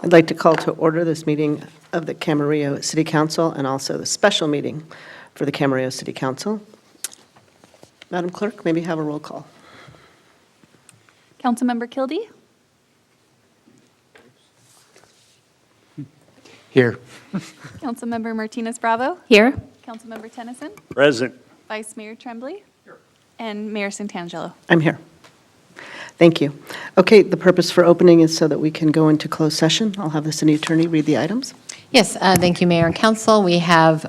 I'd like to call to order this meeting of the Camarillo City Council and also the special meeting for the Camarillo City Council. Madam Clerk, maybe have a roll call. Councilmember Kildee? Here. Councilmember Martinez Bravo? Here. Councilmember Tennyson? Present. Vice Mayor Tremblay? And Mayor Santangelo. I'm here. Thank you. Okay, the purpose for opening is so that we can go into closed session. I'll have the city attorney read the items. Yes, thank you, Mayor and Council. We have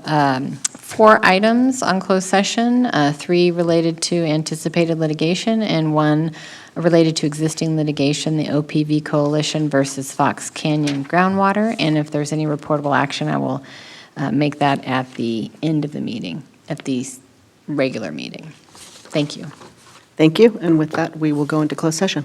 4 items on closed session, 3 related to anticipated litigation and 1 related to existing litigation, the OPV Coalition versus Fox Canyon Groundwater. And if there's any reportable action, I will make that at the end of the meeting, at the regular meeting. Thank you. Thank you, and with that, we will go into closed session.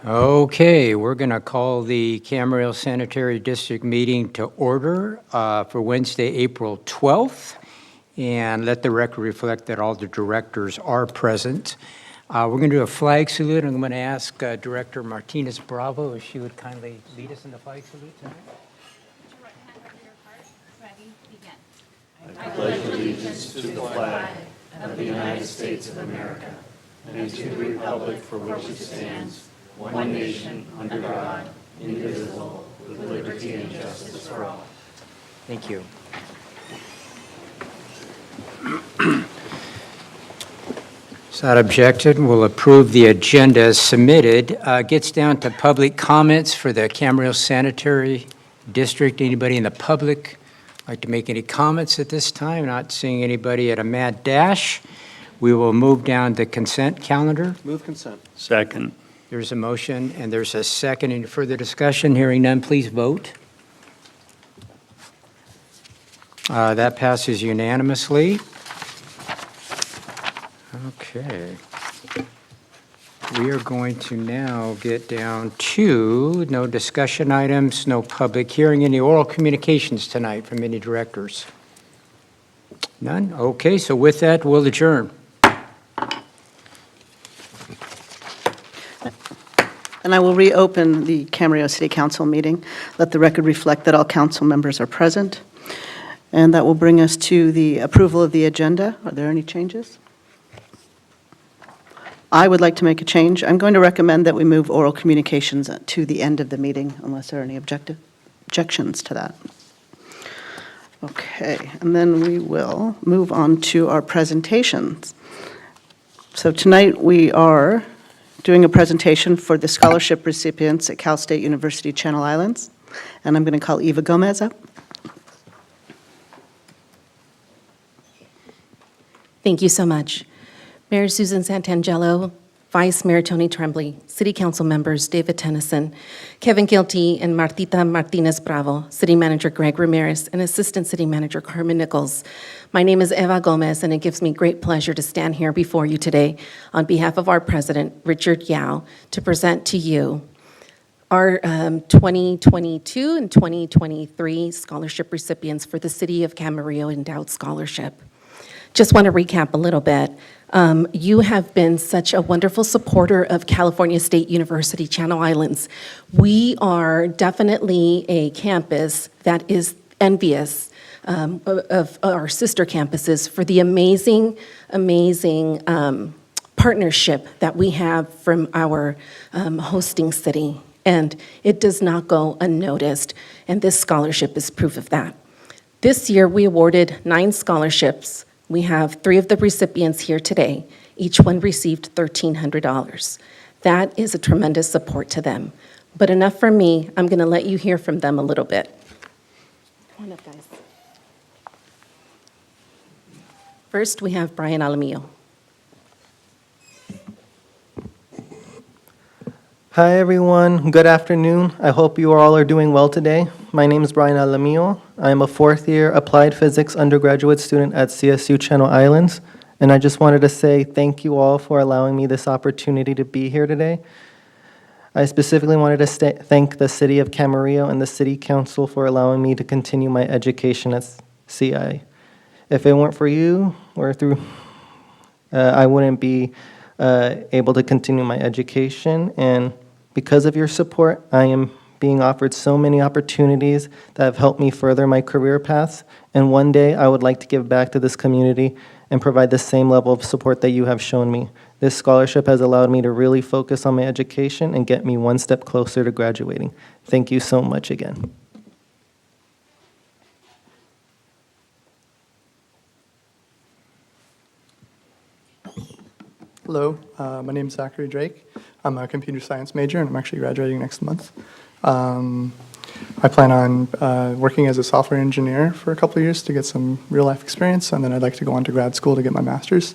Okay, we're going to call the Camarillo Sanitary District meeting to order for Wednesday, April 12th, and let the record reflect that all the directors are present. We're going to do a flag salute, and I'm going to ask Director Martinez Bravo if she would kindly lead us in the flag salute tonight. Thank you. Without objection, we'll approve the agenda as submitted. Gets down to public comments for the Camarillo Sanitary District. Anybody in the public like to make any comments at this time? Not seeing anybody at a mad dash. We will move down to consent calendar. Move consent. Second. There's a motion and there's a second. Any further discussion? Hearing none, please vote. That passes unanimously. Okay. We are going to now get down to no discussion items, no public hearing, any oral communications tonight from any directors? None? Okay, so with that, we'll adjourn. And I will reopen the Camarillo City Council meeting. Let the record reflect that all council members are present. And that will bring us to the approval of the agenda. Are there any changes? I would like to make a change. I'm going to recommend that we move oral communications to the end of the meeting unless there are any objections to that. Okay, and then we will move on to our presentations. So tonight we are doing a presentation for the scholarship recipients at Cal State University Channel Islands. And I'm going to call Eva Gomez up. Thank you so much. Mayor Susan Santangelo, Vice Mayor Tony Tremblay, City Council members David Tennyson, Kevin Gilty, and Martita Martinez Bravo, City Manager Greg Ramirez, and Assistant City Manager Carmen Nichols. My name is Eva Gomez, and it gives me great pleasure to stand here before you today on behalf of our President, Richard Yao, to present to you our 2022 and 2023 scholarship recipients for the City of Camarillo Endowed Scholarship. Just want to recap a little bit. You have been such a wonderful supporter of California State University Channel Islands. We are definitely a campus that is envious of our sister campuses for the amazing partnership that we have from our hosting city. And it does not go unnoticed, and this scholarship is proof of that. This year, we awarded 9 scholarships. We have 3 of the recipients here today. Each one received $1,300. That is a tremendous support to them. But enough from me. I'm going to let you hear from them a little bit. Come on up, guys. First, we have Brian Alamillo. Hi, everyone. Good afternoon. I hope you all are doing well today. My name is Brian Alamillo. I am a 4th-year applied physics undergraduate student at CSU Channel Islands, and I just wanted to say thank you all for allowing me this opportunity to be here today. I specifically wanted to thank the City of Camarillo and the City Council for allowing me to continue my education at CI. If it weren't for you or through, I wouldn't be able to continue my education, and because of your support, I am being offered so many opportunities that have helped me further my career paths, and one day I would like to give back to this community and provide the same level of support that you have shown me. This scholarship has allowed me to really focus on my education and get me one step closer to graduating. Thank you so much again. Hello, my name is Zachary Drake. I'm a computer science major, and I'm actually graduating next month. I plan on working as a software engineer for a couple of years to get some real-life experience, and then I'd like to go on to grad school to get my master's.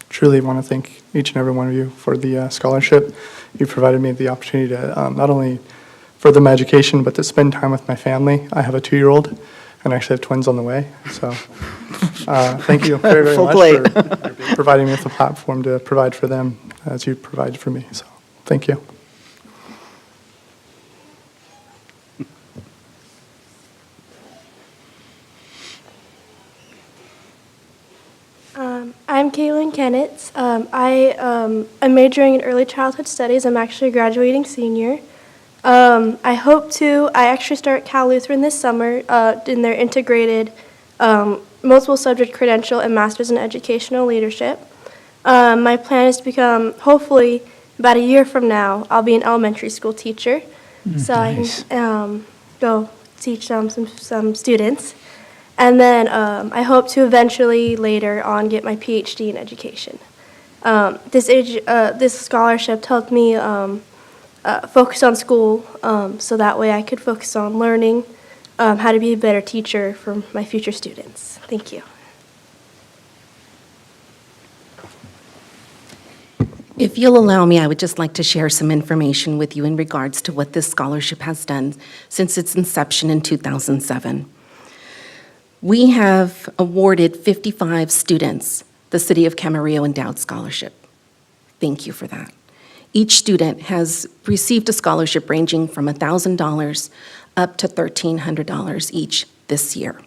Truly want to thank each and every one of you for the scholarship. You provided me the opportunity to not only further my education, but to spend time with my family. I have a 2-year-old, and I actually have twins on the way, so thank you very, very Full much plate. for providing me with a platform to provide for them as you provided for me. So Thank you. I'm Caitlin Kennitz. I'm majoring in early childhood studies. I'm actually a graduating senior. I actually start at Cal Lutheran this summer in their integrated multiple subject credential and master's in educational leadership. My plan is to become, hopefully, about a year from now, I'll be an elementary school teacher. So nice. I can go teach some students. And then I hope to eventually later on get my PhD in education. This scholarship helped me focus on school so that way I could focus on learning how to be a better teacher for my future students. Thank you. If you'll allow me, I would just like to share some information with you in regards to what this scholarship has done since its inception in 2007. We have awarded 55 students the City of Camarillo Endowed Scholarship. Thank you for that. Each student has received a scholarship ranging from $1,000 up to $1,300 each this year.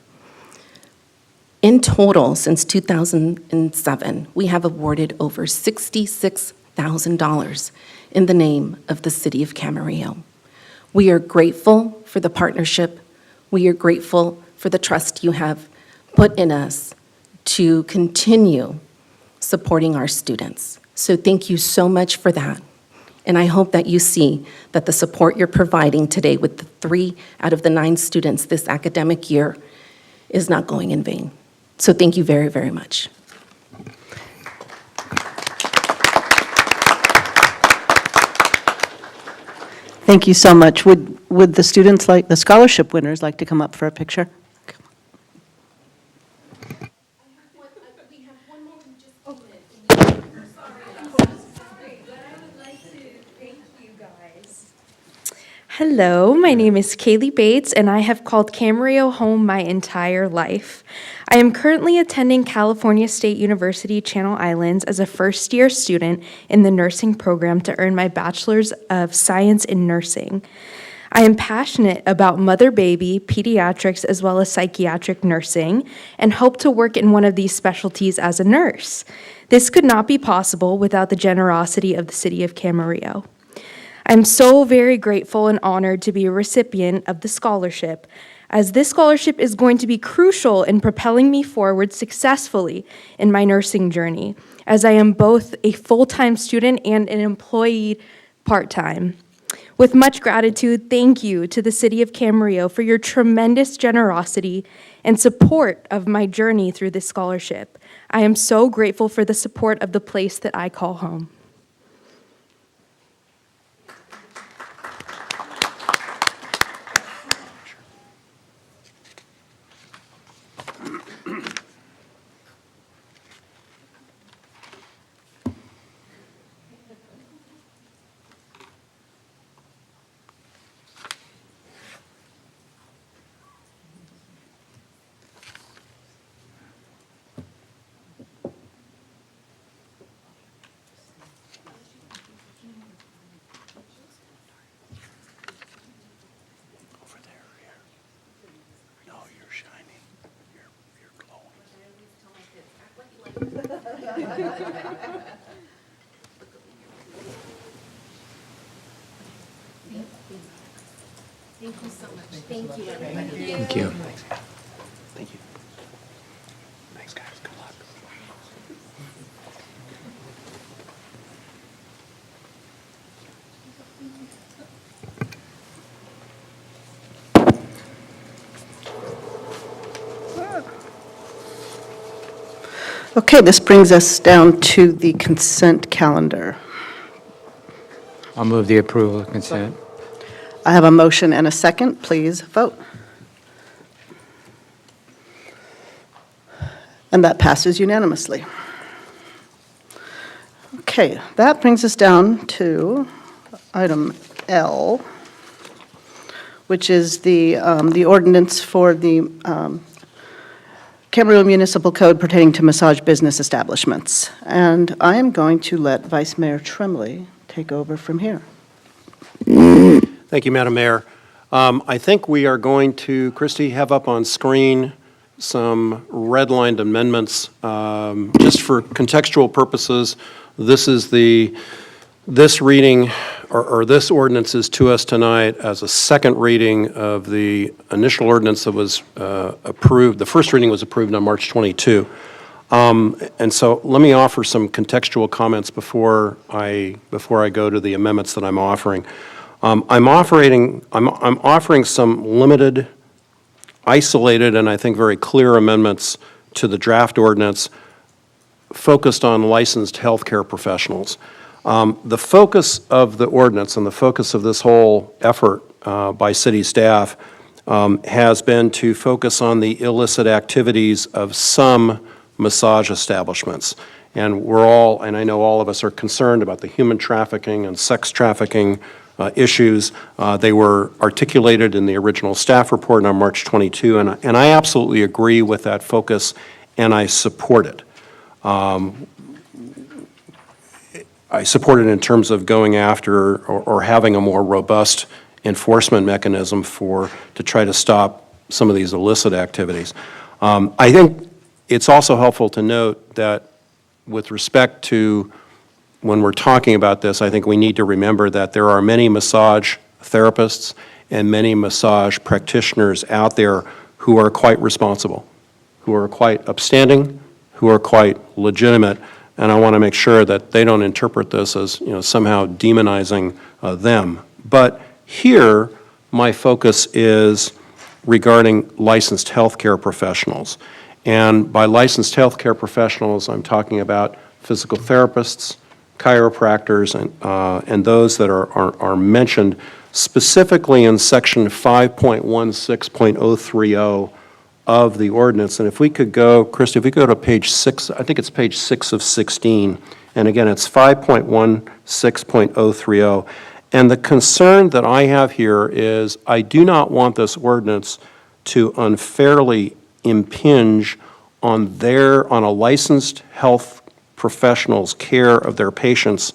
In total, since 2007, we have awarded over $66,000 in the name of the City of Camarillo. We are grateful for the partnership. We are grateful for the trust you have put in us to continue supporting our students. So thank you so much for that. And I hope that you see that the support you're providing today with the 3 out of the 9 students this academic year is not going in vain. So thank you very, very much. Thank you so much. Would the students the scholarship winners like to come up for a picture? Hello, my name is Kaylee Bates, and I have called Camarillo home my entire life. I am currently attending California State University Channel Islands as a first-year student in the nursing program to earn my Bachelor's of Science in Nursing. I am passionate about mother-baby, pediatrics, as well as psychiatric nursing, and hope to work in one of these specialties as a nurse. This could not be possible without the generosity of the City of Camarillo. I'm so very grateful and honored to be a recipient of the scholarship, as this scholarship is going to be crucial in propelling me forward successfully in my nursing journey, as I am both a full-time student and an employee part-time. With much gratitude, thank you to the City of Camarillo for your tremendous generosity and support of my journey through this scholarship. I am so grateful for the support of the place that I call home. Thank you so much. Thank you, everybody. Thank you. Thank you. Thanks, guys. Good luck. Okay, this brings us down to the consent calendar. I'll move the approval of consent. I have a motion and a second. Please vote. And that passes unanimously. Okay, that brings us down to item L, which is the ordinance for the Camarillo Municipal Code pertaining to massage business establishments. And I am going to let Vice Mayor Tremblay take over from here. Thank you, Madam Mayor. I think we are going to, Christie, have up on screen some redlined amendments. Just for contextual purposes, this reading, or this ordinance is to us tonight as a second reading of the initial ordinance that was approved. The first reading was approved on March 22. And so let me offer some contextual comments before I go to the amendments that I'm offering. I'm offering some limited, isolated, and I think very clear amendments to the draft ordinance focused on licensed healthcare professionals. The focus of the ordinance and the focus of this whole effort by city staff has been to focus on the illicit activities of some massage establishments. And and I know all of us are concerned about the human trafficking and sex trafficking issues. They were articulated in the original staff report on March 22, and I absolutely agree with that focus, and I support it. I support it in terms of going after or having a more robust enforcement mechanism to try to stop some of these illicit activities. I think it's also helpful to note that with respect to when we're talking about this, I think we need to remember that there are many massage therapists and many massage practitioners out there who are quite responsible, who are quite upstanding, who are quite legitimate, and I want to make sure that they don't interpret this as, somehow demonizing them. But here, my focus is regarding licensed healthcare professionals. And by licensed healthcare professionals, I'm talking about physical therapists, chiropractors, and those that are mentioned specifically in section 5.16.030 of the ordinance. And if we could go, Christy, if we go to page 6, I think it's page 6 of 16, and again, it's 5.16.030. And the concern that I have here is I do not want this ordinance to unfairly impinge on a licensed health professionals' care of their patients,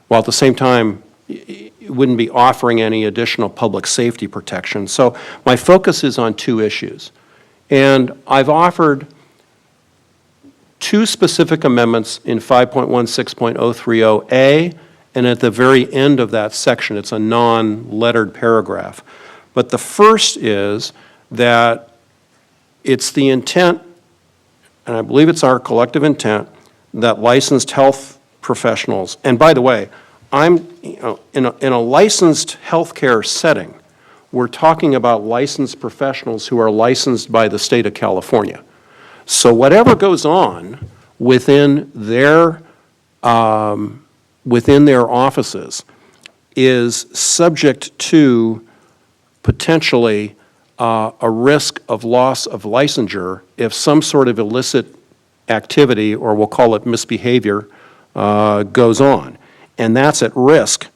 while at the same time, it wouldn't be offering any additional public safety protection. So my focus is on two issues. And I've offered two specific amendments in 5.16.030A, and at the very end of that section, it's a non-lettered paragraph. But the first is that it's the intent, and I believe it's our collective intent, that licensed health professionals, and by the way, in a licensed healthcare setting, we're talking about licensed professionals who are licensed by the state of California. So whatever goes on within their offices is subject to potentially a risk of loss of licensure if some sort of illicit activity, or we'll call it misbehavior, goes on. And that's at risk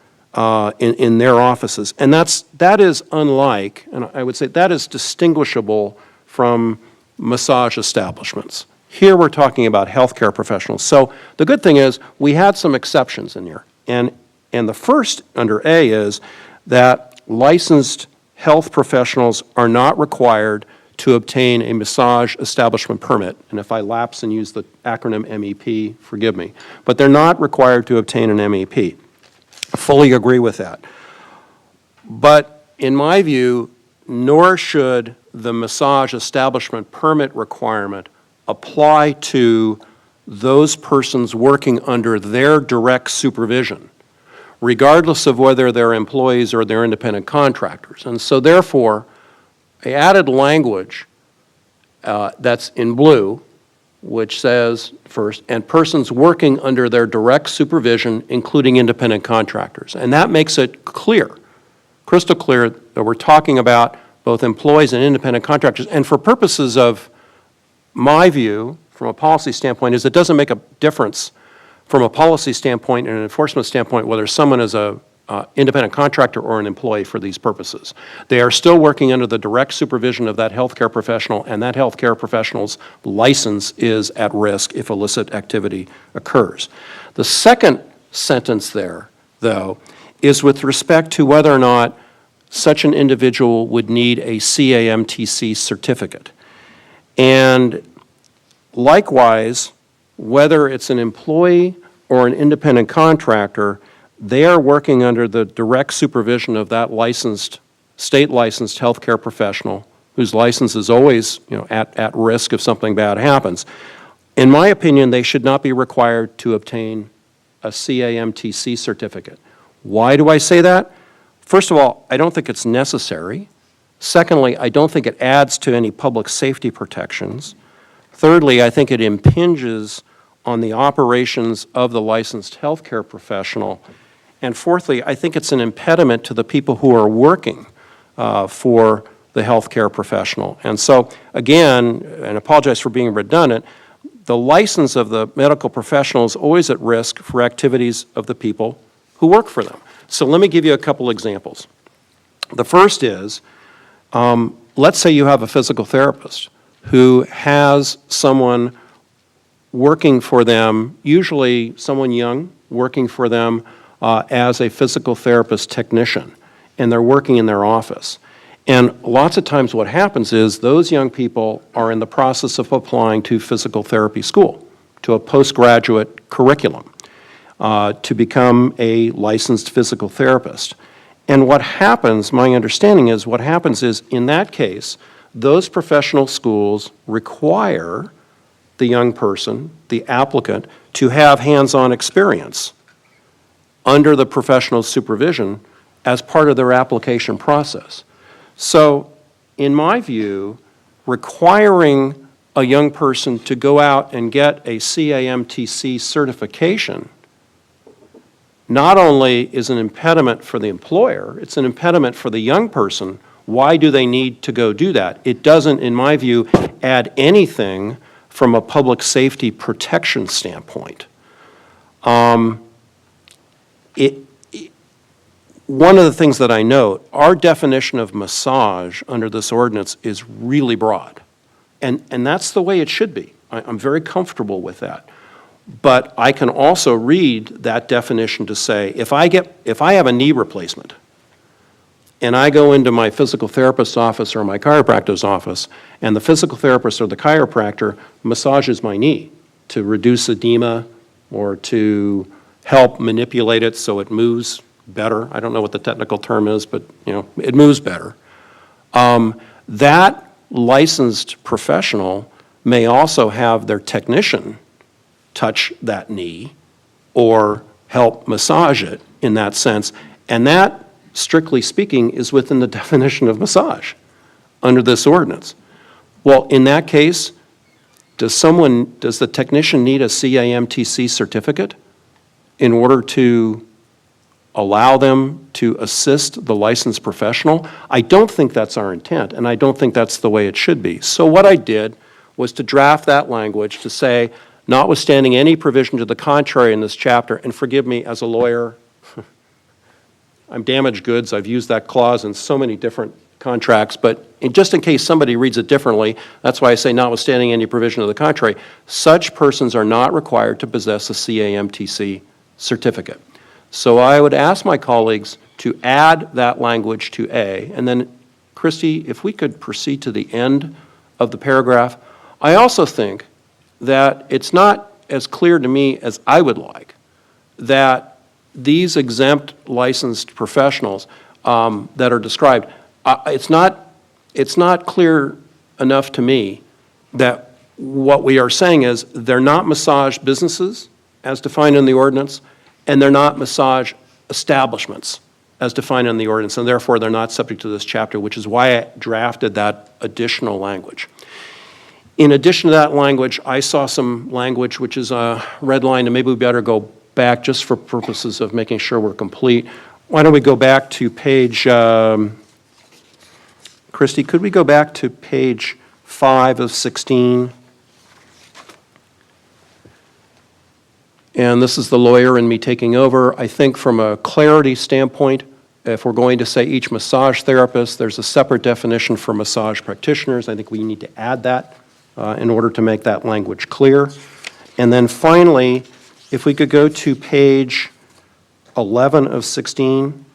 in their offices. And that is unlike, and I would say that is distinguishable from massage establishments. Here we're talking about healthcare professionals. So the good thing is we had some exceptions in here. And the first under A is that licensed health professionals are not required to obtain a massage establishment permit. And if I lapse and use the acronym MEP, forgive me. But they're not required to obtain an MEP. I fully agree with that. But in my view, nor should the massage establishment permit requirement apply to those persons working under their direct supervision, regardless of whether they're employees or they're independent contractors. And so therefore, I added language that's in blue, which says first, and persons working under their direct supervision, including independent contractors. And that makes it clear, crystal clear, that we're talking about both employees and independent contractors. And for purposes of my view, from a policy standpoint, is it doesn't make a difference from a policy standpoint and an enforcement standpoint whether someone is a independent contractor or an employee for these purposes. They are still working under the direct supervision of that healthcare professional, and that healthcare professional's license is at risk if illicit activity occurs. The second sentence there though, is with respect to whether or not such an individual would need a CAMTC certificate. And likewise, whether it's an employee or an independent contractor, they are working under the direct supervision of that state-licensed healthcare professional whose license is always, at risk if something bad happens. In my opinion, they should not be required to obtain a CAMTC certificate. Why do I say that? First of all, I don't think it's necessary. Secondly, I don't think it adds to any public safety protections. Thirdly, I think it impinges on the operations of the licensed healthcare professional. And fourthly, I think it's an impediment to the people who are working for the healthcare professional. And so, again, and I apologize for being redundant, the license of the medical professional is always at risk for activities of the people who work for them. So let me give you a couple examples. The first is, let's say you have a physical therapist who has someone working for them, usually someone young, working for them as a physical therapist technician, and they're working in their office. And lots of times what happens is those young people are in the process of applying to physical therapy school, to a postgraduate curriculum, to become a licensed physical therapist. And what happens, my understanding is, what happens is, in that case, those professional schools require the young person, the applicant, to have hands-on experience under the professional supervision as part of their application process. So, in my view, requiring a young person to go out and get a CAMTC certification not only is an impediment for the employer, it's an impediment for the young person. Why do they need to go do that? It doesn't, in my view, add anything from a public safety protection standpoint. One of the things that I note, our definition of massage under this ordinance is really broad. And that's the way it should be. I'm very comfortable with that. But I can also read that definition to say, if I have a knee replacement, and I go into my physical therapist's office or my chiropractor's office, and the physical therapist or the chiropractor massages my knee to reduce edema or to help manipulate it so it moves better. I don't know what the technical term is, but it moves better. That licensed professional may also have their technician touch that knee or help massage it in that sense. And that, strictly speaking, is within the definition of massage under this ordinance. Well, in that case, does the technician need a CAMTC certificate in order to allow them to assist the licensed professional? I don't think that's our intent, and I don't think that's the way it should be. So what I did was to draft that language to say, notwithstanding any provision to the contrary in this chapter, and forgive me, as a lawyer, I'm damaged goods. I've used that clause in so many different contracts, but just in case somebody reads it differently, that's why I say notwithstanding any provision to the contrary, such persons are not required to possess a CAMTC certificate. So I would ask my colleagues to add that language to A, and then, Christy, if we could proceed to the end of the paragraph. I also think that it's not as clear to me as I would like that these exempt licensed professionals that are described, it's not clear enough to me that what we are saying is they're not massage businesses as defined in the ordinance, and they're not massage establishments as defined in the ordinance, and therefore they're not subject to this chapter, which is why I drafted that additional language. In addition to that language, I saw some language which is redlined, and maybe we better go back just for purposes of making sure we're complete. Why don't we go back to page, Christy, could we go back to page 5 of 16? And this is the lawyer and me taking over. I think from a clarity standpoint, if we're going to say each massage therapist, there's a separate definition for massage practitioners. I think we need to add that in order to make that language clear. And then finally, if we could go to page 11 of 16,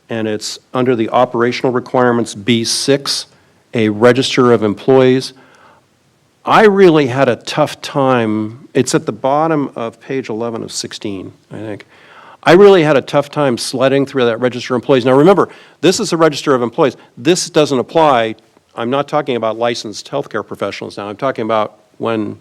and it's under the operational requirements, B6, a register of employees. I really had a tough time, it's at the bottom of page 11 of 16, I think. I really had a tough time sledding through that register of employees. Now remember, this is a register of employees. This doesn't apply, I'm not talking about licensed healthcare professionals now, I'm talking about when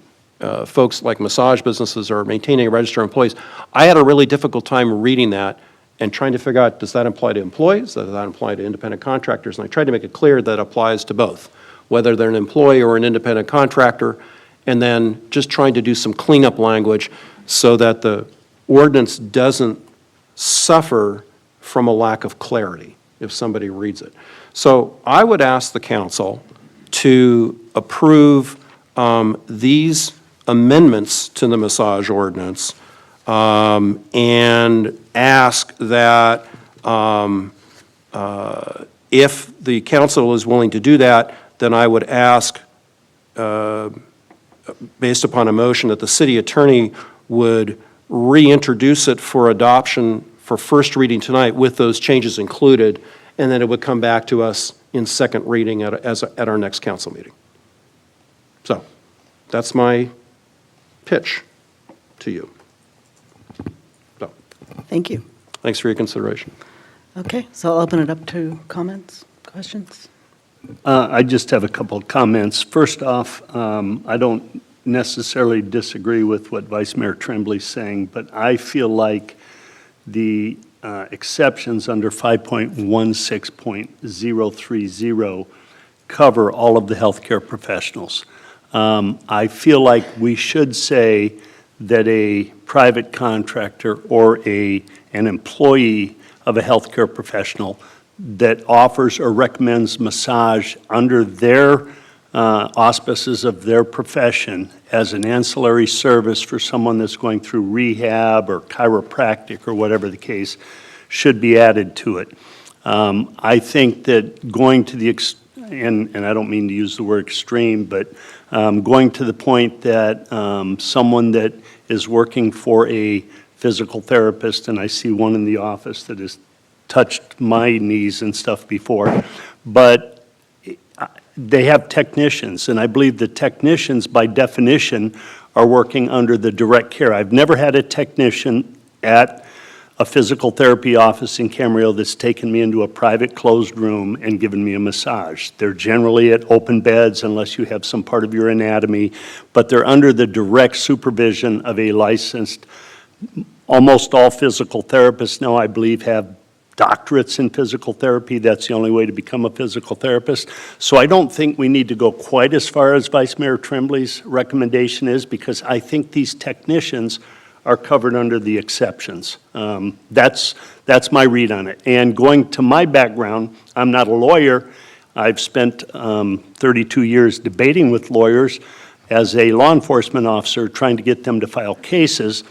folks like massage businesses are maintaining a register of employees. I had a really difficult time reading that and trying to figure out, does that apply to employees? Does that apply to independent contractors? And I tried to make it clear that it applies to both, whether they're an employee or an independent contractor, and then just trying to do some cleanup language so that the ordinance doesn't suffer from a lack of clarity if somebody reads it. So I would ask the council to approve these amendments to the massage ordinance and ask that if the council is willing to do that, then I would ask, based upon a motion, that the city attorney would reintroduce it for adoption for first reading tonight with those changes included, and then it would come back to us in second reading at our next council meeting. So that's my pitch to you. So, Thank you. thanks for your consideration. Okay, so I'll open it up to comments, questions. I just have a couple of comments. First off, I don't necessarily disagree with what Vice Mayor Tremblay's saying, but I feel like the exceptions under 5.16.030 cover all of the healthcare professionals. I feel like we should say that a private contractor or an employee of a healthcare professional that offers or recommends massage under their auspices of their profession as an ancillary service for someone that's going through rehab or chiropractic or whatever the case should be added to it. I think that going to the, and I don't mean to use the word extreme, but going to the point that someone that is working for a physical therapist, and I see one in the office that has touched my knees and stuff before, but they have technicians, and I believe the technicians, by definition, are working under the direct care. I've never had a technician at a physical therapy office in Camarillo that's taken me into a private closed room and given me a massage. They're generally at open beds unless you have some part of your anatomy, but they're under the direct supervision of a licensed. Almost all physical therapists now, I believe, have doctorates in physical therapy. That's the only way to become a physical therapist. So I don't think we need to go quite as far as Vice Mayor Tremblay's recommendation is, because I think these technicians are covered under the exceptions. That's my read on it. And going to my background, I'm not a lawyer. I've spent 32 years debating with lawyers as a law enforcement officer, trying to get them to file cases.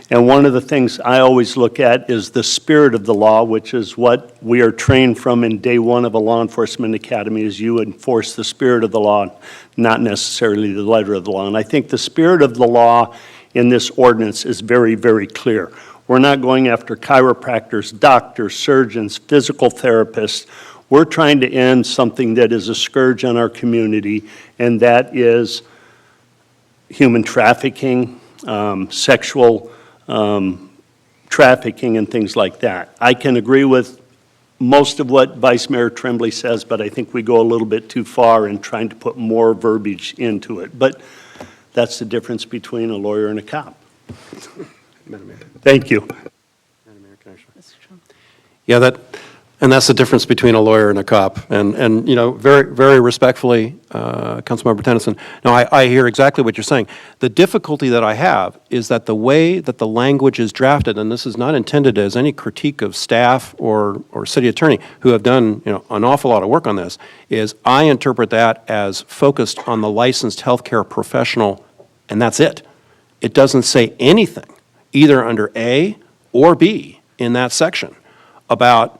And one of the things I always look at is the spirit of the law, which is what we are trained from in day one of a law enforcement academy, is you enforce the spirit of the law, not necessarily the letter of the law. And I think the spirit of the law in this ordinance is very, very clear. We're not going after chiropractors, doctors, surgeons, physical therapists. We're trying to end something that is a scourge on our community, and that is human trafficking, sexual trafficking, and things like that. I can agree with most of what Vice Mayor Tremblay says, but I think we go a little bit too far in trying to put more verbiage into it. But that's the difference between a lawyer and a cop. Madam Mayor. Thank you. Madam Mayor, can I Yeah, that's the difference between a lawyer and a cop. And you know, very, very respectfully, Councilmember Tennyson, no, I hear exactly what you're saying. The difficulty that I have is that the way that the language is drafted, and this is not intended as any critique of staff or city attorney who have done, you know, an awful lot of work on this, is I interpret that as focused on the licensed healthcare professional, and that's it. It doesn't say anything, either under A or B in that section, about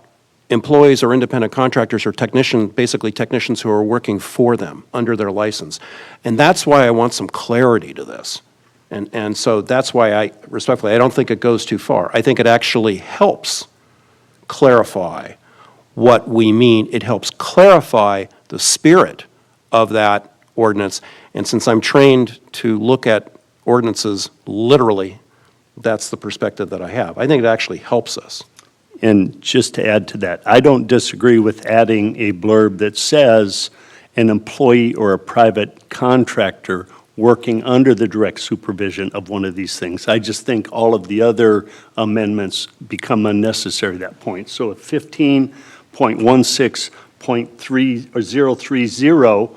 employees or independent contractors or basically technicians who are working for them under their license. And that's why I want some clarity to this. And so that's why I don't think it goes too far. I think it actually helps clarify what we mean. It helps clarify the spirit of that ordinance. And since I'm trained to look at ordinances literally, that's the perspective that I have. I think it actually helps us. And just to add to that, I don't disagree with adding a blurb that says an employee or a private contractor working under the direct supervision of one of these things. I just think all of the other amendments become unnecessary at that point. So if 15.16.3030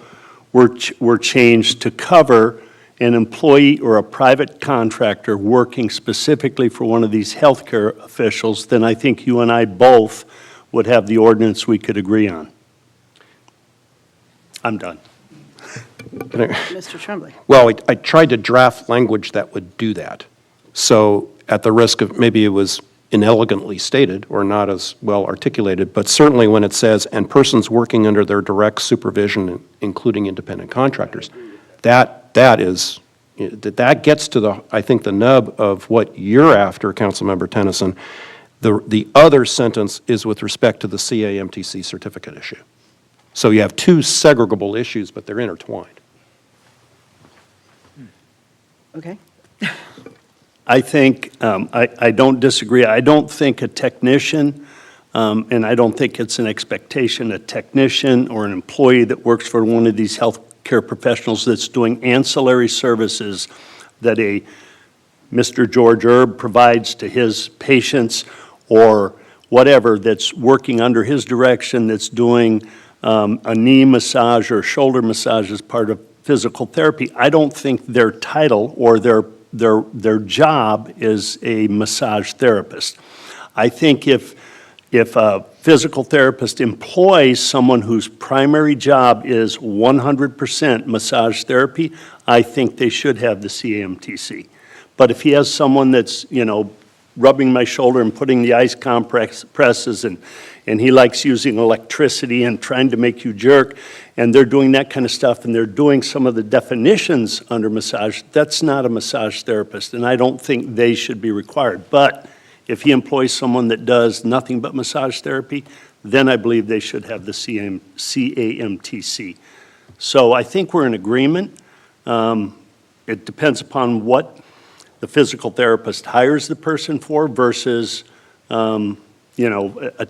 were changed to cover an employee or a private contractor working specifically for one of these healthcare officials, then I think you and I both would have the ordinance we could agree on. I'm done. Mr. Tremblay. Well, I tried to draft language that would do that. So at the risk of, maybe it was inelegantly stated or not as well articulated, but certainly when it says, and persons working under their direct supervision, including independent contractors, that gets to I think the nub of what you're after, Councilmember Tennyson. The other sentence is with respect to the CAMTC certificate issue. So you have two segregable issues, but they're intertwined. Okay. I think, I don't disagree. I don't think a technician, and I don't think it's an expectation, a technician or an employee that works for one of these healthcare professionals that's doing ancillary services that a Mr. George Erb provides to his patients or whatever, that's working under his direction, that's doing a knee massage or shoulder massage as part of physical therapy. I don't think their title or their job is a massage therapist. I think if a physical therapist employs someone whose primary job is 100% massage therapy, I think they should have the CAMTC. But if he has someone that's, rubbing my shoulder and putting the ice compresses and he likes using electricity and trying to make you jerk, and they're doing that kind of stuff, and they're doing some of the definitions under massage, that's not a massage therapist, and I don't think they should be required. But if he employs someone that does nothing but massage therapy, then I believe they should have the CAMTC. So I think we're in agreement. It depends upon what the physical therapist hires the person for versus, a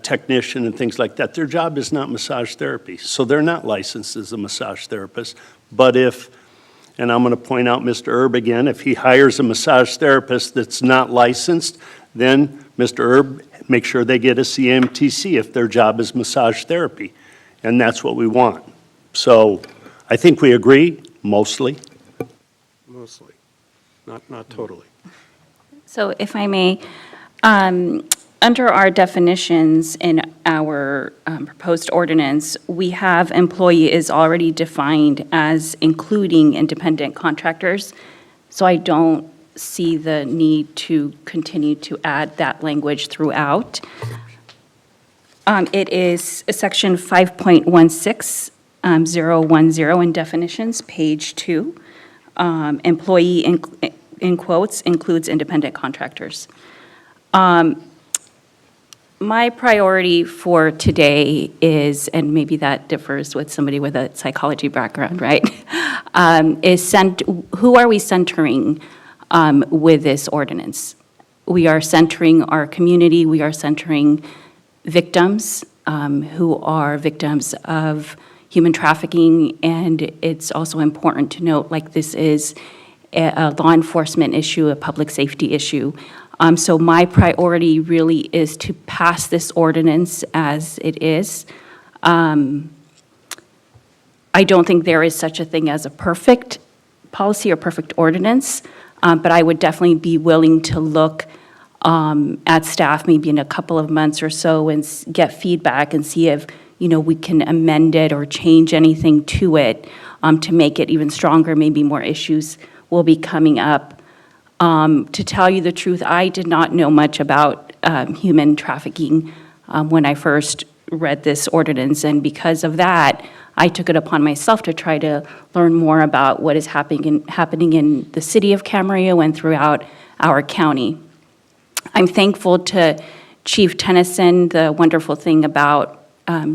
technician and things like that. Their job is not massage therapy, so they're not licensed as a massage therapist. But if, and I'm going to point out Mr. Erb again, if he hires a massage therapist that's not licensed, then Mr. Erb, make sure they get a CAMTC if their job is massage therapy. And that's what we want. So I think we agree, mostly. Mostly, not totally. So if I may, under our definitions in our proposed ordinance, we have employee is already defined as including independent contractors. So I don't see the need to continue to add that language throughout. It is section 5.16010 in definitions, page 2. Employee, in quotes, includes independent contractors. My priority for today is, and maybe that differs with somebody with a psychology background, right? Who are we centering with this ordinance? We are centering our community. We are centering victims who are victims of human trafficking, and it's also important to note, like, this is a law enforcement issue, a public safety issue. So my priority really is to pass this ordinance as it is. I don't think there is such a thing as a perfect policy or perfect ordinance, but I would definitely be willing to look at staff maybe in a couple of months or so and get feedback and see if we can amend it or change anything to it to make it even stronger. Maybe more issues will be coming up. To tell you the truth, I did not know much about human trafficking when I first read this ordinance, and because of that, I took it upon myself to try to learn more about what is happening in the city of Camarillo and throughout our county. I'm thankful to Chief Tennyson. The wonderful thing about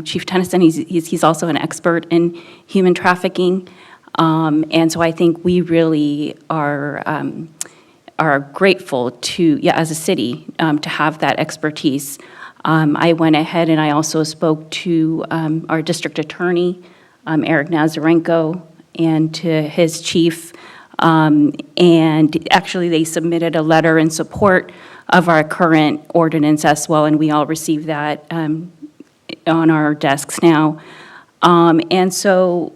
Chief Tennyson, he's also an expert in human trafficking, and so I think we really are grateful to, as a city, to have that expertise. I went ahead and I also spoke to our district attorney, Eric Nazarenko, and to his chief, and actually they submitted a letter in support of our current ordinance as well, and we all received that on our desks now. And so,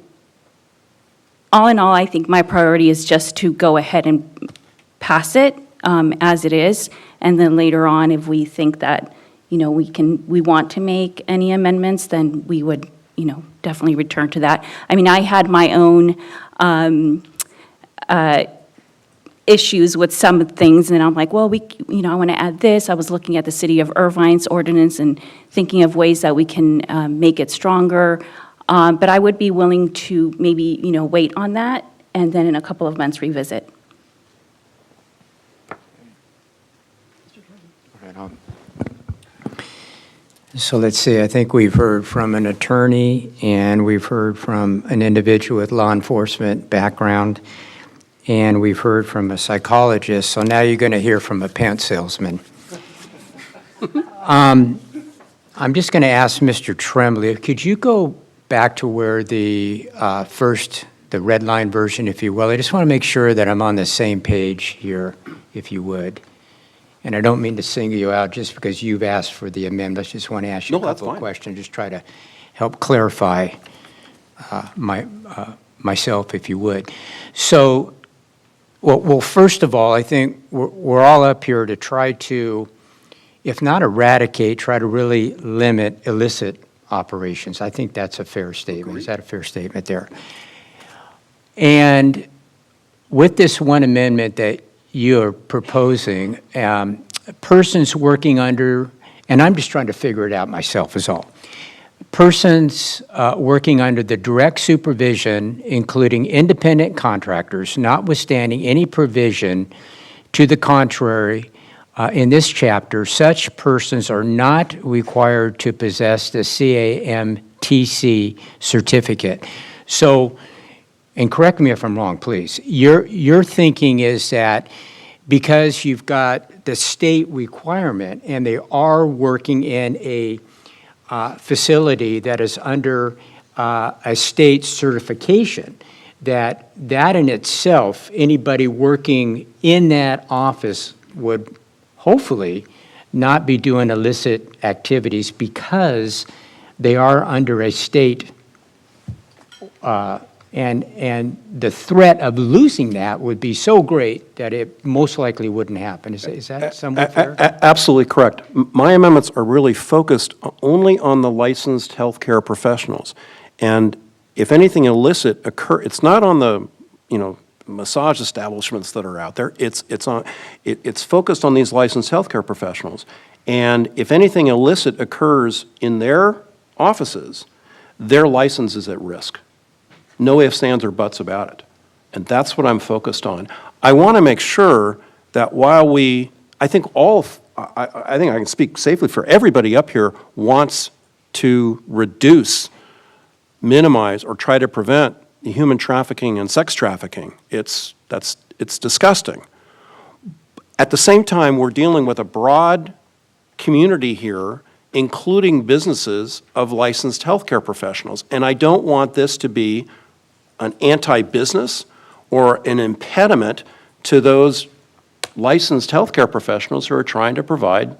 all in all, I think my priority is just to go ahead and pass it as it is, and then later on, if we think that, we want to make any amendments, then we would, definitely return to that. I mean, I had my own issues with some things, and I'm like, well, I want to add this. I was looking at the City of Irvine's ordinance and thinking of ways that we can make it stronger. But I would be willing to maybe, wait on that, and then in a couple of months revisit. So let's see, I think we've heard from an attorney, and we've heard from an individual with law enforcement background, and we've heard from a psychologist, so now you're going to hear from a pant salesman. I'm just going to ask Mr. Tremblay, could you go back to where the red line version, if you will? I just want to make sure that I'm on the same page here, if you would. And I don't mean to single you out just because you've asked for the amendments. Just want to ask you a couple of questions, just try to help clarify myself, if you would. So, well, first of all, I think we're all up here to try to, if not eradicate, try to really limit illicit operations. I think that's a fair statement. Agreed. Is that a fair statement there? And with this one amendment that you're proposing, persons working under, and I'm just trying to figure it out myself is all, persons working under the direct supervision, including independent contractors, notwithstanding any provision to the contrary in this chapter, such persons are not required to possess the CAMTC certificate. So, and correct me if I'm wrong, please, your thinking is that because you've got the state requirement and they are working in a facility that is under a state certification, that in itself, anybody working in that office would hopefully not be doing illicit activities because they are under a state and the threat of losing that would be so great that it most likely wouldn't happen. Is that somewhat fair? Absolutely correct. My amendments are really focused only on the licensed healthcare professionals. And if anything illicit it's not on the, massage establishments that are out there. It's focused on these licensed healthcare professionals. And if anything illicit occurs in their offices, their license is at risk. No ifs, ands, or buts about it. And that's what I'm focused on. I want to make sure that while I think I can speak safely for everybody up here wants to reduce, minimize, or try to prevent human trafficking and sex trafficking. It's disgusting. At the same time, we're dealing with a broad community here, including businesses of licensed healthcare professionals. And I don't want this to be an anti-business or an impediment to those licensed healthcare professionals who are trying to provide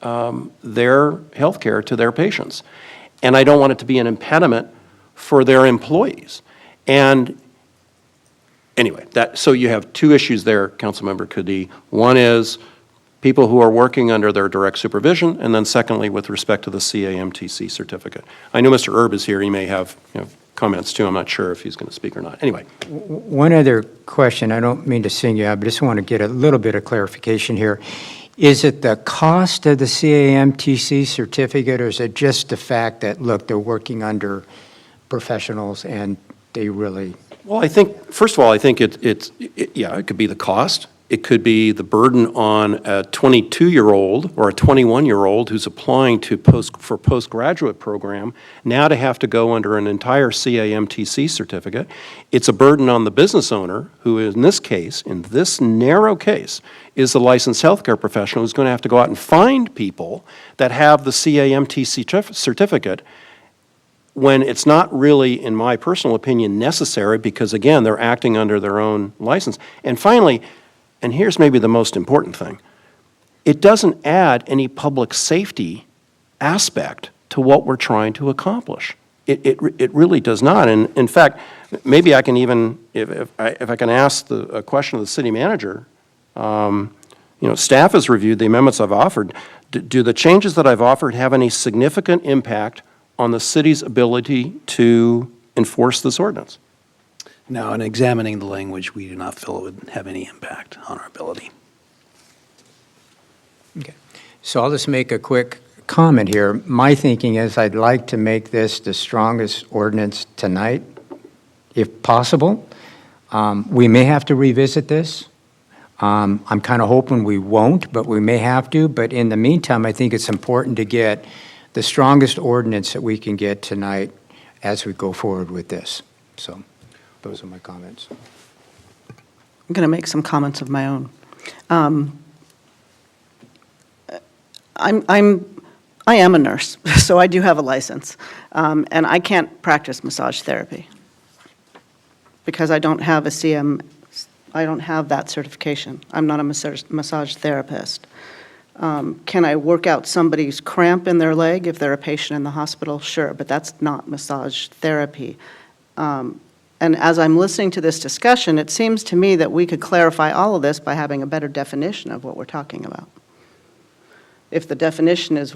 their healthcare to their patients. And I don't want it to be an impediment for their employees. And anyway, so you have two issues there, Councilmember Cuddy. One is people who are working under their direct supervision, and then secondly, with respect to the CAMTC certificate. I know Mr. Erb is here. He may have comments too. I'm not sure if he's going to speak or not. Anyway. One other question. I don't mean to single you out, but just want to get a little bit of clarification here. Is it the cost of the CAMTC certificate, or is it just the fact that, look, they're working under professionals and they really? Well, I think, first of all, I think it could be the cost. It could be the burden on a 22-year-old or a 21-year-old who's applying for postgraduate program now to have to go under an entire CAMTC certificate. It's a burden on the business owner who, in this narrow case, is the licensed healthcare professional who's going to have to go out and find people that have the CAMTC certificate when it's not really, in my personal opinion, necessary because, again, they're acting under their own license. And finally, and here's maybe the most important thing, it doesn't add any public safety aspect to what we're trying to accomplish. It really does not. And in fact, maybe I can even, if I can ask a question of the city manager, staff has reviewed the amendments I've offered. Do the changes that I've offered have any significant impact on the city's ability to enforce this ordinance? No, in examining the language, we do not feel it would have any impact on our ability. Okay. So I'll just make a quick comment here. My thinking is I'd like to make this the strongest ordinance tonight, if possible. We may have to revisit this. I'm kind of hoping we won't, but we may have to. But in the meantime, I think it's important to get the strongest ordinance that we can get tonight as we go forward with this. So those are my comments. I'm going to make some comments of my own. I am a nurse, so I do have a license, and I can't practice massage therapy because I don't have a I don't have that certification. I'm not a massage therapist. Can I work out somebody's cramp in their leg if they're a patient in the hospital? Sure, but that's not massage therapy. And as I'm listening to this discussion, it seems to me that we could clarify all of this by having a better definition of what we're talking about. If the definition is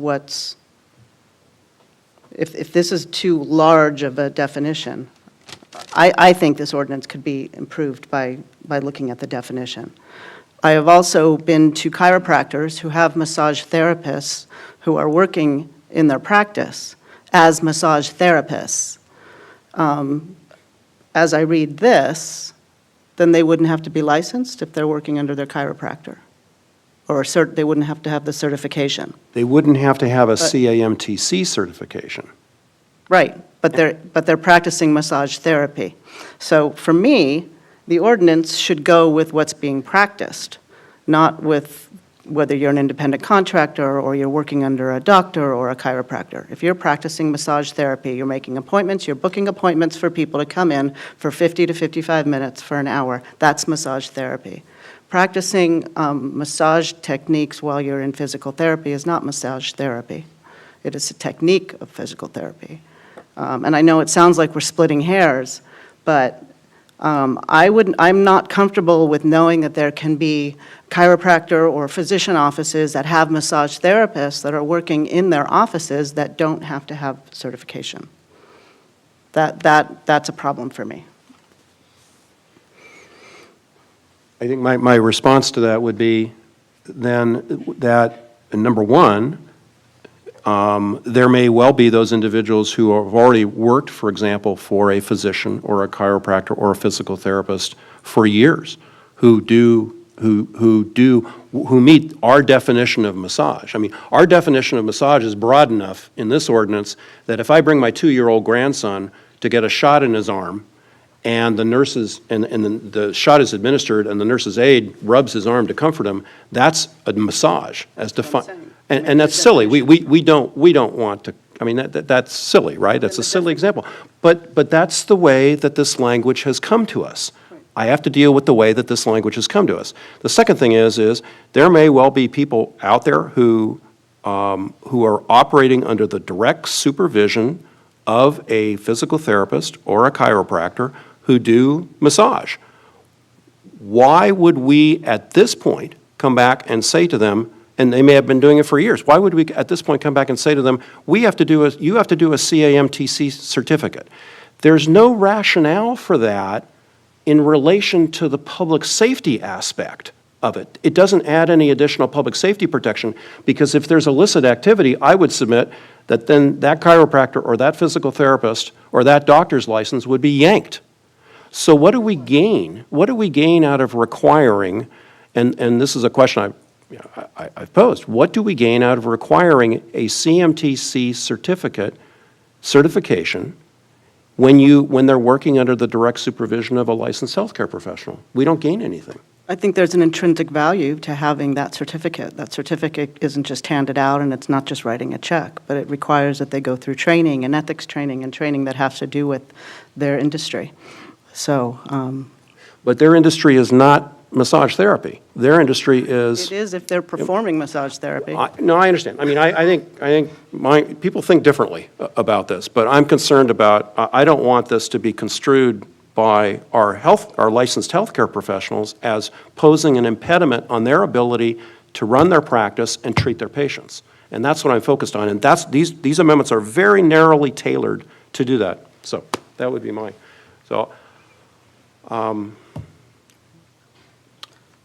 if this is too large of a definition, I think this ordinance could be improved by looking at the definition. I have also been to chiropractors who have massage therapists who are working in their practice as massage therapists. As I read this, then they wouldn't have to be licensed if they're working under their chiropractor, or they wouldn't have to have the certification. They wouldn't have to have a CAMTC certification. Right, but they're practicing massage therapy. So for me, the ordinance should go with what's being practiced, not with whether you're an independent contractor or you're working under a doctor or a chiropractor. If you're practicing massage therapy, you're making appointments, you're booking appointments for people to come in for 50 to 55 minutes for an hour. That's massage therapy. Practicing massage techniques while you're in physical therapy is not massage therapy. It is a technique of physical therapy. And I know it sounds like we're splitting hairs, but I'm not comfortable with knowing that there can be chiropractor or physician offices that have massage therapists that are working in their offices that don't have to have certification. That's a problem for me. I think my response to that would be then that, number one, there may well be those individuals who have already worked, for example, for a physician or a chiropractor or a physical therapist for years who meet our definition of massage. I mean, our definition of massage is broad enough in this ordinance that if I bring my 2-year-old grandson to get a shot in his arm, and the nurses and the shot is administered, and the nurse's aide rubs his arm to comfort him, that's a massage as defined. And that's silly. We don't want to. I mean, that's silly, right? That's a silly example. But that's the way that this language has come to us. I have to deal with the way that this language has come to us. The second thing is there may well be people out there who are operating under the direct supervision of a physical therapist or a chiropractor who do massage. Why would we, at this point, come back and say to them, and they may have been doing it for years, why would we, at this point, come back and say to them, you have to do a CAMTC certificate? There's no rationale for that in relation to the public safety aspect of it. It doesn't add any additional public safety protection, because if there's illicit activity, I would submit that then that chiropractor or that physical therapist or that doctor's license would be yanked. So what do we gain? What do we gain out of requiring, and this is a question I've posed, what do we gain out of requiring a CMTC certification when they're working under the direct supervision of a licensed healthcare professional? We don't gain anything. I think there's an intrinsic value to having that certificate. That certificate isn't just handed out, and it's not just writing a check, but it requires that they go through training and ethics training and training that has to do with their industry. So, But their industry is not massage therapy. Their industry is. it is if they're performing massage therapy. No, I understand. I mean, I think people think differently about this, but I'm concerned about, I don't want this to be construed by our licensed healthcare professionals as posing an impediment on their ability to run their practice and treat their patients. And that's what I'm focused on. And these amendments are very narrowly tailored to do that. So that would be mine. So.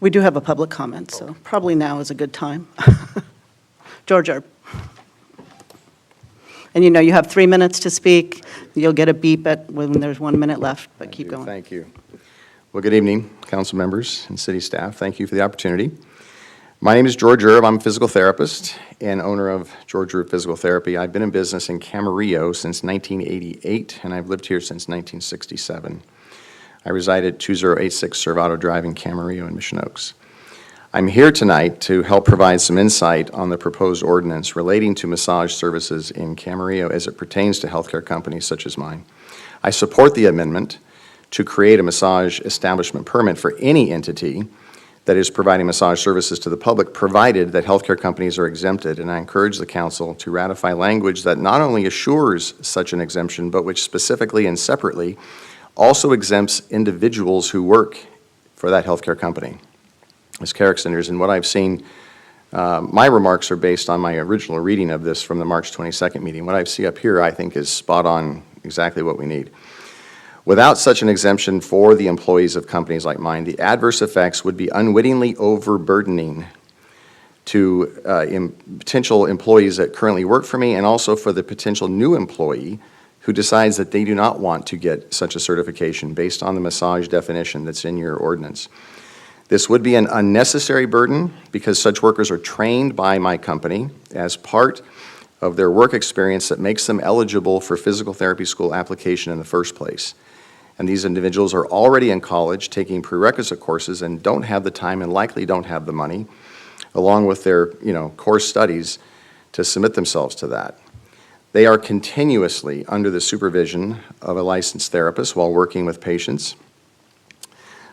We do have a public comment, so probably now is a good time. George Erb. And you have 3 minutes to speak. You'll get a beep when there's 1 minute left, but keep going. Thank you. Well, good evening, council members and city staff. Thank you for the opportunity. My name is George Erb. I'm a physical therapist and owner of George Erb Physical Therapy. I've been in business in Camarillo since 1988, and I've lived here since 1967. I reside at 2086 Servato Drive in Camarillo in Mission Oaks. I'm here tonight to help provide some insight on the proposed ordinance relating to massage services in Camarillo as it pertains to healthcare companies such as mine. I support the amendment to create a massage establishment permit for any entity that is providing massage services to the public, provided that healthcare companies are exempted, and I encourage the council to ratify language that not only assures such an exemption, but which specifically and separately also exempts individuals who work for that healthcare company as care extenders. And what I've seen, my remarks are based on my original reading of this from the March 22nd meeting. What I see up here, I think, is spot on exactly what we need. Without such an exemption for the employees of companies like mine, the adverse effects would be unwittingly overburdening to potential employees that currently work for me, and also for the potential new employee who decides that they do not want to get such a certification based on the massage definition that's in your ordinance. This would be an unnecessary burden because such workers are trained by my company as part of their work experience that makes them eligible for physical therapy school application in the first place. And these individuals are already in college taking prerequisite courses and don't have the time and likely don't have the money, along with their course studies, to submit themselves to that. They are continuously under the supervision of a licensed therapist while working with patients.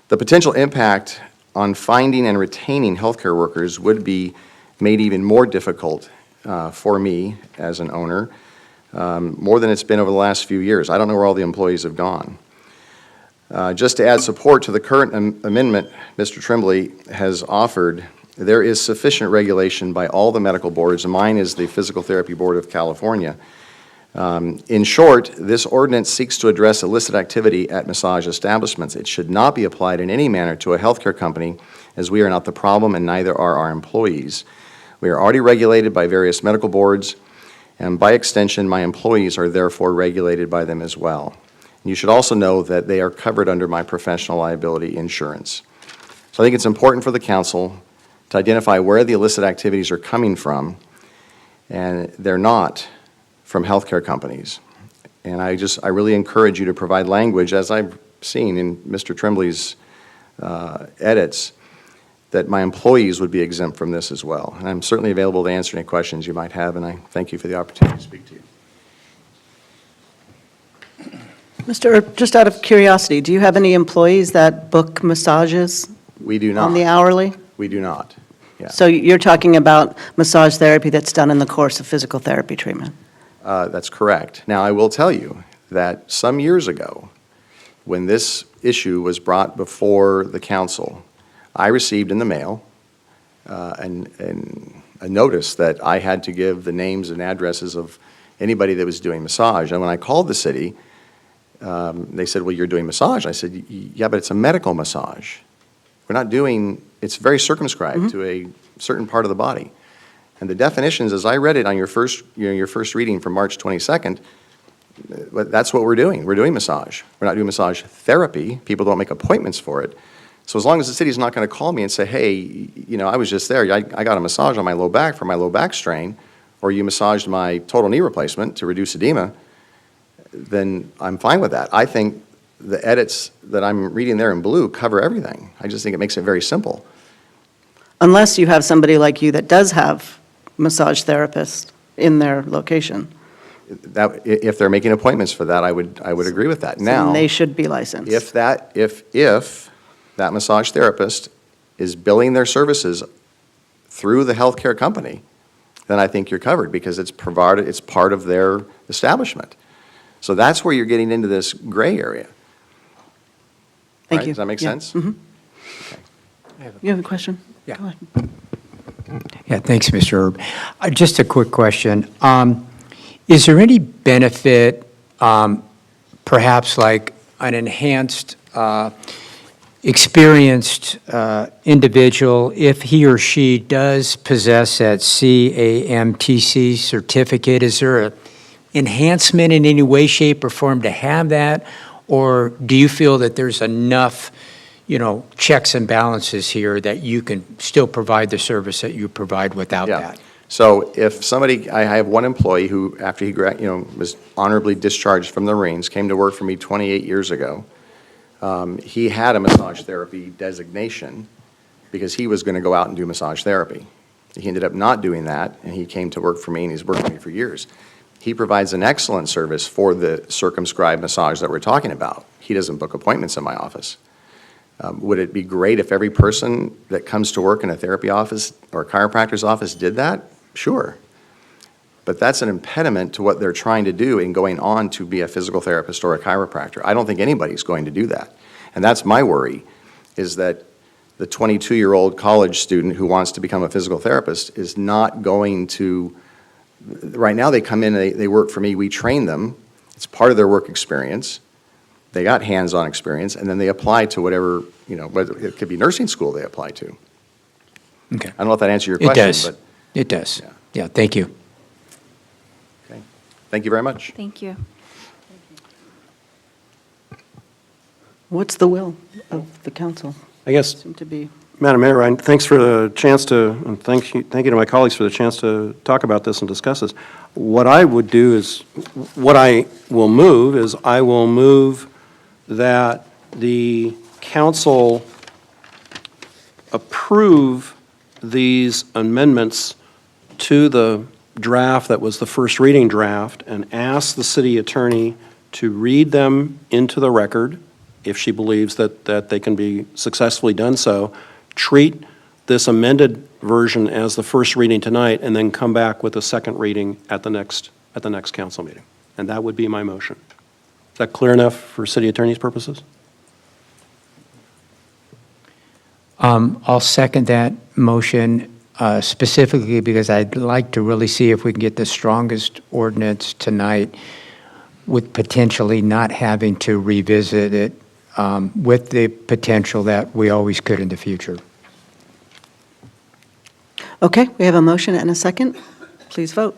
The potential impact on finding and retaining healthcare workers would be made even more difficult for me as an owner, more than it's been over the last few years. I don't know where all the employees have gone. Just to add support to the current amendment Mr. Tremblay has offered, there is sufficient regulation by all the medical boards, and mine is the Physical Therapy Board of California. In short, this ordinance seeks to address illicit activity at massage establishments. It should not be applied in any manner to a healthcare company, as we are not the problem and neither are our employees. We are already regulated by various medical boards, and by extension, my employees are therefore regulated by them as well. And you should also know that they are covered under my professional liability insurance. So I think it's important for the council to identify where the illicit activities are coming from, and they're not from healthcare companies. And I really encourage you to provide language, as I've seen in Mr. Tremblay's edits, that my employees would be exempt from this as well. And I'm certainly available to answer any questions you might have, and I thank you for the opportunity to speak to you. Mr. Erb, just out of curiosity, do you have any employees that book massages We do not. on the hourly? We do not. Yeah. So you're talking about massage therapy that's done in the course of physical therapy treatment? That's correct. Now, I will tell you that some years ago, when this issue was brought before the council, I received in the mail a notice that I had to give the names and addresses of anybody that was doing massage. And when I called the city, they said, well, you're doing massage. I said, yeah, but it's a medical massage. We're not doing it's very circumscribed to a certain part of the body. And the definitions, as I read it on your first reading from March 22nd, that's what we're doing. We're doing massage. We're not doing massage therapy. People don't make appointments for it. So as long as the city's not going to call me and say, hey, you know, I was just there. I got a massage on my low back for my low back strain, or you massaged my total knee replacement to reduce edema, then I'm fine with that. I think the edits that I'm reading there in blue cover everything. I just think it makes it very simple. Unless you have somebody like you that does have massage therapists in their location. That, if they're making appointments for that, I would agree with that. Then Now, they should be licensed. if that massage therapist is billing their services through the healthcare company, then I think you're covered because it's part of their establishment. So that's where you're getting into this gray area. Thank Right? you. Does that make Yeah. sense? Mhm. You have a question? Yeah. Go ahead. Yeah, thanks, Mr. Erb. Just a quick question. Is there any benefit, perhaps like an enhanced, experienced individual, if he or she does possess that CAMTC certificate? Is there an enhancement in any way, shape, or form to have that? Or do you feel that there's enough, you know, checks and balances here that you can still provide the service that you provide without Yeah. that? So if somebody, I have one employee who, after he was honorably discharged from the Marines, came to work for me 28 years ago. He had a massage therapy designation because he was going to go out and do massage therapy. He ended up not doing that, and he came to work for me, and he's worked for me for years. He provides an excellent service for the circumscribed massage that we're talking about. He doesn't book appointments in my office. Would it be great if every person that comes to work in a therapy office or a chiropractor's office did that? Sure. But that's an impediment to what they're trying to do in going on to be a physical therapist or a chiropractor. I don't think anybody's going to do that. And that's my worry, is that the 22-year-old college student who wants to become a physical therapist is not going to, right now they come in, they work for me, we train them, it's part of their work experience. They got hands-on experience, and then they apply to whatever, it could be nursing school they apply to. Okay. I don't know if that answers your It question, does. but. It does. Yeah. Yeah, thank you. Okay. Thank you very much. Thank you. What's the will of the council? I guess, Seem to be, Madam Mayor, thanks for the chance to, and thank you to my colleagues for the chance to talk about this and discuss this. What I would do is, what I will move that the council approve these amendments to the draft that was the first reading draft and ask the city attorney to read them into the record, if she believes that they can be successfully done so, treat this amended version as the first reading tonight, and then come back with a second reading at the next council meeting. And that would be my motion. Is that clear enough for city attorney's purposes? I'll second that motion specifically because I'd like to really see if we can get the strongest ordinance tonight with potentially not having to revisit it with the potential that we always could in the future. okay, we have a motion and a second. Please vote.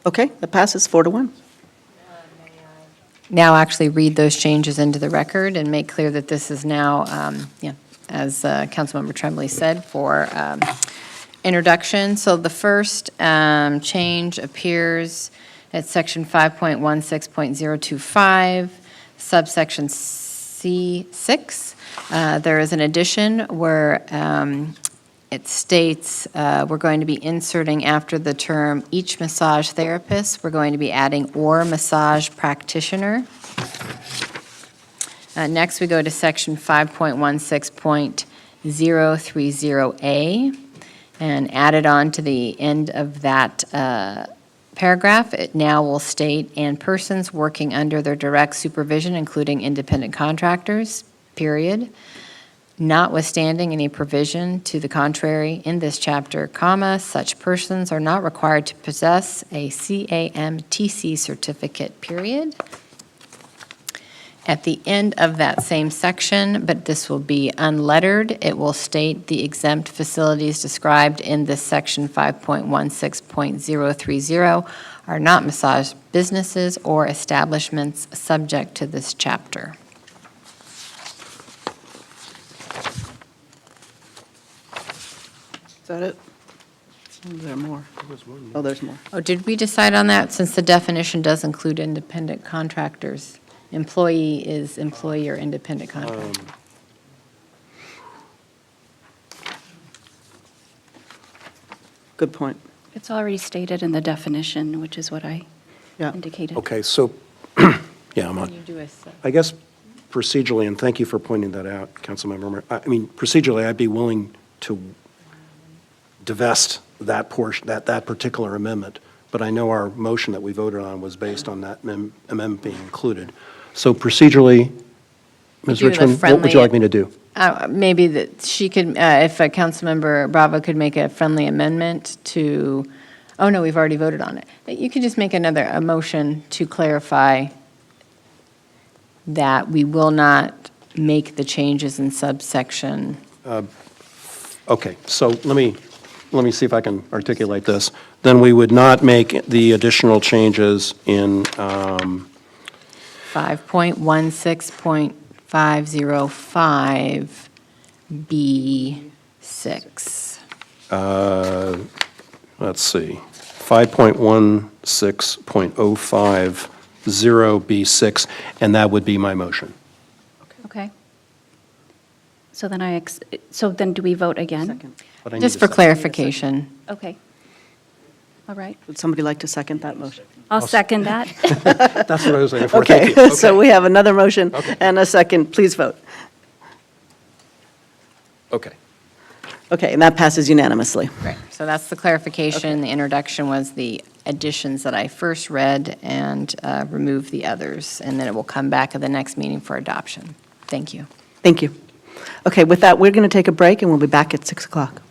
Okay, that passes 4-1. Now actually read those changes into the record and make clear that this is now, as Councilmember Tremblay said, for introduction. So the first change appears at section 5.16.025, subsection C6. There is an addition where it states we're going to be inserting after the term each massage therapist, we're going to be adding or massage practitioner. Next, we go to section 5.16.030A, and added on to the end of that paragraph, it now will state, and persons working under their direct supervision, including independent contractors, period. Notwithstanding any provision to the contrary in this chapter, comma, such persons are not required to possess a CAMTC certificate, period. At the end of that same section, but this will be unlettered, it will state the exempt facilities described in this section 5.16.030 are not massage businesses or establishments subject to this chapter. Is that it? Is there more? Oh, there's more. Oh, did we decide on that? Since the definition does include independent contractors, employee is employee or independent contractor. Good point. It's already stated in the definition, which is what I Yeah. indicated. Okay, so, yeah, I'm on. Can you do a sub- I guess procedurally, and thank you for pointing that out, Councilmember, I mean, procedurally, I'd be willing to divest that portion, that particular amendment, but I know our motion that we voted on was based on that amendment being included. So procedurally, Ms. Do the Richmond, what would friendly- you like me to do? Maybe that she could, if Councilmember Bravo could make a friendly amendment to, oh no, we've already voted on it. You could just make a motion to clarify that we will not make the changes in subsection. Okay, so let me see if I can articulate this. Then we would not make the additional changes in 5.16.505B6. Let's see, 5.16.050B6, and that would be my motion. Okay. So then so then do we vote again? Second. But I need Just a for second. clarification. Okay. All right. Would somebody like to second that motion? I'll second that. That's what I was looking for, thank you. Okay, so we have another motion and a second. Please vote. Okay. Okay, and that passes unanimously. Right, so that's the clarification. The introduction was the additions that I first read and removed the others, and then it will come back at the next meeting for adoption. Thank you. Thank you. Okay, with that, we're going to take a break, and we'll be back at 6 o'clock.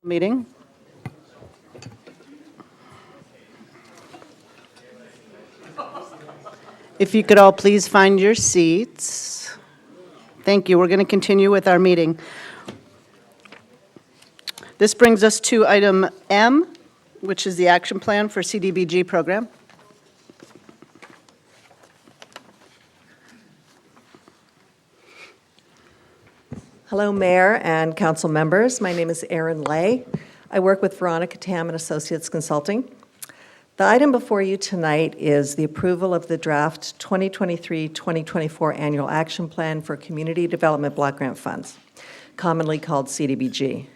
Meeting. If you could all please find your seats. Thank you. We're going to continue with our meeting. This brings us to item M, which is the action plan for CDBG program. Hello, Mayor and council members. My name is Erin Lay. I work with Veronica Tam and Associates Consulting. The item before you tonight is the approval of the draft 2023-2024 Annual Action Plan for Community Development Block Grant Funds, commonly called CDBG.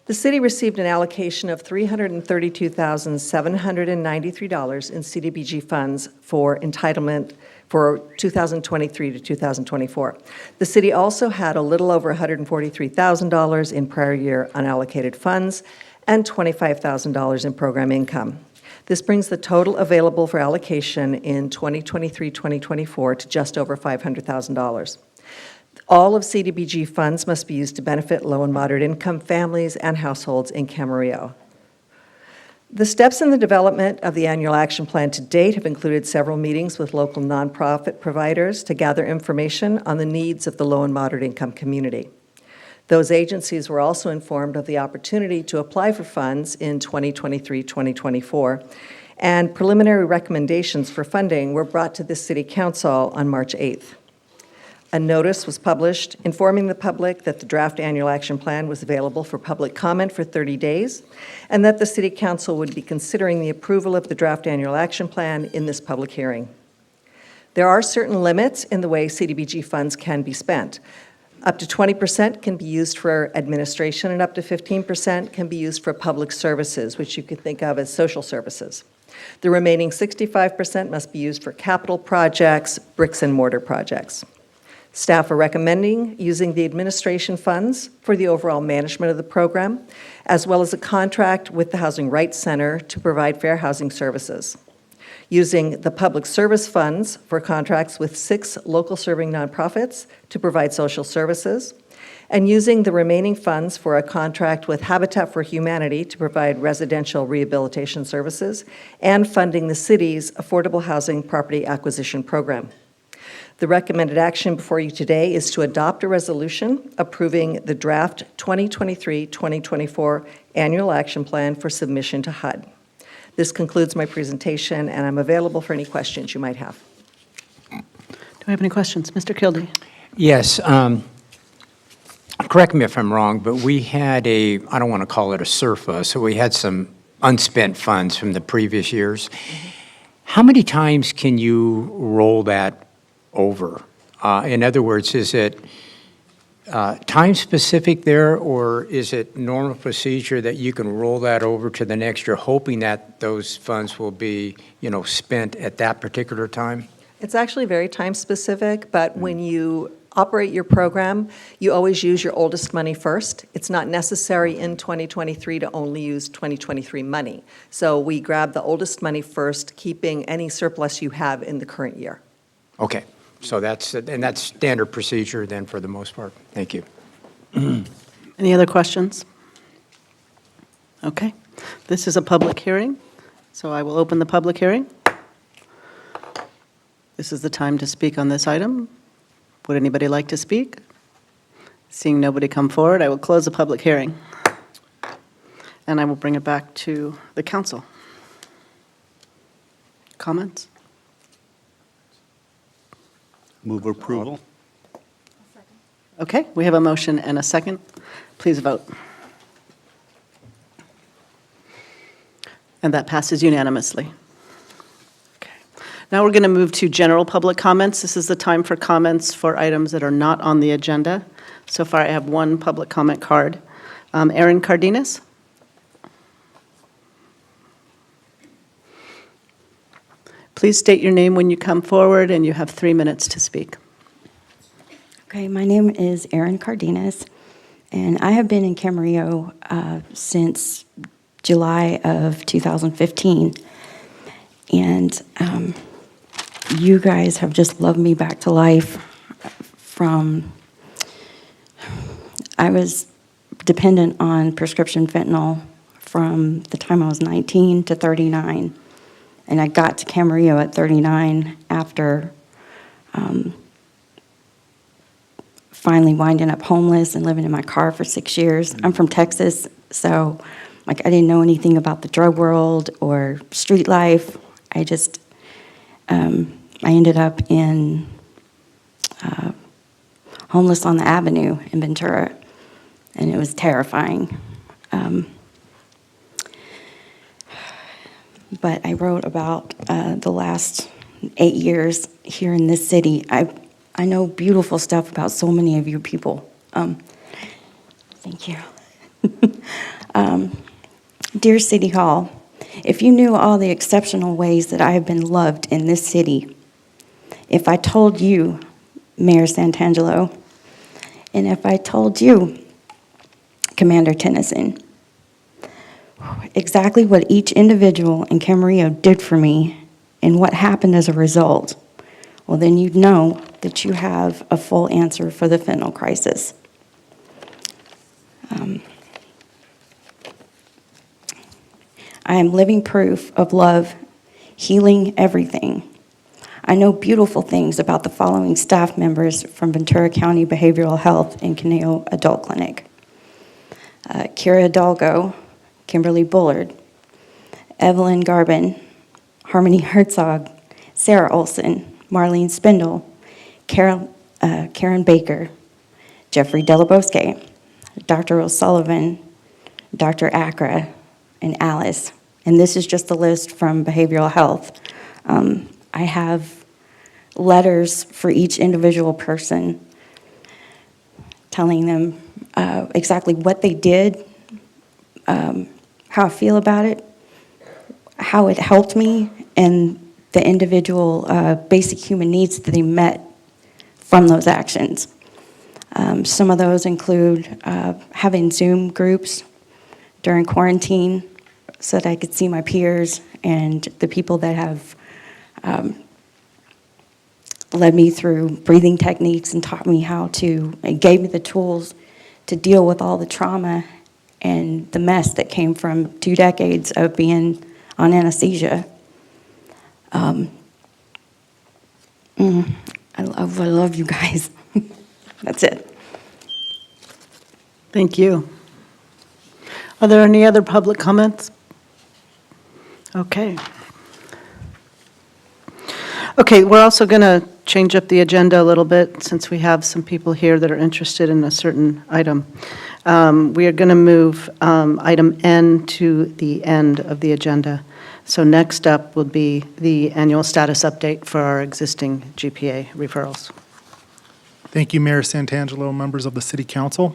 The city received an allocation of $332,793 in CDBG funds for entitlement for 2023 to 2024. The city also had a little over $143,000 in prior year unallocated funds and $25,000 in program income. This brings the total available for allocation in 2023-2024 to just over $500,000. All of CDBG funds must be used to benefit low and moderate income families and households in Camarillo. The steps in the development of the annual action plan to date have included several meetings with local nonprofit providers to gather information on the needs of the low and moderate income community. Those agencies were also informed of the opportunity to apply for funds in 2023-2024, and preliminary recommendations for funding were brought to the City Council on March 8th. A notice was published informing the public that the draft annual action plan was available for public comment for 30 days, and that the City Council would be considering the approval of the draft annual action plan in this public hearing. There are certain limits in the way CDBG funds can be spent. Up to 20% can be used for administration, and up to 15% can be used for public services, which you could think of as social services. The remaining 65% must be used for capital projects, bricks and mortar projects. Staff are recommending using the administration funds for the overall management of the program, as well as a contract with the Housing Rights Center to provide fair housing services. Using the public service funds for contracts with 6 local serving nonprofits to provide social services, and using the remaining funds for a contract with Habitat for Humanity to provide residential rehabilitation services, and funding the city's affordable housing property acquisition program. The recommended action before you today is to adopt a resolution approving the draft 2023-2024 Annual Action Plan for submission to HUD. This concludes my presentation, and I'm available for any questions you might have. Do we have any questions? Mr. Kildee? Yes. Correct me if I'm wrong, but we had I don't want to call it a surplus, so we had some unspent funds from the previous years. How many times can you roll that over? In other words, is it time-specific there, or is it normal procedure that you can roll that over to the next year, hoping that those funds will be, spent at that particular time? It's actually very time-specific, but when you operate your program, you always use your oldest money first. It's not necessary in 2023 to only use 2023 money. So we grab the oldest money first, keeping any surplus you have in the current year. Okay. So that's standard procedure then for the most part. Thank you. Any other questions? Okay. This is a public hearing, so I will open the public hearing. This is the time to speak on this item. Would anybody like to speak? Seeing nobody come forward, I will close the public hearing. And I will bring it back to the council. Comments? Move approval. Okay, we have a motion and a second. Please vote. And that passes unanimously. Okay. Now we're going to move to general public comments. This is the time for comments for items that are not on the agenda. So far, I have one public comment card. Erin Cardenas? Please state your name when you come forward, and you have 3 minutes to speak. Okay, my name is Erin Cardenas, and I have been in Camarillo since July of 2015. And you guys have just loved me back to life. I was dependent on prescription fentanyl from the time I was 19 to 39. And I got to Camarillo at 39 after finally winding up homeless and living in my car for 6 years. I'm from Texas, so like I didn't know anything about the drug world or street life. I just, I ended up in homeless on the avenue in Ventura, and it was terrifying. But I wrote about the last 8 years here in this city. I know beautiful stuff about so many of you people. Thank you. Dear City Hall, if you knew all the exceptional ways that I have been loved in this city, if I told you, Mayor Santangelo, and if I told you, Commander Tennyson, exactly what each individual in Camarillo did for me and what happened as a result, well, then you'd know that you have a full answer for the fentanyl crisis. I am living proof of love, healing everything. I know beautiful things about the following staff members from Ventura County Behavioral Health and Caneo Adult Clinic. Kira Hidalgo, Kimberly Bullard, Evelyn Garbin, Harmony Herzog, Sarah Olson, Marlene Spindle, Karen Baker, Jeffrey Delabosque, Dr. O'Sullivan, Dr. Accra, and Alice. And this is just the list from Behavioral Health. I have letters for each individual person telling them exactly what they did, how I feel about it, how it helped me, and the individual basic human needs that they met from those actions. Some of those include having Zoom groups during quarantine so that I could see my peers and the people that have led me through breathing techniques and taught me how to, and gave me the tools to deal with all the trauma and the mess that came from 2 decades of being on anesthesia. I love you guys. That's it. Thank you. Are there any other public comments? Okay. Okay, we're also going to change up the agenda a little bit since we have some people here that are interested in a certain item. We are going to move item N to the end of the agenda. So next up will be the annual status update for our existing GPA referrals. Thank you, Mayor Santangelo, members of the City Council.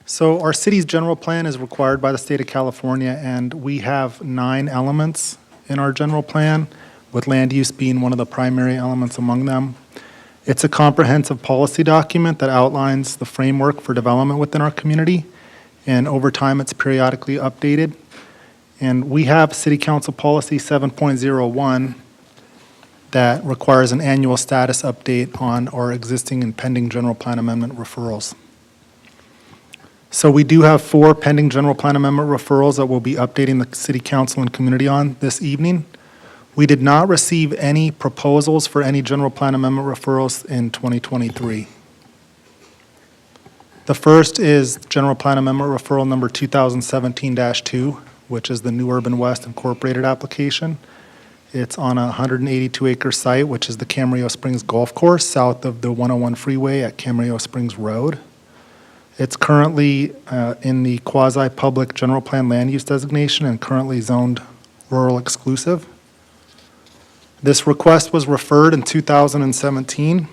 So our city's general plan is required by the state of California, and we have 9 elements in our general plan, with land use being one of the primary elements among them. It's a comprehensive policy document that outlines the framework for development within our community, and over time it's periodically updated. And we have City Council Policy 7.01 that requires an annual status update on our existing and pending general plan amendment referrals. So we do have 4 pending general plan amendment referrals that we'll be updating the City Council and community on this evening. We did not receive any proposals for any general plan amendment referrals in 2023. The first is general plan amendment referral number 2017-2, which is the New Urban West Incorporated application. It's on a 182-acre site, which is the Camarillo Springs Golf Course, south of the 101 freeway at Camarillo Springs Road. It's currently in the quasi-public general plan land use designation and currently zoned rural exclusive. This request was referred in 2017,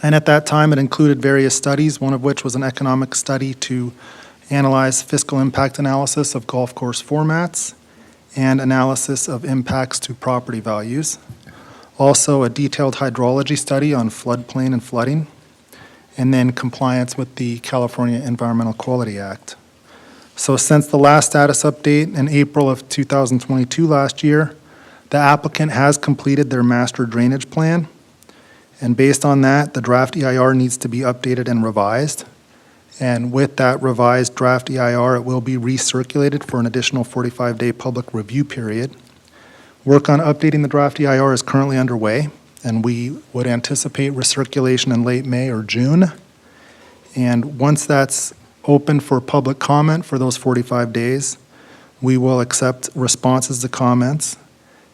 and at that time it included various studies, one of which was an economic study to analyze fiscal impact analysis of golf course formats and analysis of impacts to property values. Also, a detailed hydrology study on floodplain and flooding, and then compliance with the California Environmental Quality Act. So since the last status update in April of 2022 last year, the applicant has completed their master drainage plan, and based on that, the draft EIR needs to be updated and revised. And with that revised draft EIR, it will be recirculated for an additional 45-day public review period. Work on updating the draft EIR is currently underway, and we would anticipate recirculation in late May or June. And once that's open for public comment for those 45 days, we will accept responses to comments,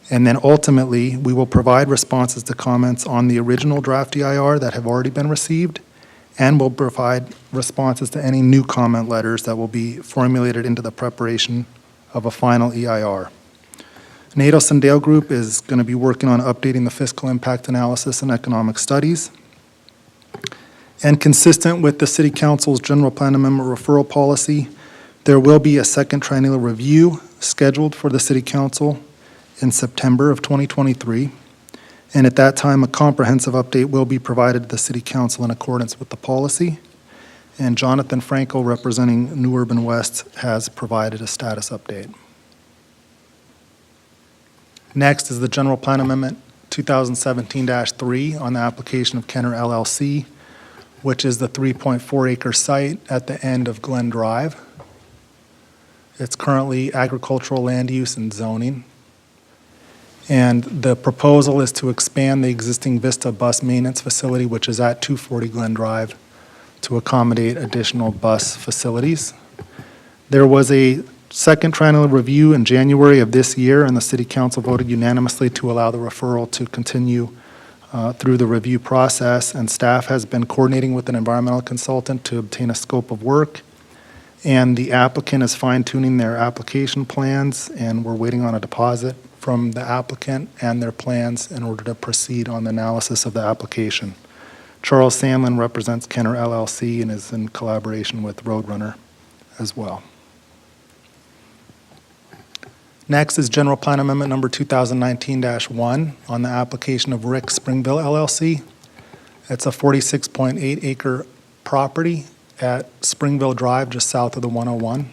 and then ultimately, we will provide responses to comments on the original draft EIR that have already been received, and will provide responses to any new comment letters that will be formulated into the preparation of a final EIR. Nados and Dale Group is going to be working on updating the fiscal impact analysis and economic studies. And consistent with the City Council's General Plan Amendment referral policy, there will be a second triennial review scheduled for the City Council in September of 2023. And at that time, a comprehensive update will be provided to the City Council in accordance with the policy. And Jonathan Franco, representing New Urban West, has provided a status update. Next is the General Plan Amendment 2017-3 on the application of Kenner LLC, which is the 3.4-acre site at the end of Glen Drive. It's currently agricultural land use and zoning. And the proposal is to expand the existing Vista bus maintenance facility, which is at 240 Glen Drive, to accommodate additional bus facilities. There was a second triennial review in January of this year, and the City Council voted unanimously to allow the referral to continue through the review process, and staff has been coordinating with an environmental consultant to obtain a scope of work, and the applicant is fine-tuning their application plans, and we're waiting on a deposit from the applicant and their plans in order to proceed on the analysis of the application. Charles Sandlin represents Kenner LLC and is in collaboration with Roadrunner as well. Next is General Plan Amendment number 2019-1 on the application of Rick Springville LLC. It's a 46.8 acre property at Springville Drive, just south of the 101.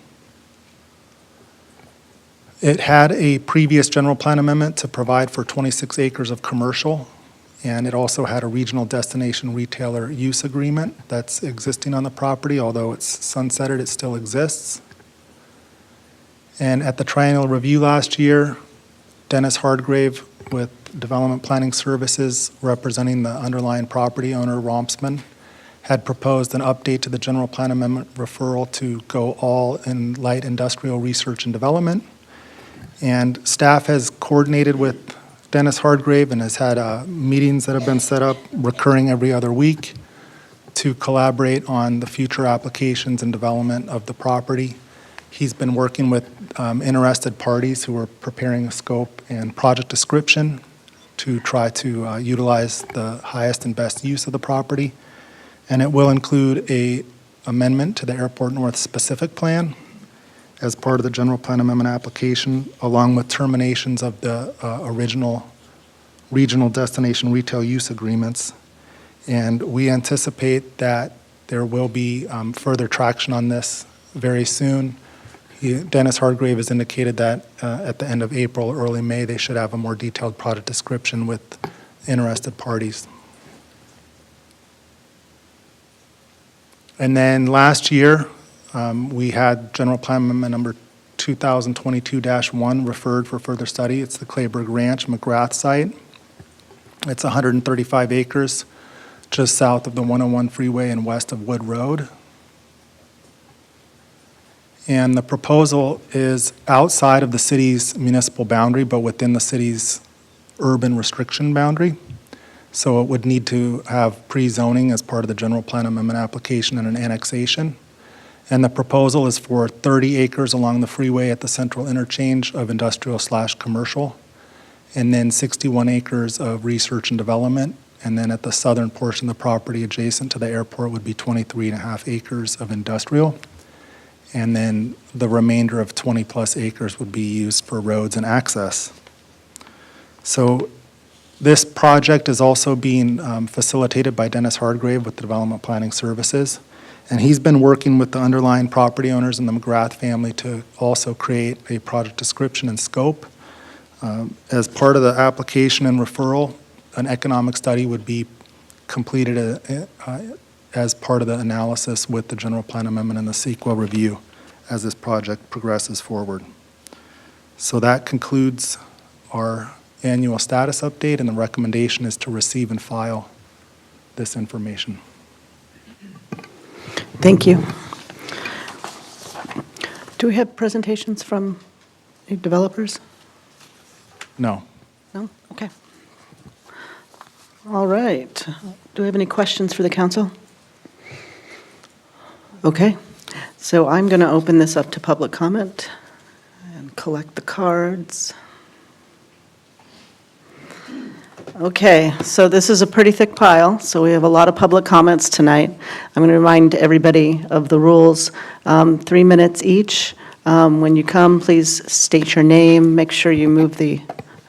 It had a previous general plan amendment to provide for 26 acres of commercial, and it also had a regional destination retailer use agreement that's existing on the property. Although it's sunsetted, it still exists. And at the triennial review last year, Dennis Hardgrave with Development Planning Services, representing the underlying property owner, Rompsman, had proposed an update to the general plan amendment referral to go all in light industrial research and development. And staff has coordinated with Dennis Hardgrave and has had meetings that have been set up recurring every other week to collaborate on the future applications and development of the property. He's been working with interested parties who are preparing a scope and project description to try to utilize the highest and best use of the property. And it will include an amendment to the Airport North specific plan as part of the general plan amendment application, along with terminations of the original regional destination retail use agreements. And we anticipate that there will be further traction on this very soon. Dennis Hardgrave has indicated that at the end of April, early May, they should have a more detailed project description with interested parties. And then last year, we had General Plan Amendment number 2022-1 referred for further study. It's the Clayburg Ranch McGrath site. It's 135 acres just south of the 101 freeway and west of Wood Road. And the proposal is outside of the city's municipal boundary, but within the city's urban restriction boundary. So it would need to have pre-zoning as part of the general plan amendment application and an annexation. And the proposal is for 30 acres along the freeway at the central interchange of industrial/commercial, and then 61 acres of research and development. And then at the southern portion of the property adjacent to the airport would be 23.5 acres of industrial. And then the remainder of 20-plus acres would be used for roads and access. So this project is also being facilitated by Dennis Hardgrave with the Development Planning Services. And he's been working with the underlying property owners and the McGrath family to also create a project description and scope. As part of the application and referral, an economic study would be completed as part of the analysis with the general plan amendment and the CEQA review as this project progresses forward. So that concludes our annual status update, and the recommendation is to receive and file this information. Thank you. Do we have presentations from any developers? No. No? Okay. All right. Do we have any questions for the council? Okay. So I'm going to open this up to public comment and collect the cards. Okay, so this is a pretty thick pile, so we have a lot of public comments tonight. I'm going to remind everybody of the rules. 3 minutes each. When you come, please state your name, make sure you move the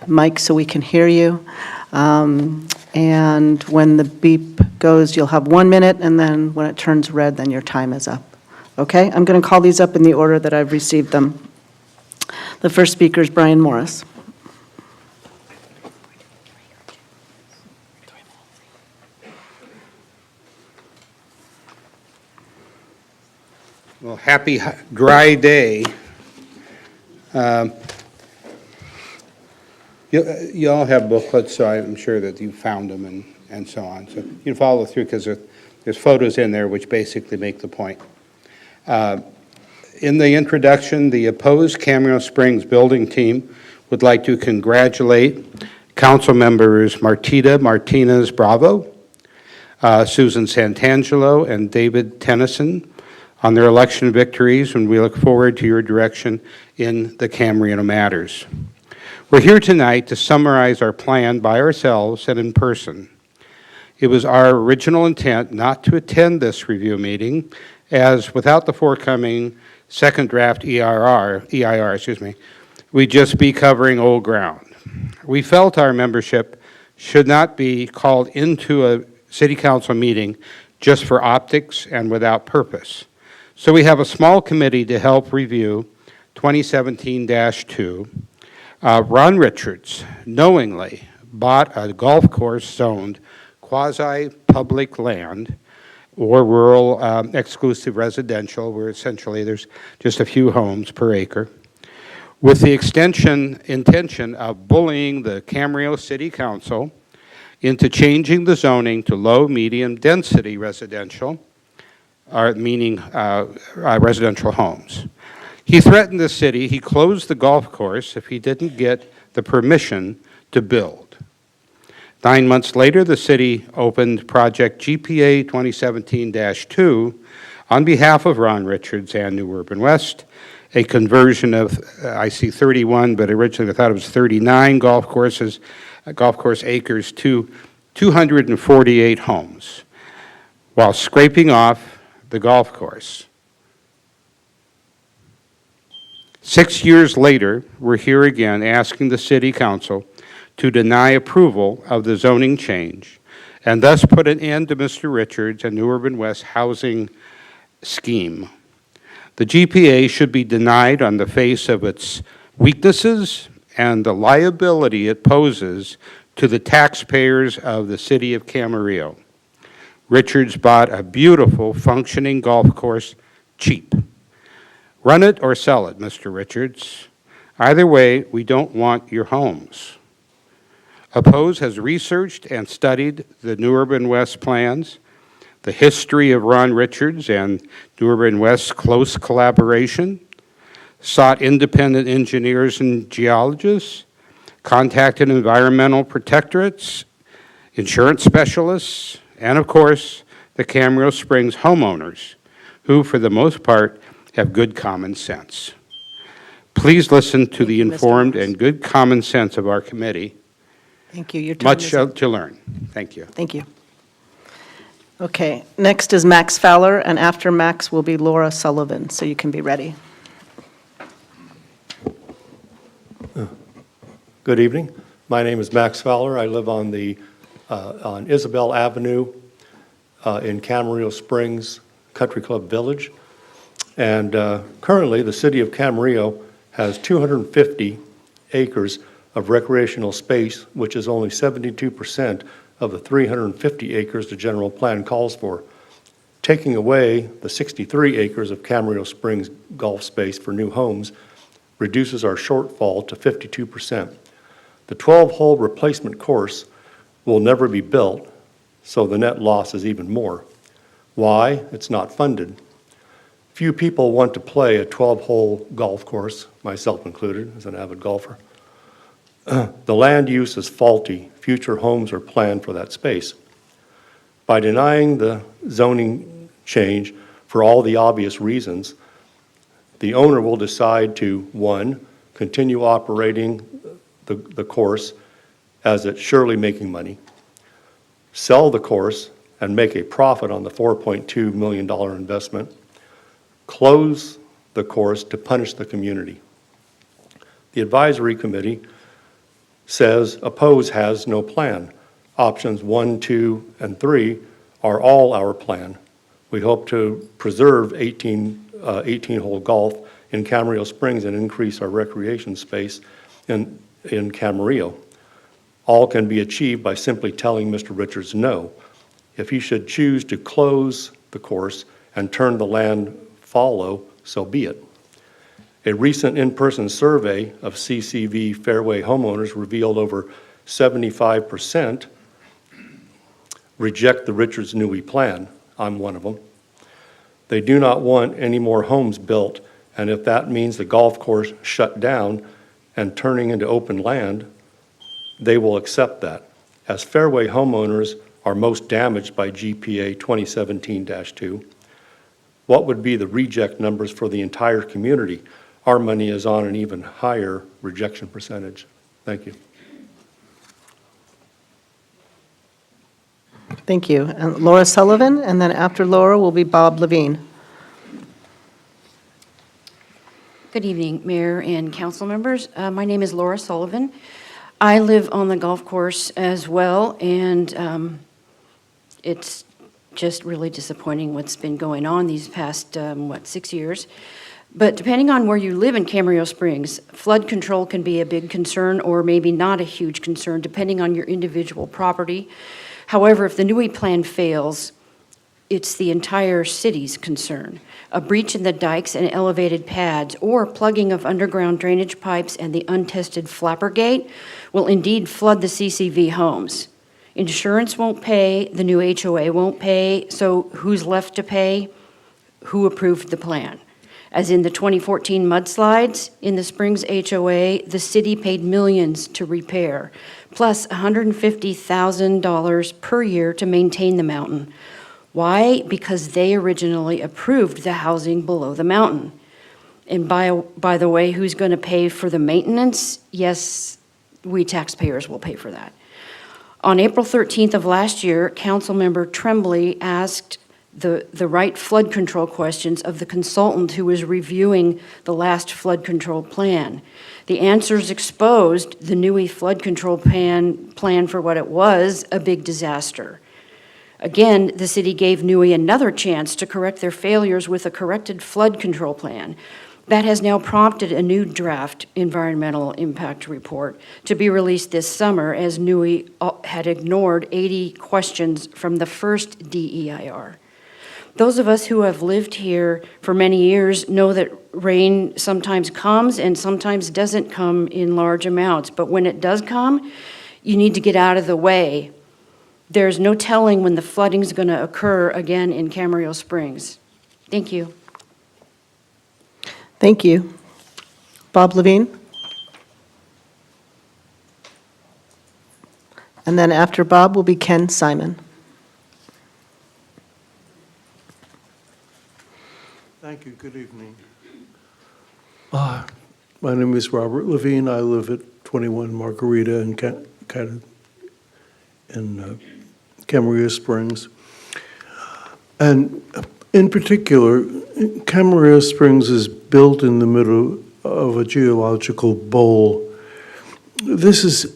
mic so we can hear you. And when the beep goes, you'll have 1 minute, and then when it turns red, then your time is up. Okay, I'm going to call these up in the order that I've received them. The first speaker is Brian Morris. Well, happy dry day. You all have booklets, so I'm sure that you found them and so on. So you can follow through because there's photos in there which basically make the point. In the introduction, the opposed Camarillo Springs building team would like to congratulate council members Martinez Bravo, Susan Santangelo, and David Tennyson on their election victories, and we look forward to your direction in the Camarillo matters. We're here tonight to summarize our plan by ourselves and in person. It was our original intent not to attend this review meeting, as without the forthcoming second draft EIR, we'd just be covering old ground. We felt our membership should not be called into a city council meeting just for optics and without purpose. So we have a small committee to help review 2017-2. Ron Richards knowingly bought a golf course zoned quasi-public land or rural exclusive residential, where essentially there's just a few homes per acre, with the intention of bullying the Camarillo City Council into changing the zoning to low, medium density residential, meaning residential homes. He threatened the city he closed the golf course if he didn't get the permission to build. 9 months later, the city opened Project GPA 2017-2 on behalf of Ron Richards and New Urban West, a conversion of, I see 31, but originally I thought it was 39 golf course acres to 248 homes, while scraping off the golf course. 6 years later, we're here again asking the City Council to deny approval of the zoning change and thus put an end to Mr. Richards and New Urban West housing scheme. The GPA should be denied on the face of its weaknesses and the liability it poses to the taxpayers of the city of Camarillo. Richards bought a beautiful, functioning golf course cheap. Run it or sell it, Mr. Richards. Either way, we don't want your homes. Oppose has researched and studied the New Urban West plans, the history of Ron Richards and New Urban West's close collaboration, sought independent engineers and geologists, contacted environmental protectorates, insurance specialists, and of course, the Camarillo Springs homeowners, who for the most part have good common sense. Please listen to the informed and good common sense of our committee. Thank you. Your time Much is up. to learn. Thank you. Thank you. Okay, next is Max Fowler, and after Max will be Laura Sullivan, so you can be ready. Good evening. My name is Max Fowler. I live on Isabel Avenue in Camarillo Springs Country Club Village. And currently, the city of Camarillo has 250 acres of recreational space, which is only 72% of the 350 acres the general plan calls for. taking away the 63 acres of Camarillo Springs golf space for new homes reduces our shortfall to 52%. The 12-hole replacement course will never be built, so the net loss is even more. Why? It's not funded. Few people want to play a 12-hole golf course, myself included, as an avid golfer. The land use is faulty. Future homes are planned for that space. By denying the zoning change for all the obvious reasons, the owner will decide to, one, continue operating the course as it's surely making money, sell the course and make a profit on the $4.2 million investment, close the course to punish the community. The advisory committee says oppose has no plan. Options 1, 2, and 3 are all our plan. We hope to preserve 18-hole golf in Camarillo Springs and increase our recreation space in Camarillo. All can be achieved by simply telling Mr. Richards no. If he should choose to close the course and turn the land fallow, so be it. A recent in-person survey of CCV Fairway homeowners revealed over 75% reject the Richards Newey plan. I'm one of them. They do not want any more homes built, and if that means the golf course shut down and turning into open land, they will accept that. As Fairway homeowners are most damaged by GPA 2017-2, what would be the reject numbers for the entire community? Our money is on an even higher rejection percentage. Thank you. Thank you. And Laura Sullivan, and then after Laura will be Bob Levine. Good evening, Mayor and council members. My name is Laura Sullivan. I live on the golf course as well, and it's just really disappointing what's been going on these past, 6 years. But depending on where you live in Camarillo Springs, flood control can be a big concern or maybe not a huge concern, depending on your individual property. However, if the Newey plan fails, it's the entire city's concern. A breach in the dikes and elevated pads or plugging of underground drainage pipes and the untested flapper gate will indeed flood the CCV homes. Insurance won't pay, the new HOA won't pay, so who's left to pay? Who approved the plan? As in the 2014 mudslides in the Springs HOA, the city paid millions to repair, plus $150,000 per year to maintain the mountain. Why? Because they originally approved the housing below the mountain. And by the way, who's going to pay for the maintenance? Yes, we taxpayers will pay for that. On April 13th of last year, Councilmember Tremblay asked the right flood control questions of the consultant who was reviewing the last flood control plan. The answers exposed the Newey flood control plan for what it was, a big disaster. Again, the city gave Newey another chance to correct their failures with a corrected flood control plan. That has now prompted a new draft environmental impact report to be released this summer, as Newey had ignored 80 questions from the first DEIR. Those of us who have lived here for many years know that rain sometimes comes and sometimes doesn't come in large amounts, but when it does come, you need to get out of the way. There's no telling when the flooding is going to occur again in Camarillo Springs. Thank you. Thank you. Bob Levine? And then after Bob will be Ken Simon. Thank you. Good evening. My name is Robert Levine. I live at 21 Margarita in Camarillo Springs. And in particular, Camarillo Springs is built in the middle of a geological bowl. This is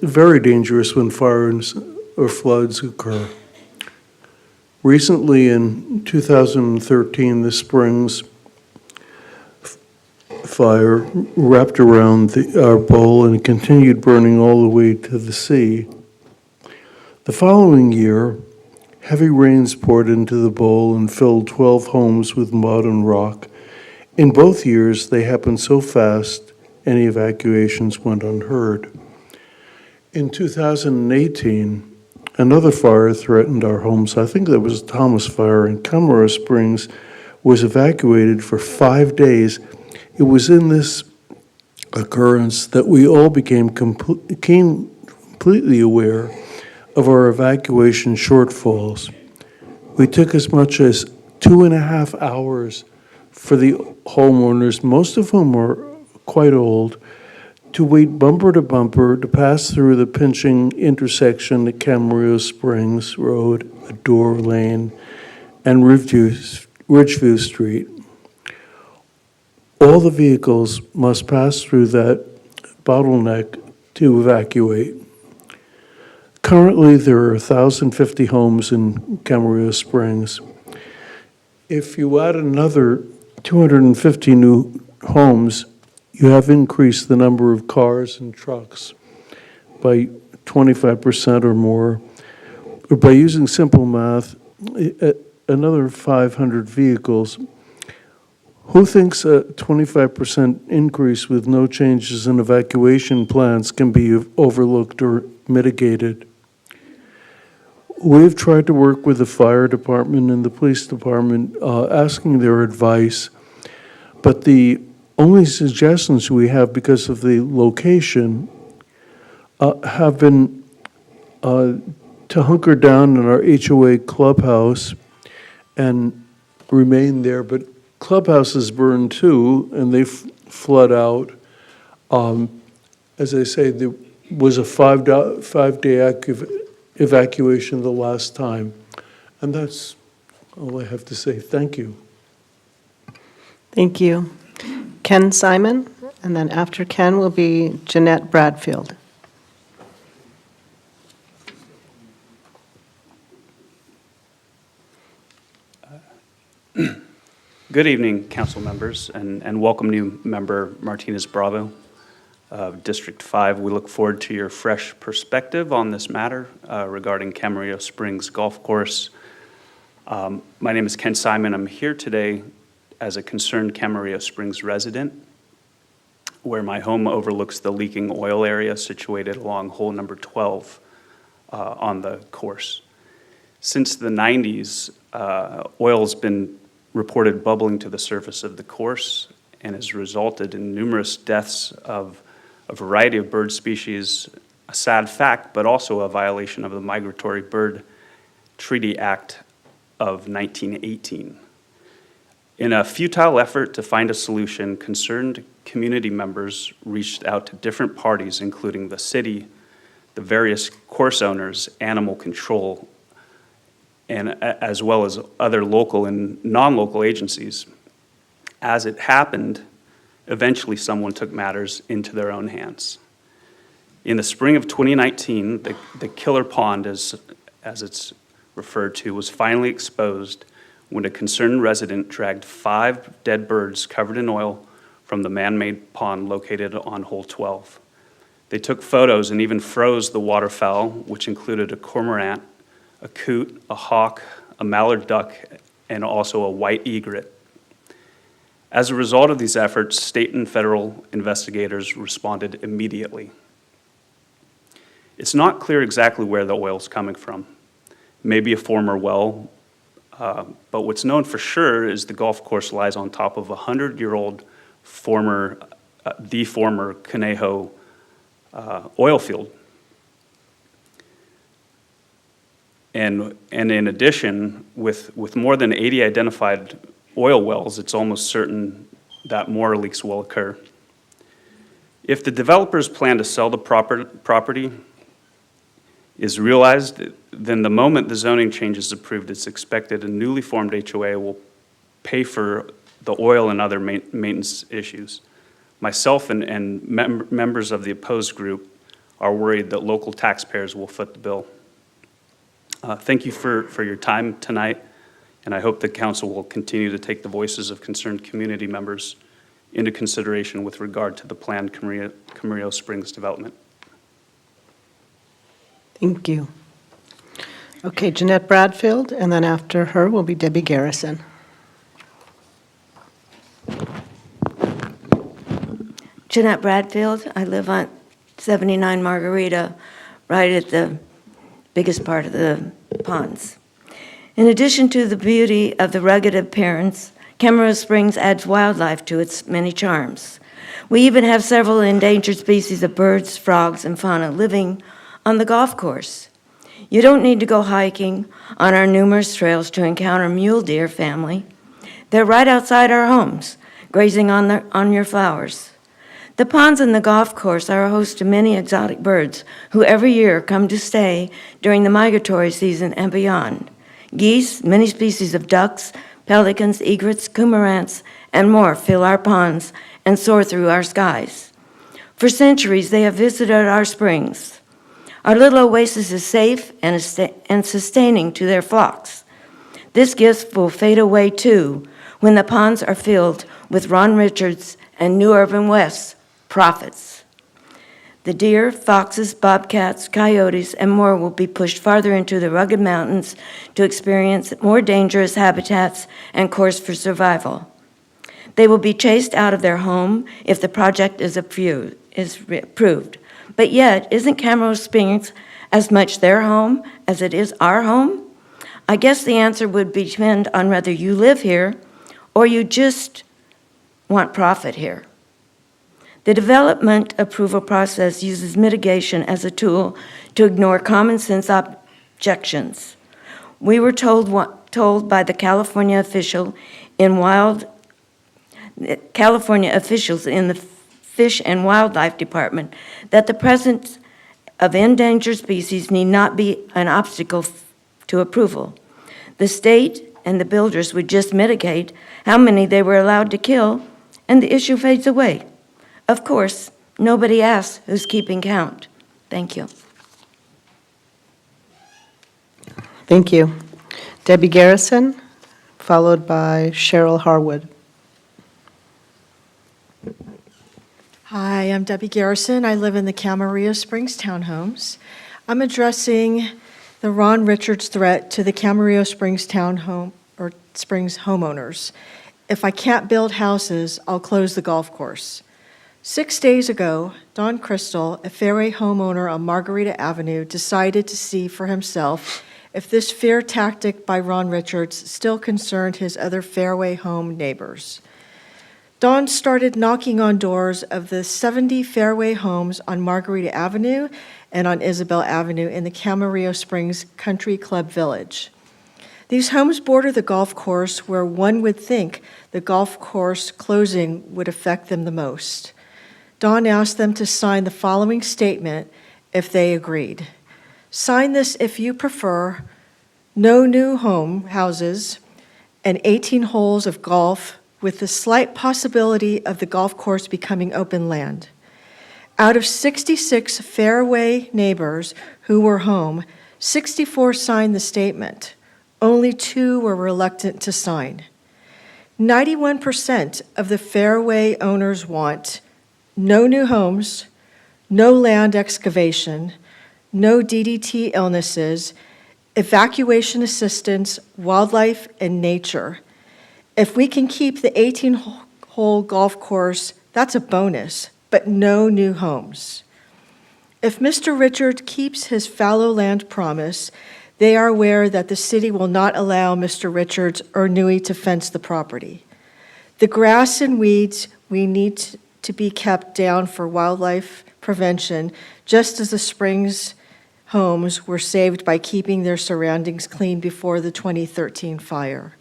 very dangerous when fires or floods occur. Recently, in 2013, the Springs fire wrapped around our bowl and continued burning all the way to the sea. The following year, Heavy rains poured into the bowl and filled 12 homes with mud and rock. In both years, they happened so fast, any evacuations went unheard. In 2018, another fire threatened our homes. I think that was Thomas Fire in Camarillo Springs, was evacuated for 5 days. It was in this occurrence that we all became completely aware of our evacuation shortfalls. We took as much as 2.5 hours for the homeowners, most of whom are quite old, to wait bumper to bumper to pass through the pinching intersection at Camarillo Springs Road, Adore Lane, and Ridgeview Street. All the vehicles must pass through that bottleneck to evacuate. Currently, there are 1,050 homes in Camarillo Springs. If you add another 250 new homes, you have increased the number of cars and trucks by 25% or more. Or by using simple math, another 500 vehicles. Who thinks a 25% increase with no changes in evacuation plans can be overlooked or mitigated? We've tried to work with the fire department and the police department, asking their advice, but the only suggestions we have because of the location have been to hunker down in our HOA clubhouse and remain there, but clubhouses burn too, and they flood out. As I say, there was a five-day evacuation the last time. And that's all I have to say. Thank you. Thank you. Ken Simon, and then after Ken will be Jeanette Bradfield. Good evening, council members, and welcome new member Martinez Bravo of District 5. We look forward to your fresh perspective on this matter regarding Camarillo Springs Golf Course. My name is Ken Simon. I'm here today as a concerned Camarillo Springs resident, where my home overlooks the leaking oil area situated along hole number 12 on the course. Since the 90s, oil's been reported bubbling to the surface of the course and has resulted in numerous deaths of a variety of bird species, a sad fact, but also a violation of the Migratory Bird Treaty Act of 1918. In a futile effort to find a solution, concerned community members reached out to different parties, including the city, the various course owners, animal control, and as well as other local and non-local agencies. As it happened, eventually someone took matters into their own hands. In the spring of 2019, the killer pond, as it's referred to, was finally exposed when a concerned resident dragged 5 dead birds covered in oil from the man-made pond located on hole 12. They took photos and even froze the waterfowl, which included a cormorant, a coot, a hawk, a mallard duck, and also a white egret. As a result of these efforts, state and federal investigators responded immediately. It's not clear exactly where the oil is coming from. Maybe a former well, but what's known for sure is the golf course lies on top of a 100-year-old former Conejo oil field. And in addition, with more than 80 identified oil wells, it's almost certain that more leaks will occur. If the developers plan to sell the property is realized, then the moment the zoning change is approved, it's expected a newly formed HOA will pay for the oil and other maintenance issues. Myself and members of the opposed group are worried that local taxpayers will foot the bill. Thank you for your time tonight, and I hope the council will continue to take the voices of concerned community members into consideration with regard to the planned Camarillo Springs development. Thank you. Okay, Jeanette Bradfield, and then after her will be Debbie Garrison. Jeanette Bradfield. I live on 79 Margarita, right at the biggest part of the ponds. In addition to the beauty of the rugged appearance, Camarillo Springs adds wildlife to its many charms. We even have several endangered species of birds, frogs, and fauna living on the golf course. You don't need to go hiking on our numerous trails to encounter mule deer family. They're right outside our homes, grazing on your flowers. The ponds and the golf course are a host to many exotic birds who every year come to stay during the migratory season and beyond. Geese, many species of ducks, pelicans, egrets, cormorants, and more fill our ponds and soar through our skies. For centuries, they have visited our springs. Our little oasis is safe and sustaining to their flocks. This gift will fade away too when the ponds are filled with Ron Richards and New Urban West's profits. The deer, foxes, bobcats, coyotes, and more will be pushed farther into the rugged mountains to experience more dangerous habitats and course for survival. They will be chased out of their home if the project is approved. But yet, isn't Camarillo Springs as much their home as it is our home? I guess the answer would depend on whether you live here or you just want profit here. The development approval process uses mitigation as a tool to ignore common sense objections. We were told by the California officials in the Fish and Wildlife Department that the presence of endangered species need not be an obstacle to approval. The state and the builders would just mitigate how many they were allowed to kill, and the issue fades away. Of course, nobody asks who's keeping count. Thank you. Thank you. Debbie Garrison, followed by Cheryl Harwood. Hi, I'm Debbie Garrison. I live in the Camarillo Springs townhomes. I'm addressing the Ron Richards threat to the Camarillo Springs Springs homeowners. If I can't build houses, I'll close the golf course. 6 days ago, Don Crystal, a Fairway homeowner on Margarita Avenue, decided to see for himself if this fear tactic by Ron Richards still concerned his other Fairway home neighbors. Don started knocking on doors of the 70 Fairway homes on Margarita Avenue and on Isabel Avenue in the Camarillo Springs Country Club Village. These homes border the golf course where one would think the golf course closing would affect them the most. Don asked them to sign the following statement if they agreed. Sign this if you prefer no new houses and 18 holes of golf with the slight possibility of the golf course becoming open land. Out of 66 Fairway neighbors who were home, 64 signed the statement. Only 2 were reluctant to sign. 91% of the Fairway owners want no new homes, no land excavation, no DDT illnesses, evacuation assistance, wildlife, and nature. If we can keep the 18-hole golf course, that's a bonus, but no new homes. If Mr. Richard keeps his fallow land promise, they are aware that the city will not allow Mr. Richards or Nui to fence the property. The grass and weeds we need to be kept down for wildlife prevention, just as the Springs homes were saved by keeping their surroundings clean before the 2013 fire.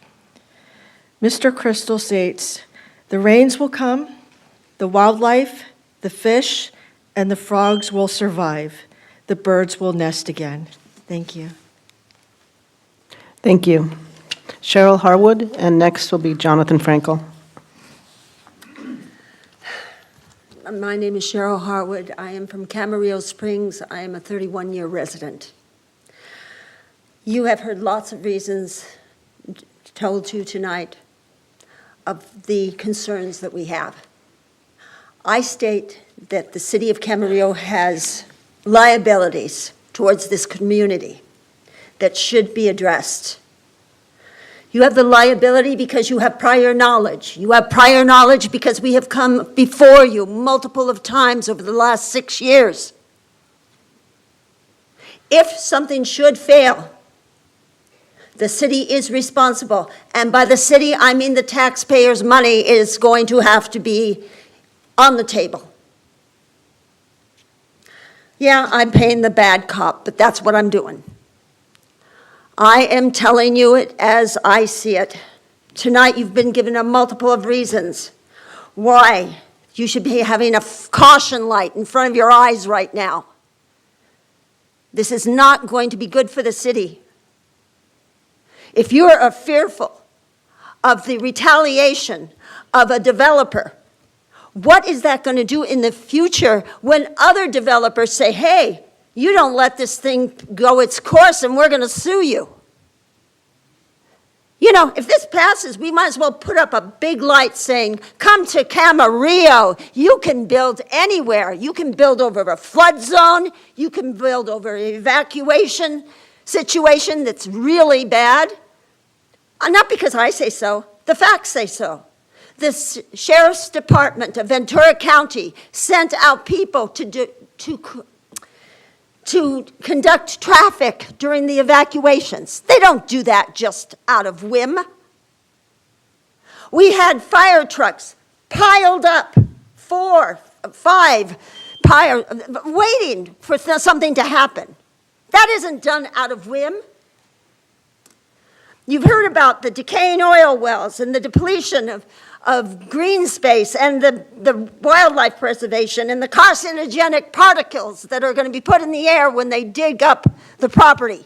Mr. Crystal states, the rains will come, the wildlife, the fish, and the frogs will survive. The birds will nest again. Thank you. Thank you. Cheryl Harwood, and next will be Jonathan Frankel. My name is Cheryl Harwood. I am from Camarillo Springs. I am a 31-year resident. You have heard lots of reasons told to you tonight of the concerns that we have. I state that the city of Camarillo has liabilities towards this community. that should be addressed. You have the liability because you have prior knowledge. You have prior knowledge because we have come before you multiple of times over the last 6 years. If something should fail, the city is responsible. And by the city, I mean the taxpayers' money is going to have to be on the table. Yeah, I'm paying the bad cop, but that's what I'm doing. I am telling you it as I see it. Tonight, you've been given a multiple of reasons why you should be having a caution light in front of your eyes right now. This is not going to be good for the city. If you are fearful of the retaliation of a developer, what is that going to do in the future when other developers say, hey, you don't let this thing go its course and we're going to sue you? You know, if this passes, we might as well put up a big light saying, come to Camarillo. You can build anywhere. You can build over a flood zone. You can build over an evacuation situation that's really bad. Not because I say so. The facts say so. The Sheriff's Department of Ventura County sent out people to conduct traffic during the evacuations. They don't do that just out of whim. We had fire trucks piled up, 4, 5, waiting for something to happen. That isn't done out of whim. You've heard about the decaying oil wells and the depletion of green space and the wildlife preservation and the carcinogenic particles that are going to be put in the air when they dig up the property.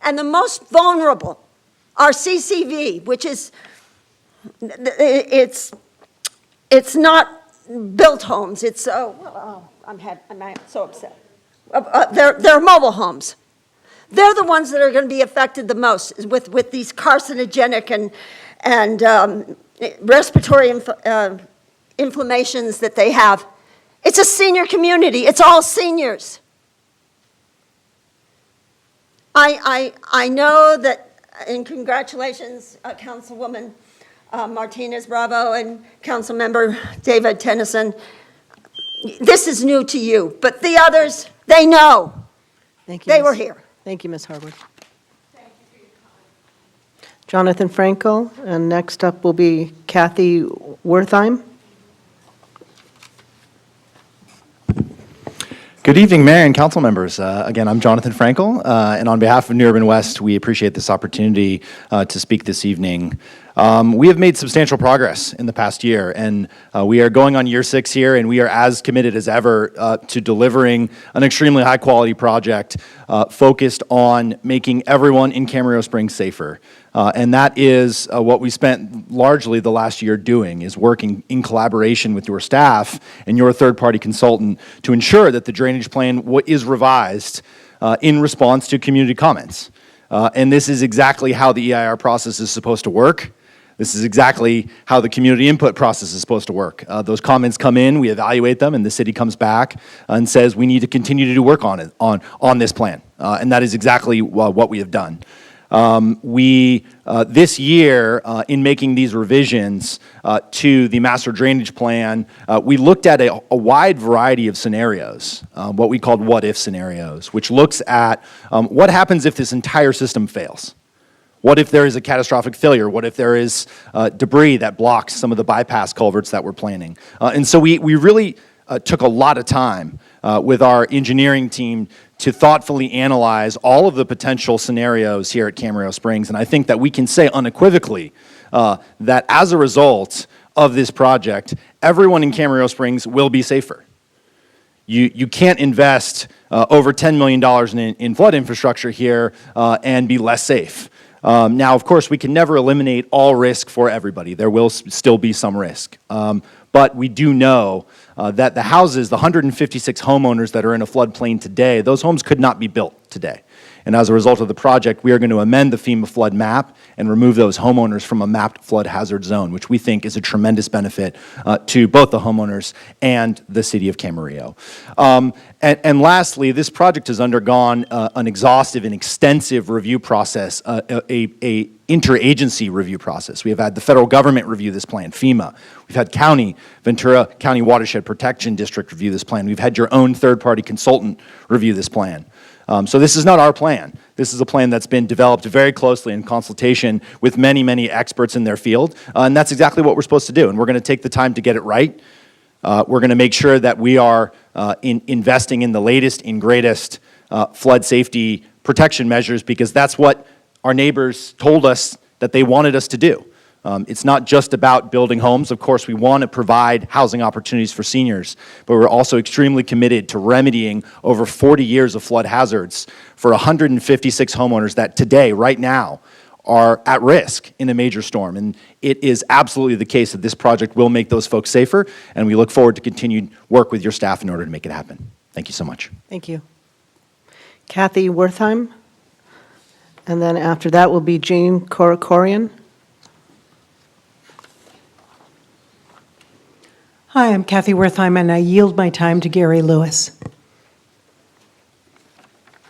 And the most vulnerable are CCV, which is, it's not built homes. It's, I'm so upset. They're mobile homes. They're the ones that are going to be affected the most with these carcinogenic and respiratory inflammations that they have. It's a senior community. It's all seniors. I know that, and congratulations, Councilwoman Martinez Bravo and Councilmember David Tennyson. This is new to you, but the others, they know. Thank you. They were here. Thank you, Ms. Harwood. Jonathan Frankel, and next up will be Kathy Wertheim. Good evening, Mayor and council members. Again, I'm Jonathan Frankel, and on behalf of New Urban West, we appreciate this opportunity to speak this evening. We have made substantial progress in the past year, and we are going on year 6 here, and we are as committed as ever to delivering an extremely high-quality project focused on making everyone in Camarillo Springs safer. And that is what we spent largely the last year doing, is working in collaboration with your staff and your third-party consultant to ensure that the drainage plan is revised in response to community comments. And this is exactly how the EIR process is supposed to work. This is exactly how the community input process is supposed to work. Those comments come in, we evaluate them, and the city comes back and says we need to continue to do work on it, on this plan. And that is exactly what we have done. This year, in making these revisions to the master drainage plan, we looked at a wide variety of scenarios, what we called what-if scenarios, which looks at what happens if this entire system fails. What if there is a catastrophic failure? What if there is debris that blocks some of the bypass culverts that we're planning? And so we really took a lot of time with our engineering team to thoughtfully analyze all of the potential scenarios here at Camarillo Springs. And I think that we can say unequivocally that as a result of this project, everyone in Camarillo Springs will be safer. You can't invest over $10 million in flood infrastructure here and be less safe. Now, of course, we can never eliminate all risk for everybody. There will still be some risk. But we do know that the houses, the 156 homeowners that are in a floodplain today, those homes could not be built today. And as a result of the project, we are going to amend the FEMA flood map and remove those homeowners from a mapped flood hazard zone, which we think is a tremendous benefit to both the homeowners and the city of Camarillo. And lastly, this project has undergone an exhaustive and extensive review process, a interagency review process. We have had the federal government review this plan, FEMA. We've had Ventura County Watershed Protection District review this plan. We've had your own third-party consultant review this plan. So this is not our plan. This is a plan that's been developed very closely in consultation with many, many experts in their field, and that's exactly what we're supposed to do, and we're going to take the time to get it right. We're going to make sure that we are investing in the latest and greatest flood safety protection measures, because that's what our neighbors told us that they wanted us to do. It's not just about building homes. Of course, we want to provide housing opportunities for seniors, but we're also extremely committed to remedying over 40 years of flood hazards for 156 homeowners that today, right now, are at risk in a major storm. And it is absolutely the case that this project will make those folks safer, and we look forward to continued work with your staff in order to make it happen. Thank you so much. Thank you. Kathy Wertheim. And then after that will be Jean Korokorian. Hi, I'm Kathy Wertheim, and I yield my time to Gary Lewis.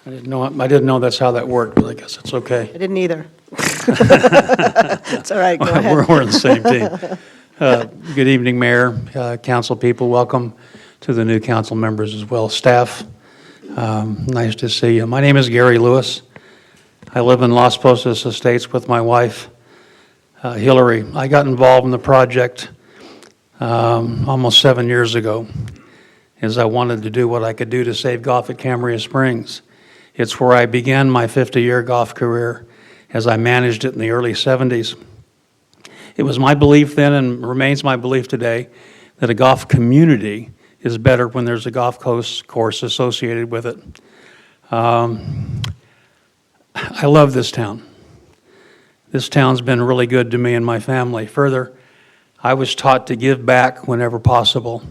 I didn't know that's how that worked, but I guess it's okay. I didn't either. It's all right, go ahead. We're on the same team. Good evening, Mayor, council people. Welcome to the new council members as well, staff. Nice to see you. My name is Gary Lewis. I live in Las Posas Estates with my wife, Hillary. I got involved in the project almost 7 years ago, as I wanted to do what I could do to save golf at Camarillo Springs. It's where I began my 50-year golf career, as I managed it in the early 70s. It was my belief then, and remains my belief today, that a golf community is better when there's a golf course associated with it. I love this town. This town's been really good to me and my family. Further, I was taught to give back whenever possible,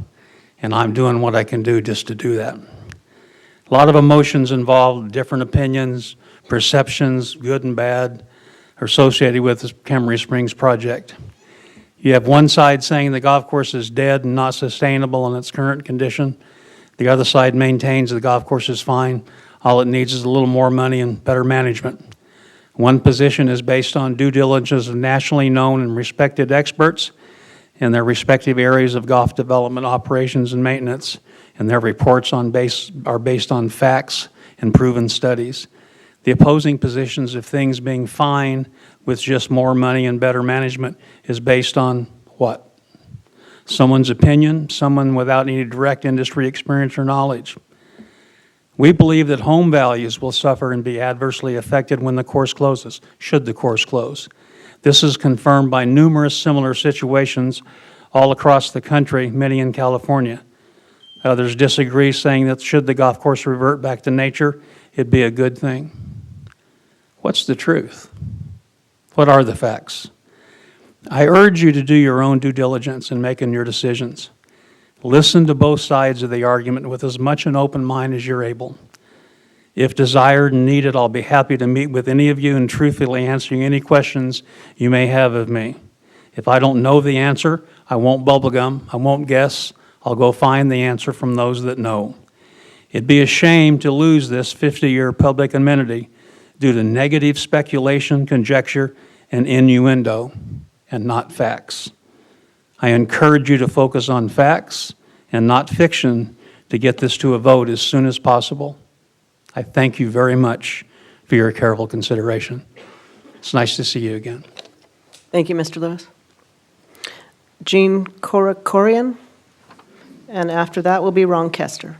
and I'm doing what I can do just to do that. A lot of emotions involved, different opinions, perceptions, good and bad, are associated with this Camarillo Springs project. You have one side saying the golf course is dead and not sustainable in its current condition. The other side maintains the golf course is fine. All it needs is a little more money and better management. One position is based on due diligence of nationally known and respected experts in their respective areas of golf development, operations, and maintenance, and their reports are based on facts and proven studies. The opposing positions of things being fine with just more money and better management is based on what? Someone's opinion, someone without any direct industry experience or knowledge. We believe that home values will suffer and be adversely affected when the course closes, should the course close. This is confirmed by numerous similar situations all across the country, many in California. Others disagree, saying that should the golf course revert back to nature, it'd be a good thing. What's the truth? What are the facts? I urge you to do your own due diligence in making your decisions. Listen to both sides of the argument with as much an open mind as you're able. If desired and needed, I'll be happy to meet with any of you and truthfully answering any questions you may have of me. If I don't know the answer, I won't bubblegum, I won't guess. I'll go find the answer from those that know. It'd be a shame to lose this 50-year public amenity due to negative speculation, conjecture, and innuendo, and not facts. I encourage you to focus on facts and not fiction to get this to a vote as soon as possible. I thank you very much for your careful consideration. It's nice to see you again. Thank you, Mr. Lewis. Jean Korokorian, and after that will be Ron Kester.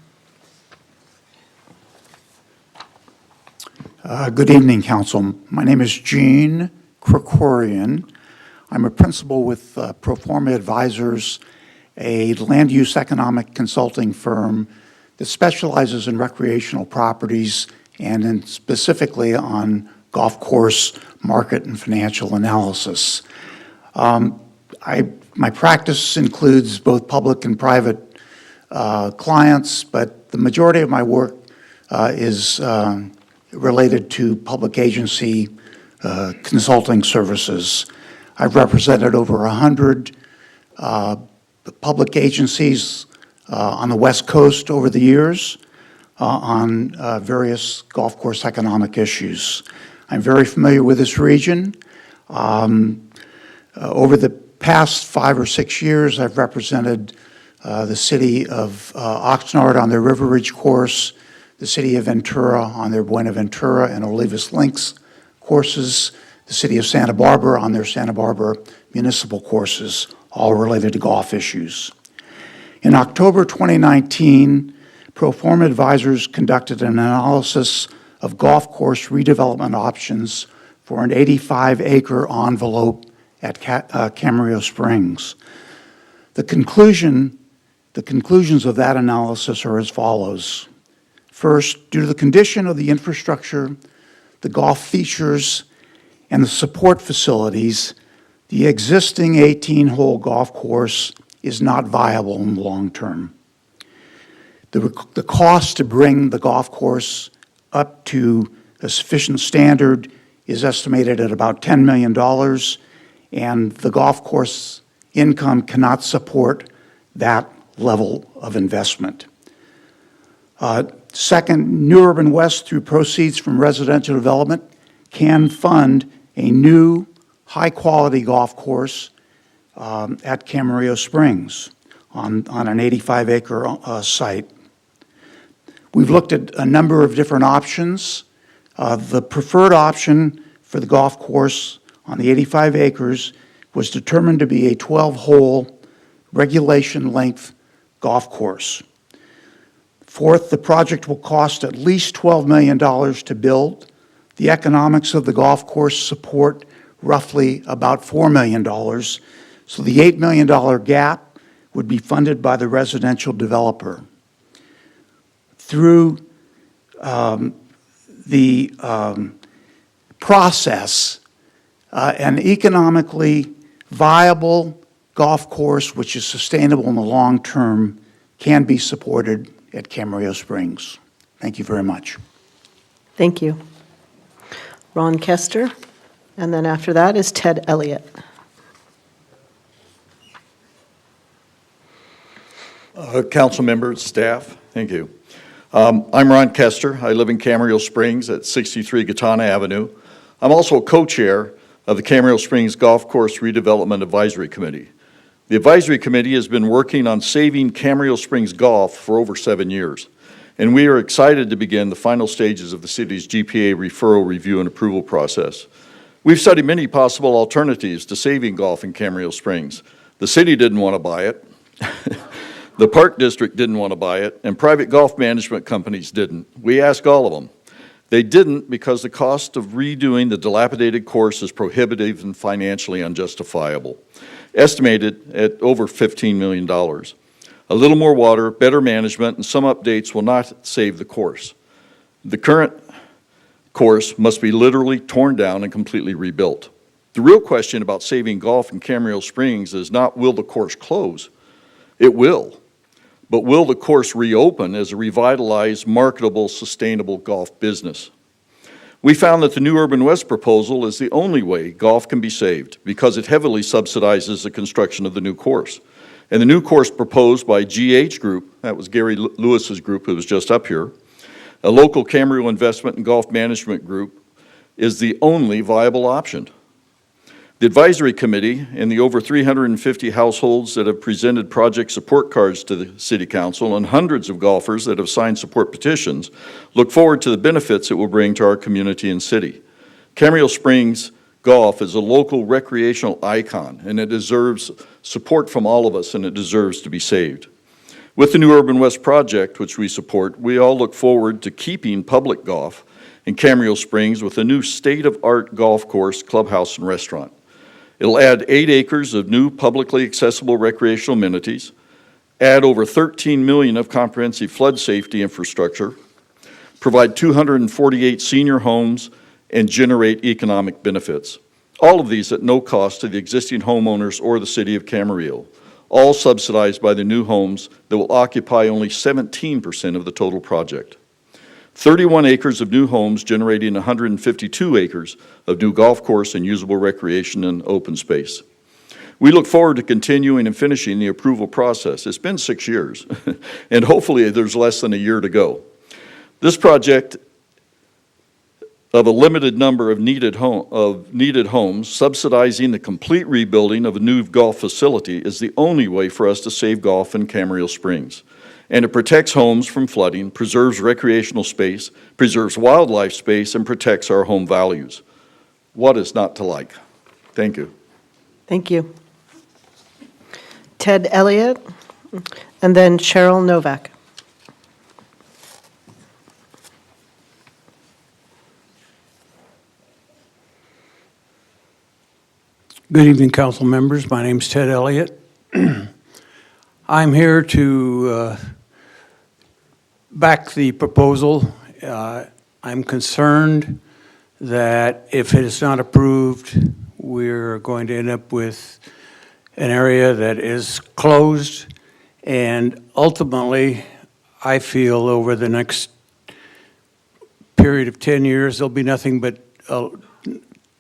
Good evening, Council. My name is Gene Krikorian. I'm a principal with Proforma Advisors, a land use economic consulting firm that specializes in recreational properties and in specifically on golf course market and financial analysis. My practice includes both public and private clients, but the majority of my work is related to public agency consulting services. I've represented over 100 public agencies on the West Coast over the years on various golf course economic issues. I'm very familiar with this region. Over the past 5 or 6 years, I've represented the city of Oxnard on their River Ridge course, the city of Ventura on their Buenaventura and Olivas Links courses, the city of Santa Barbara on their Santa Barbara municipal courses, all related to golf issues. In October 2019, Proforma Advisors conducted an analysis of golf course redevelopment options for an 85-acre envelope at Camarillo Springs. The conclusions of that analysis are as follows. First, due to the condition of the infrastructure, the golf features, and the support facilities, the existing 18-hole golf course is not viable in the long term. The cost to bring the golf course up to a sufficient standard is estimated at about $10 million, and the golf course income cannot support that level of investment. Second, New Urban West, through proceeds from residential development, can fund a new high-quality golf course at Camarillo Springs on an 85-acre site. We've looked at a number of different options. The preferred option for the golf course on the 85 acres was determined to be a 12-hole regulation-length golf course. Fourth, the project will cost at least $12 million to build. The economics of the golf course support roughly about $4 million, so the $8 million gap would be funded by the residential developer. Through the process, an economically viable golf course which is sustainable in the long term can be supported at Camarillo Springs. Thank you very much. Thank you. Ron Kester, and then after that is Ted Elliott. Council members, staff, thank you. I'm Ron Kester. I live in Camarillo Springs at 63 Gatana Avenue. I'm also a co-chair of the Camarillo Springs Golf Course Redevelopment Advisory Committee. The advisory committee has been working on saving Camarillo Springs golf for over 7 years, and we are excited to begin the final stages of the city's GPA referral review and approval process. We've studied many possible alternatives to saving golf in Camarillo Springs. The city didn't want to buy it. The Park District didn't want to buy it, and private golf management companies didn't. We asked all of them. They didn't because the cost of redoing the dilapidated course is prohibitive and financially unjustifiable, estimated at over $15 million. A little more water, better management, and some updates will not save the course. The current course must be literally torn down and completely rebuilt. The real question about saving golf in Camarillo Springs is not will the course close? It will. But will the course reopen as a revitalized, marketable, sustainable golf business? We found that the New Urban West proposal is the only way golf can be saved because it heavily subsidizes the construction of the new course. And the new course proposed by GH Group, that was Gary Lewis's group who was just up here, a local Camarillo investment and golf management group, is the only viable option. The advisory committee and the over 350 households that have presented project support cards to the City Council and hundreds of golfers that have signed support petitions look forward to the benefits it will bring to our community and city. Camarillo Springs Golf is a local recreational icon, and it deserves support from all of us, and it deserves to be saved. With the New Urban West project, which we support, we all look forward to keeping public golf in Camarillo Springs with a new state-of-art golf course, clubhouse, and restaurant. It'll add 8 acres of new publicly accessible recreational amenities, add over $13 million of comprehensive flood safety infrastructure, provide 248 senior homes, and generate economic benefits. All of these at no cost to the existing homeowners or the city of Camarillo, all subsidized by the new homes that will occupy only 17% of the total project. 31 acres of new homes generating 152 acres of new golf course and usable recreation and open space. We look forward to continuing and finishing the approval process. It's been 6 years, and hopefully there's less than a year to go. This project of a limited number of needed homes, subsidizing the complete rebuilding of a new golf facility is the only way for us to save golf in Camarillo Springs. And it protects homes from flooding, preserves recreational space, preserves wildlife space, and protects our home values. What is not to like? Thank you. Thank you. Ted Elliott, and then Cheryl Novak. Good evening, council members. My name's Ted Elliott. I'm here to back the proposal. I'm concerned that if it is not approved, we're going to end up with an area that is closed, and ultimately, I feel over the next period of 10 years, there'll be nothing but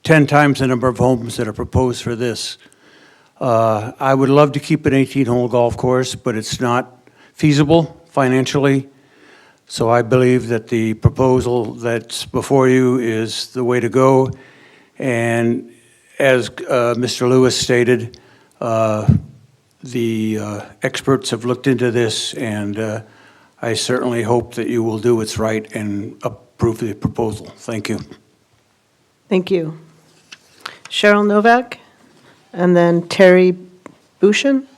10 times the number of homes that are proposed for this. I would love to keep an 18-hole golf course, but it's not feasible financially. So I believe that the proposal that's before you is the way to go. And as Mr. Lewis stated, the experts have looked into this, and I certainly hope that you will do what's right and approve the proposal. Thank you. Thank you. Cheryl Novak, and then Terry Bushin.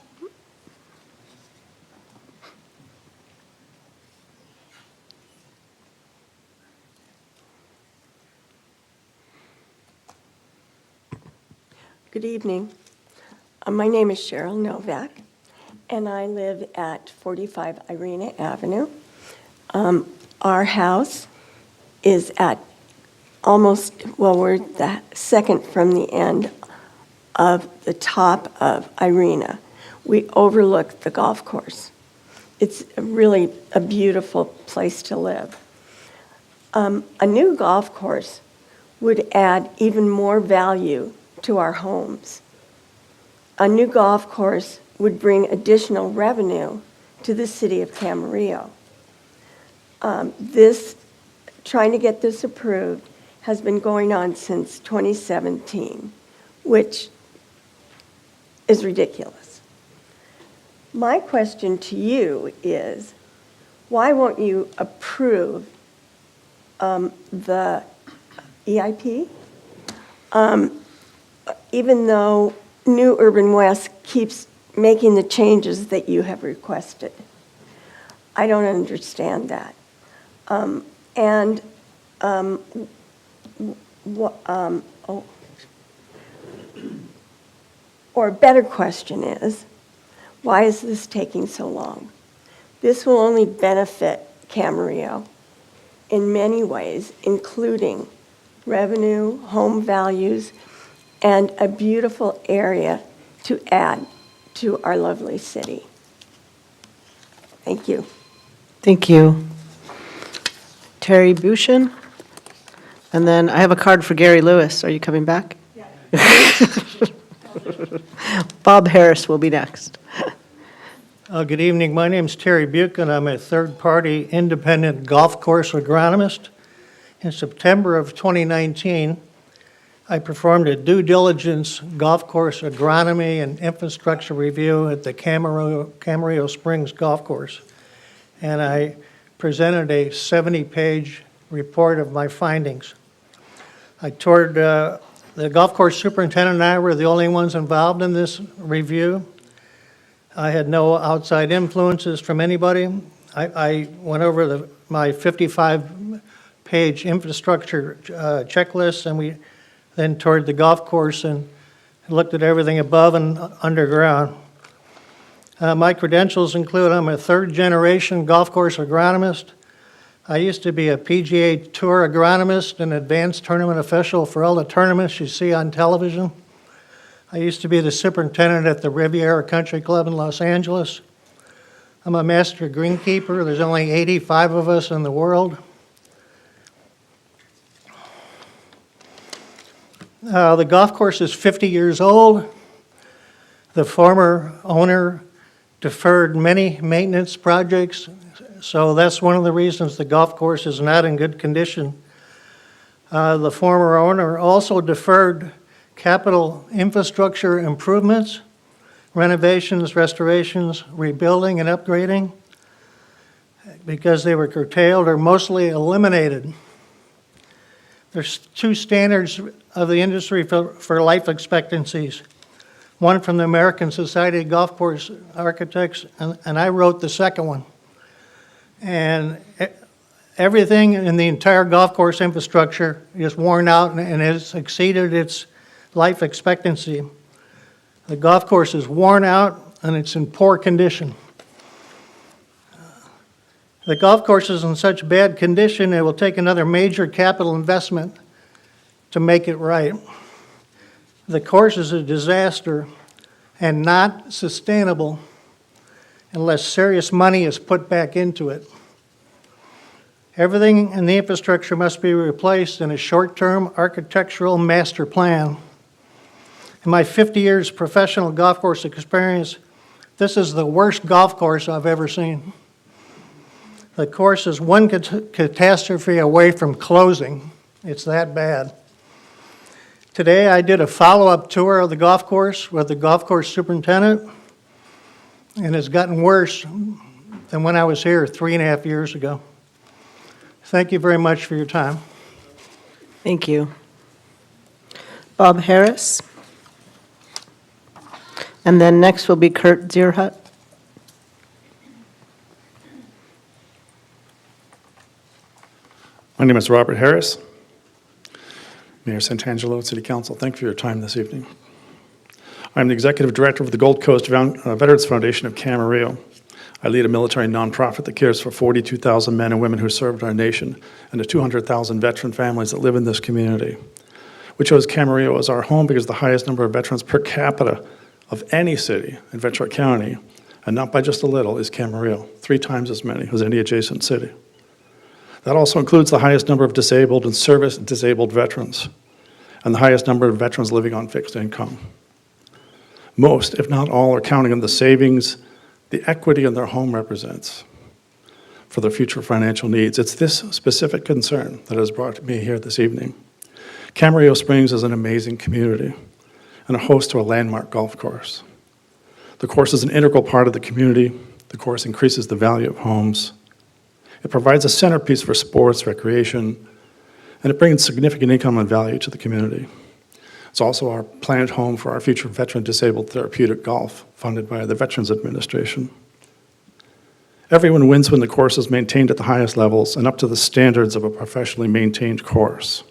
Good evening. My name is Cheryl Novak, and I live at 45 Irina Avenue. Our house is at almost, well, we're the second from the end of the top of Irina. We overlook the golf course. It's really a beautiful place to live. A new golf course would add even more value to our homes. A new golf course would bring additional revenue to the city of Camarillo. Trying to get this approved has been going on since 2017, which is ridiculous. My question to you is, why won't you approve the EIP? Even though New Urban West keeps making the changes that you have requested. I don't understand that. Or a better question is, why is this taking so long? This will only benefit Camarillo in many ways, including revenue, home values, and a beautiful area to add to our lovely city. Thank you. Thank you. Terry Bushin. And then I have a card for Gary Lewis. Are you coming back? Yeah. Bob Harris will be next. Good evening. My name is Terry Buchan. I'm a third-party independent golf course agronomist. In September of 2019, I performed a due diligence golf course agronomy and infrastructure review at the Camarillo Springs Golf Course. And I presented a 70-page report of my findings. I toured, the golf course superintendent and I were the only ones involved in this review. I had no outside influences from anybody. I went over my 55-page infrastructure checklist, and we then toured the golf course and looked at everything above and underground. My credentials include I'm a third-generation golf course agronomist. I used to be a PGA Tour agronomist and advanced tournament official for all the tournaments you see on television. I used to be the superintendent at the Riviera Country Club in Los Angeles. I'm a master greenkeeper. There's only 85 of us in the world. The golf course is 50 years old. The former owner deferred many maintenance projects, so that's one of the reasons the golf course is not in good condition. The former owner also deferred capital infrastructure improvements, renovations, restorations, rebuilding, and upgrading because they were curtailed or mostly eliminated. There's two standards of the industry for life expectancies. One from the American Society of Golf Course Architects, and I wrote the second one. And everything in the entire golf course infrastructure is worn out and has exceeded its life expectancy. The golf course is worn out and it's in poor condition. The golf course is in such bad condition, it will take another major capital investment to make it right. The course is a disaster and not sustainable unless serious money is put back into it. Everything in the infrastructure must be replaced in a short-term architectural master plan. In my 50 years professional golf course experience, this is the worst golf course I've ever seen. The course is one catastrophe away from closing. It's that bad. Today, I did a follow-up tour of the golf course with the golf course superintendent, and it's gotten worse than when I was here 3.5 years ago. Thank you very much for your time. Thank you. Bob Harris. And then next will be Kurt Zierhut. My name is Robert Harris, Mayor Santangelo, City Council. Thank you for your time this evening. I'm the Executive Director of the Gold Coast Veterans Foundation of Camarillo. I lead a military nonprofit that cares for 42,000 men and women who served our nation and the 200,000 veteran families that live in this community. We chose Camarillo as our home because the highest number of veterans per capita of any city in Ventura County, and not by just a little, is Camarillo, 3 times as many as any adjacent city. That also includes the highest number of disabled and service-disabled veterans, and the highest number of veterans living on fixed income. Most, if not all, are counting on the savings, the equity in their home represents for their future financial needs. It's this specific concern that has brought me here this evening. Camarillo Springs is an amazing community and a host to a landmark golf course. The course is an integral part of the community. The course increases the value of homes. It provides a centerpiece for sports, recreation, and it brings significant income and value to the community. It's also our planned home for our future veteran-disabled therapeutic golf, funded by the Veterans Administration. Everyone wins when the course is maintained at the highest levels and up to the standards of a professionally maintained course.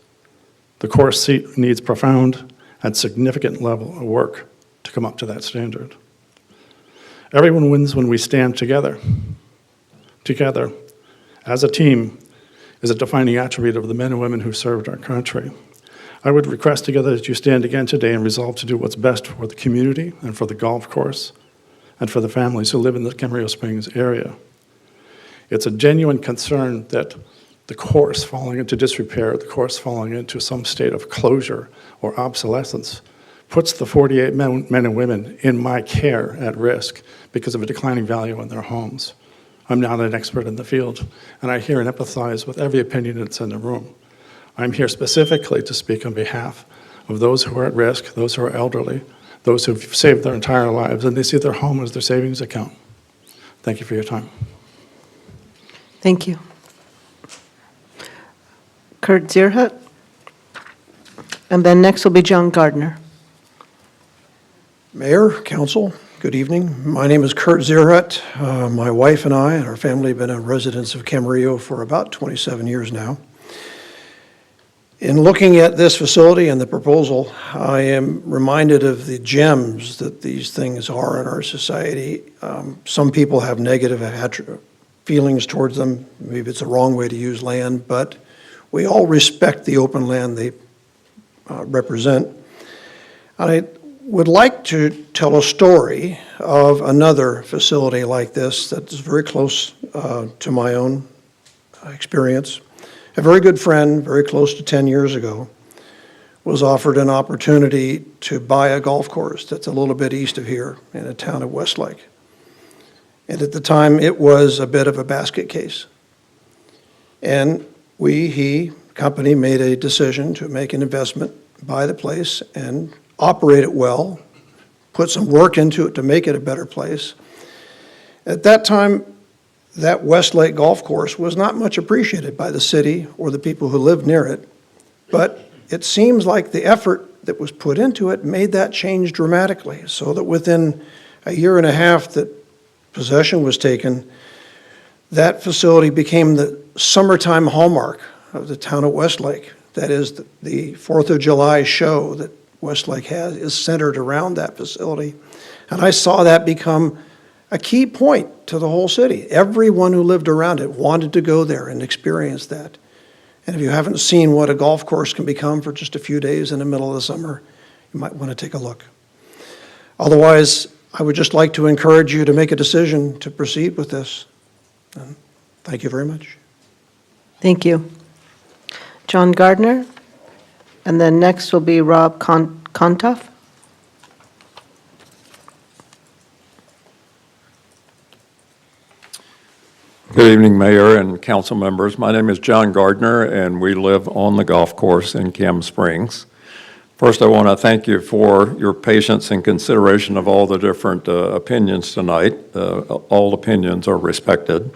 The course needs profound and significant level of work to come up to that standard. Everyone wins when we stand together. Together, as a team, is a defining attribute of the men and women who served our country. I would request together that you stand again today and resolve to do what's best for the community and for the golf course and for the families who live in the Camarillo Springs area. It's a genuine concern that the course falling into disrepair, the course falling into some state of closure or obsolescence, puts the 48 men and women in my care at risk because of a declining value in their homes. I'm not an expert in the field, and I hear and empathize with every opinion that's in the room. I'm here specifically to speak on behalf of those who are at risk, those who are elderly, those who've saved their entire lives, and they see their home as their savings account. Thank you for your time. Thank you. Kurt Zierhut. And then next will be John Gardner. Mayor, Council, good evening. My name is Kurt Zierhut. My wife and I and our family have been residents of Camarillo for about 27 years now. In looking at this facility and the proposal, I am reminded of the gems that these things are in our society. Some people have negative feelings towards them. Maybe it's a wrong way to use land, but we all respect the open land they represent. And I would like to tell a story of another facility like this that is very close to my own experience. A very good friend, very close to 10 years ago, was offered an opportunity to buy a golf course that's a little bit east of here in the town of Westlake. And at the time, it was a bit of a basket case. And company made a decision to make an investment, buy the place, and operate it well, put some work into it to make it a better place. At that time, that Westlake golf course was not much appreciated by the city or the people who lived near it, but it seems like the effort that was put into it made that change dramatically, so that within a year and a half that possession was taken, that facility became the summertime hallmark of the town of Westlake. That is, the 4th of July show that Westlake has is centered around that facility. And I saw that become a key point to the whole city. Everyone who lived around it wanted to go there and experience that. And if you haven't seen what a golf course can become for just a few days in the middle of the summer, you might want to take a look. Otherwise, I would just like to encourage you to make a decision to proceed with this. And thank you very much. Thank you. John Gardner, and then next will be Rob Kontoff. Good evening, Mayor and council members. My name is John Gardner, and we live on the golf course in Cam Springs. First, I want to thank you for your patience and consideration of all the different opinions tonight. All opinions are respected.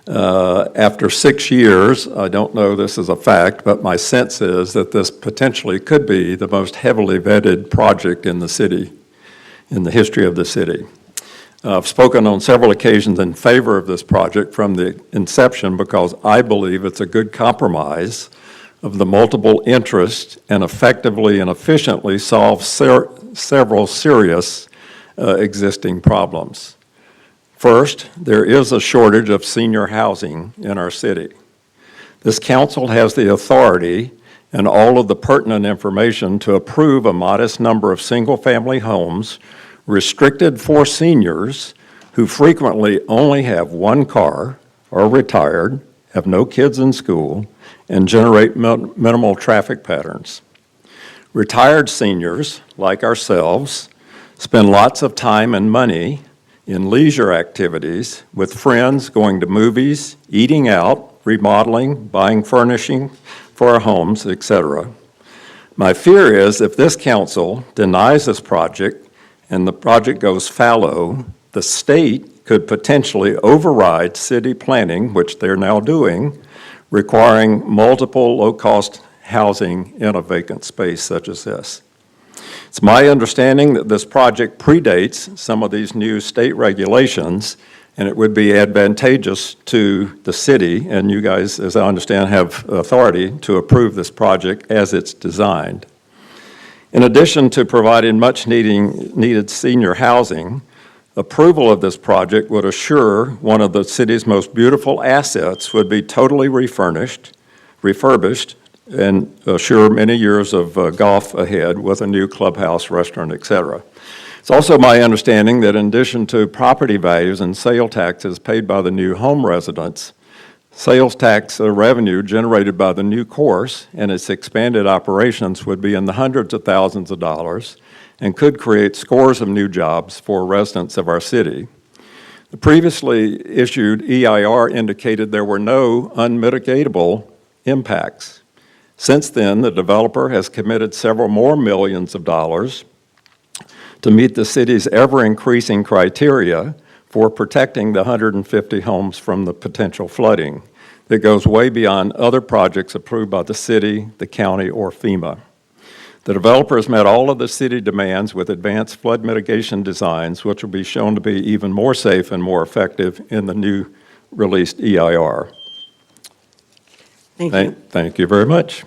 After 6 years, I don't know this is a fact, but my sense is that this potentially could be the most heavily vetted project in the city, in the history of the city. I've spoken on several occasions in favor of this project from the inception because I believe it's a good compromise of the multiple interests and effectively and efficiently solves several serious existing problems. First, there is a shortage of senior housing in our city. This council has the authority and all of the pertinent information to approve a modest number of single-family homes restricted for seniors who frequently only have one car, are retired, have no kids in school, and generate minimal traffic patterns. Retired seniors, like ourselves, spend lots of time and money in leisure activities with friends, going to movies, eating out, remodeling, buying furnishing for our homes, etc. My fear is if this council denies this project and the project goes fallow, the state could potentially override city planning, which they're now doing, requiring multiple low-cost housing in a vacant space such as this. It's my understanding that this project predates some of these new state regulations, and it would be advantageous to the city, and you guys, as I understand, have authority to approve this project as it's designed. In addition to providing much needed senior housing, approval of this project would assure one of the city's most beautiful assets would be totally refurbished, and assure many years of golf ahead with a new clubhouse, restaurant, etc. It's also my understanding that in addition to property values and sale taxes paid by the new home residents, sales tax revenue generated by the new course and its expanded operations would be in the hundreds of thousands of dollars and could create scores of new jobs for residents of our city. The previously issued EIR indicated there were no unmitigatable impacts. Since then, the developer has committed several more millions of dollars to meet the city's ever-increasing criteria for protecting the 150 homes from the potential flooding that goes way beyond other projects approved by the city, the county, or FEMA. The developer has met all of the city demands with advanced flood mitigation designs, which will be shown to be even more safe and more effective in the new released EIR. Thank you very much.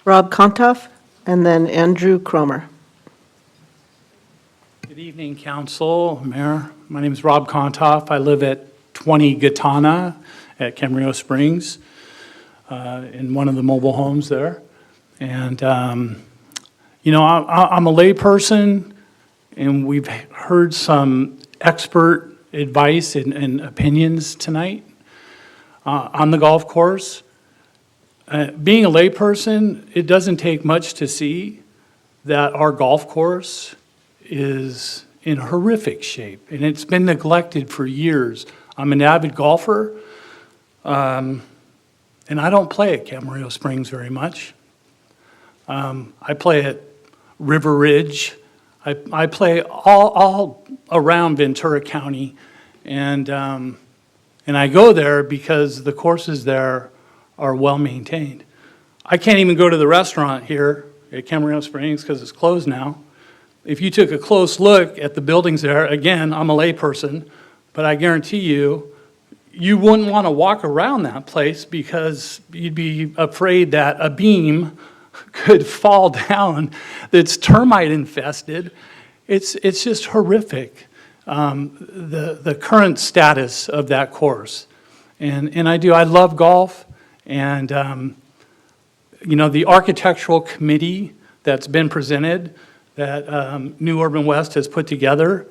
Rob Kontoff, and then Andrew Cromer. Good evening, Council, Mayor. My name is Rob Kontoff. I live at 20 Gitana at Camarillo Springs in one of the mobile homes there. And, you know, I'm a layperson, and we've heard some expert advice and opinions tonight on the golf course. Being a layperson, it doesn't take much to see that our golf course is in horrific shape, and it's been neglected for years. I'm an avid golfer, and I don't play at Camarillo Springs very much. I play at River Ridge. I play all around Ventura County, and I go there because the courses there are well-maintained. I can't even go to the restaurant here at Camarillo Springs because it's closed now. If you took a close look at the buildings there, again, I'm a layperson, but I guarantee you, you wouldn't want to walk around that place because you'd be afraid that a beam could fall down that's termite infested. It's just horrific, the current status of that course. And I love golf. And, the architectural committee that's been presented, that New Urban West has put together,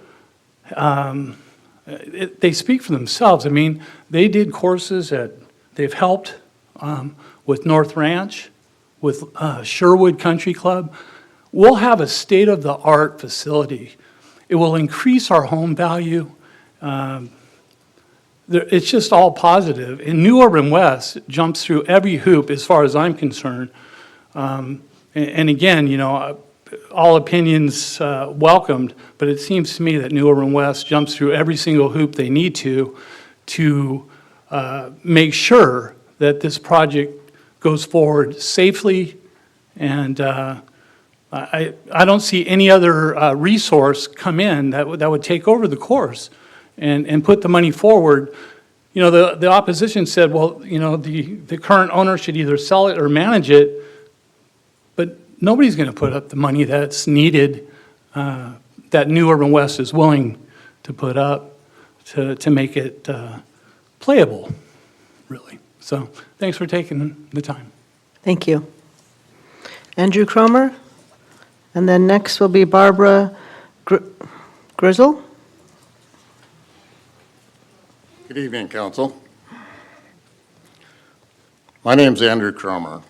they speak for themselves. I mean, they did courses they've helped with North Ranch, with Sherwood Country Club. We'll have a state-of-the-art facility. It will increase our home value. It's just all positive. And New Urban West jumps through every hoop as far as I'm concerned. And again, all opinions welcomed, but it seems to me that New Urban West jumps through every single hoop they need to make sure that this project goes forward safely. And I don't see any other resource come in that would take over the course and put the money forward. The opposition said, well, the current owner should either sell it or manage it, but nobody's going to put up the money that's needed, that New Urban West is willing to put up to make it playable, really. So thanks for taking the time. Thank you. Andrew Cromer, and then next will be Barbara Grizzle. Good evening, Council. My name's Andrew Cromer.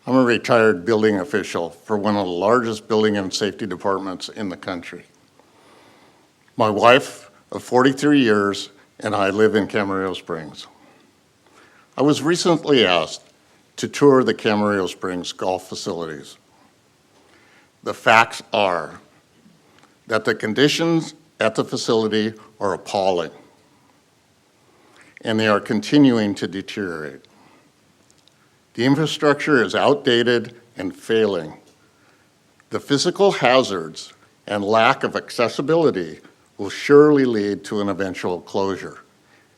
I'm a retired building official for one of the largest building and safety departments in the country. My wife of 43 years and I live in Camarillo Springs. I was recently asked to tour the Camarillo Springs golf facilities. The facts are that the conditions at the facility are appalling, and they are continuing to deteriorate. The infrastructure is outdated and failing. The physical hazards and lack of accessibility will surely lead to an eventual closure.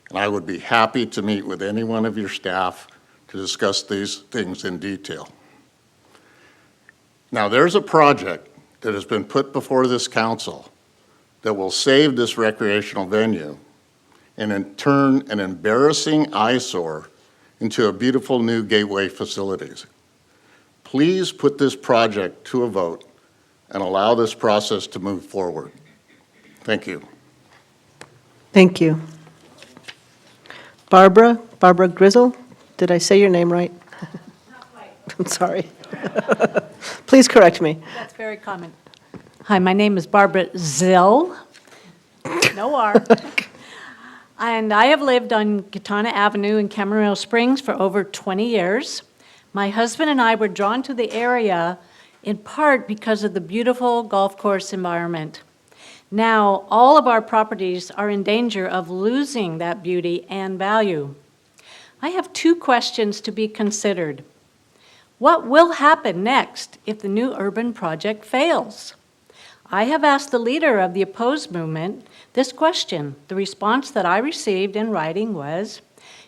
And I would be happy to meet with any one of your staff to discuss these things in detail. Now, there's a project that has been put before this council that will save this recreational venue and in turn an embarrassing eyesore into a beautiful new gateway facilities. Please put this project to a vote and allow this process to move forward. Thank you. Thank you. Barbara Grizzle, did I say your name right? Not quite. I'm sorry. Please correct me. That's very common. Hi, my name is Barbara Zill. No R. And I have lived on Gitana Avenue in Camarillo Springs for over 20 years. My husband and I were drawn to the area in part because of the beautiful golf course environment. Now, all of our properties are in danger of losing that beauty and value. I have two questions to be considered. What will happen next if the new urban project fails? I have asked the leader of the opposed movement this question. The response that I received in writing was,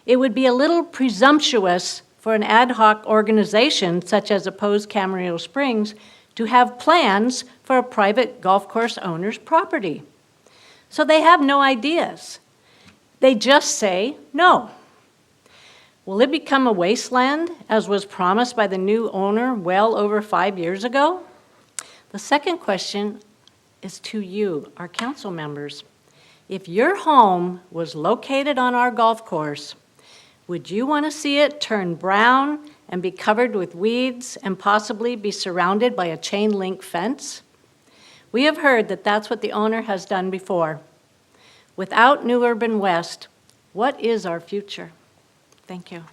it would be a little presumptuous for an ad hoc organization such as Opposed Camarillo Springs to have plans for a private golf course owner's property. So they have no ideas. They just say no. Will it become a wasteland, as was promised by the new owner well over 5 years ago? The second question is to you, our council members. If your home was located on our golf course, Would you want to see it turn brown and be covered with weeds and possibly be surrounded by a chain link fence? We have heard that that's what the owner has done before. Without New Urban West, what is our future? Thank you.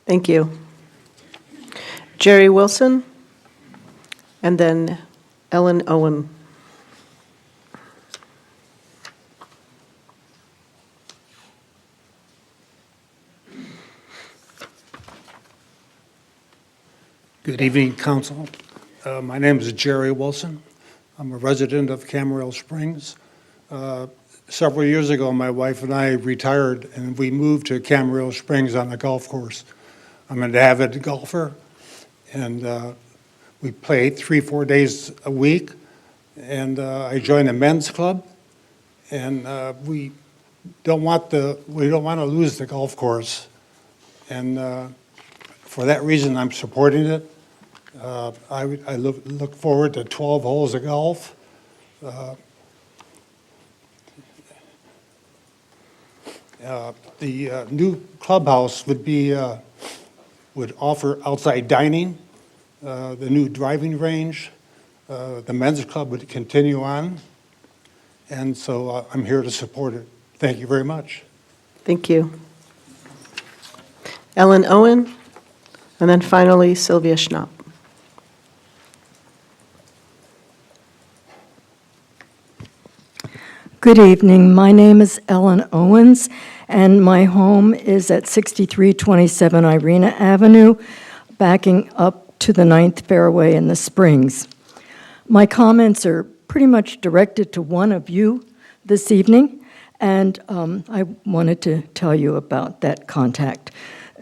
Thank you. Jerry Wilson, and then Ellen Owen. Good evening, Council. My name is Jerry Wilson. I'm a resident of Camarillo Springs. Several years ago, my wife and I retired, and we moved to Camarillo Springs on a golf course. I'm an avid golfer, and we play 3-4 days a week. And I joined a men's club, and we don't want to lose the golf course. And for that reason, I'm supporting it. I look forward to 12 holes of golf. The new clubhouse would offer outside dining, the new driving range. The men's club would continue on, and so I'm here to support it. Thank you very much. Thank you. Ellen Owen, and then finally Sylvia Schnapp. Good evening. My name is Ellen Owens, and my home is at 6327 Irena Avenue, backing up to the 9th Fairway in the Springs. My comments are pretty much directed to one of you this evening, and I wanted to tell you about that contact.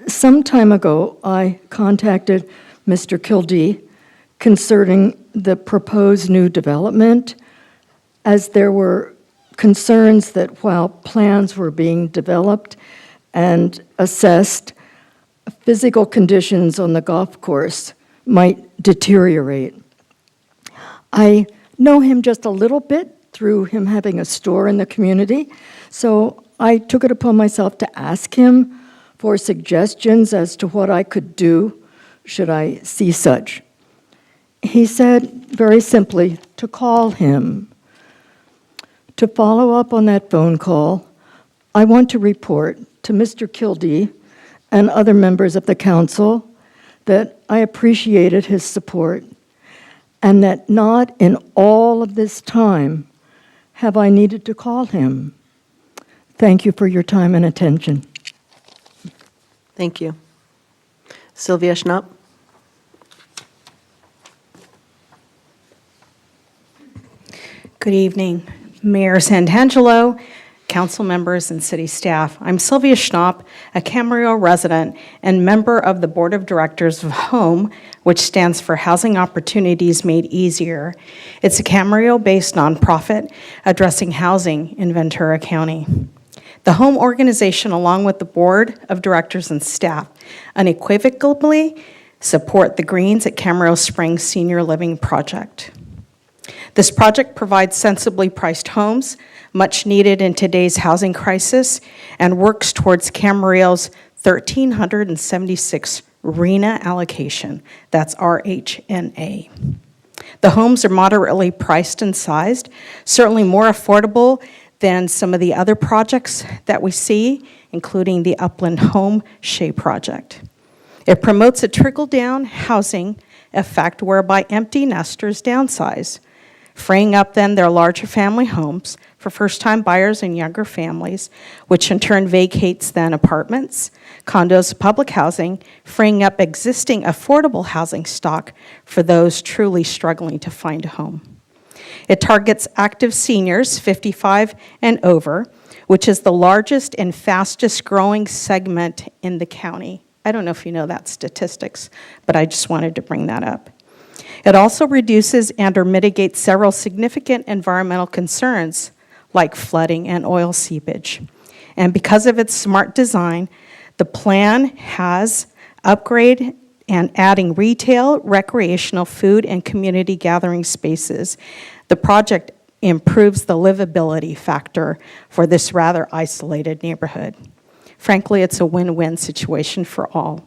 Some time ago, I contacted Mr. Kildee concerning the proposed new development, as there were concerns that while plans were being developed and assessed, physical conditions on the golf course might deteriorate. I know him just a little bit through him having a store in the community, so I took it upon myself to ask him for suggestions as to what I could do should I see such. He said very simply to call him. To follow up on that phone call, I want to report to Mr. Kildee and other members of the council that I appreciated his support, and that not in all of this time have I needed to call him. Thank you for your time and attention. Thank you. Sylvia Schnapp. Good evening, Mayor Santangelo, council members, and city staff. I'm Sylvia Schnapp, a Camarillo resident and member of the Board of Directors of HOME, which stands for Housing Opportunities Made Easier. It's a Camarillo-based nonprofit addressing housing in Ventura County. The HOME organization, along with the Board of Directors and staff, unequivocally support the Greens at Camarillo Springs Senior Living Project. This project provides sensibly priced homes, much needed in today's housing crisis, and works towards Camarillo's 1,376 RHNA allocation. That's RHNA. The homes are moderately priced and sized, certainly more affordable than some of the other projects that we see, including the Upland Home Shea project. It promotes a trickle-down housing effect whereby empty nesters downsize, freeing up then their larger family homes for first-time buyers and younger families, which in turn vacates then apartments, condos, public housing, freeing up existing affordable housing stock for those truly struggling to find a home. It targets active seniors 55 and over, which is the largest and fastest growing segment in the county. I don't know if you know that statistics, but I just wanted to bring that up. It also reduces and or mitigates several significant environmental concerns like flooding and oil seepage. And because of its smart design, the plan has upgrade and adding retail, recreational, food, and community gathering spaces. The project improves the livability factor for this rather isolated neighborhood. Frankly, it's a win-win situation for all.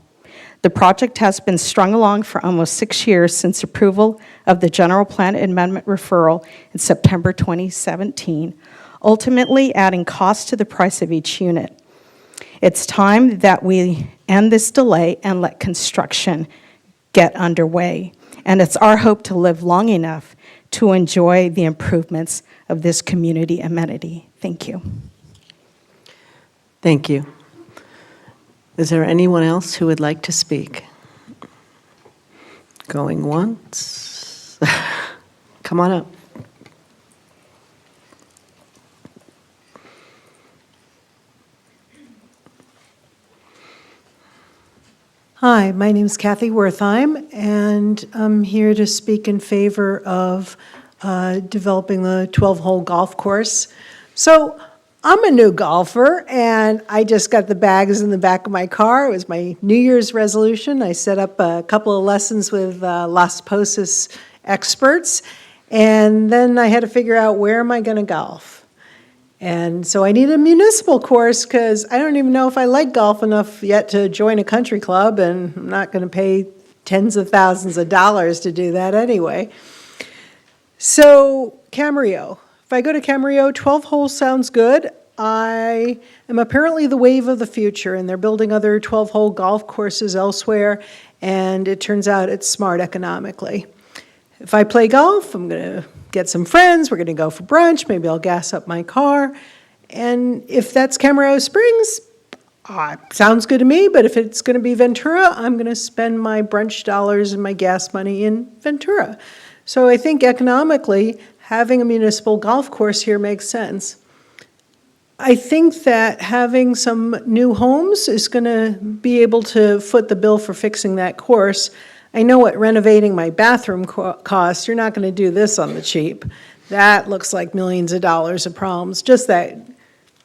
The project has been strung along for almost 6 years since approval of the general plan amendment referral in September 2017, ultimately adding cost to the price of each unit. It's time that we end this delay and let construction get underway. And it's our hope to live long enough to enjoy the improvements of this community amenity. Thank you. Thank you. Is there anyone else who would like to speak? Going once? Come on up. Hi, my name is Kathy Wertheim, and I'm here to speak in favor of developing the 12-hole golf course. So I'm a new golfer, and I just got the bags in the back of my car. It was my New Year's resolution. I set up a couple of lessons with Las Posas experts, and then I had to figure out where am I going to golf. And so I need a municipal course because I don't even know if I like golf enough yet to join a country club, and I'm not going to pay tens of thousands of dollars to do that anyway. So Camarillo. If I go to Camarillo, 12 holes sounds good. I am apparently the wave of the future, and they're building other 12-hole golf courses elsewhere, and it turns out it's smart economically. If I play golf, I'm going to get some friends, we're going to go for brunch, maybe I'll gas up my car, and if that's Camarillo Springs, sounds good to me, but if it's going to be Ventura, I'm going to spend my brunch dollars and my gas money in Ventura. So I think economically, having a municipal golf course here makes sense. I think that having some new homes is going to be able to foot the bill for fixing that course. I know what renovating my bathroom costs. You're not going to do this on the cheap. That looks like millions of dollars of problems. Just that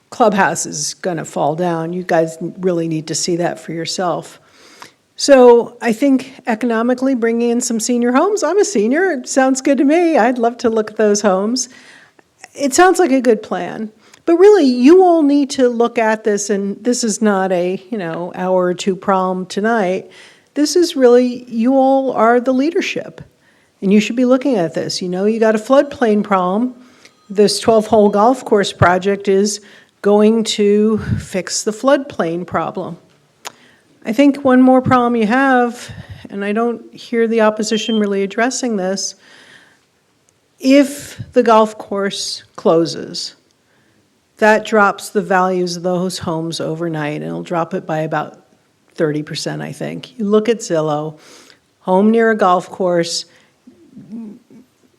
clubhouse is going to fall down. You guys really need to see that for yourself. So I think economically bringing in some senior homes, I'm a senior, it sounds good to me. I'd love to look at those homes. It sounds like a good plan. But really, you all need to look at this, and this is not a, hour or two problem tonight. This is really, you all are the leadership, and you should be looking at this. You got a floodplain problem. This 12-hole golf course project is going to fix the floodplain problem. I think one more problem you have, and I don't hear the opposition really addressing this, if the golf course closes, that drops the values of those homes overnight, and it'll drop it by about 30%, I think. You look at Zillow, home near a golf course,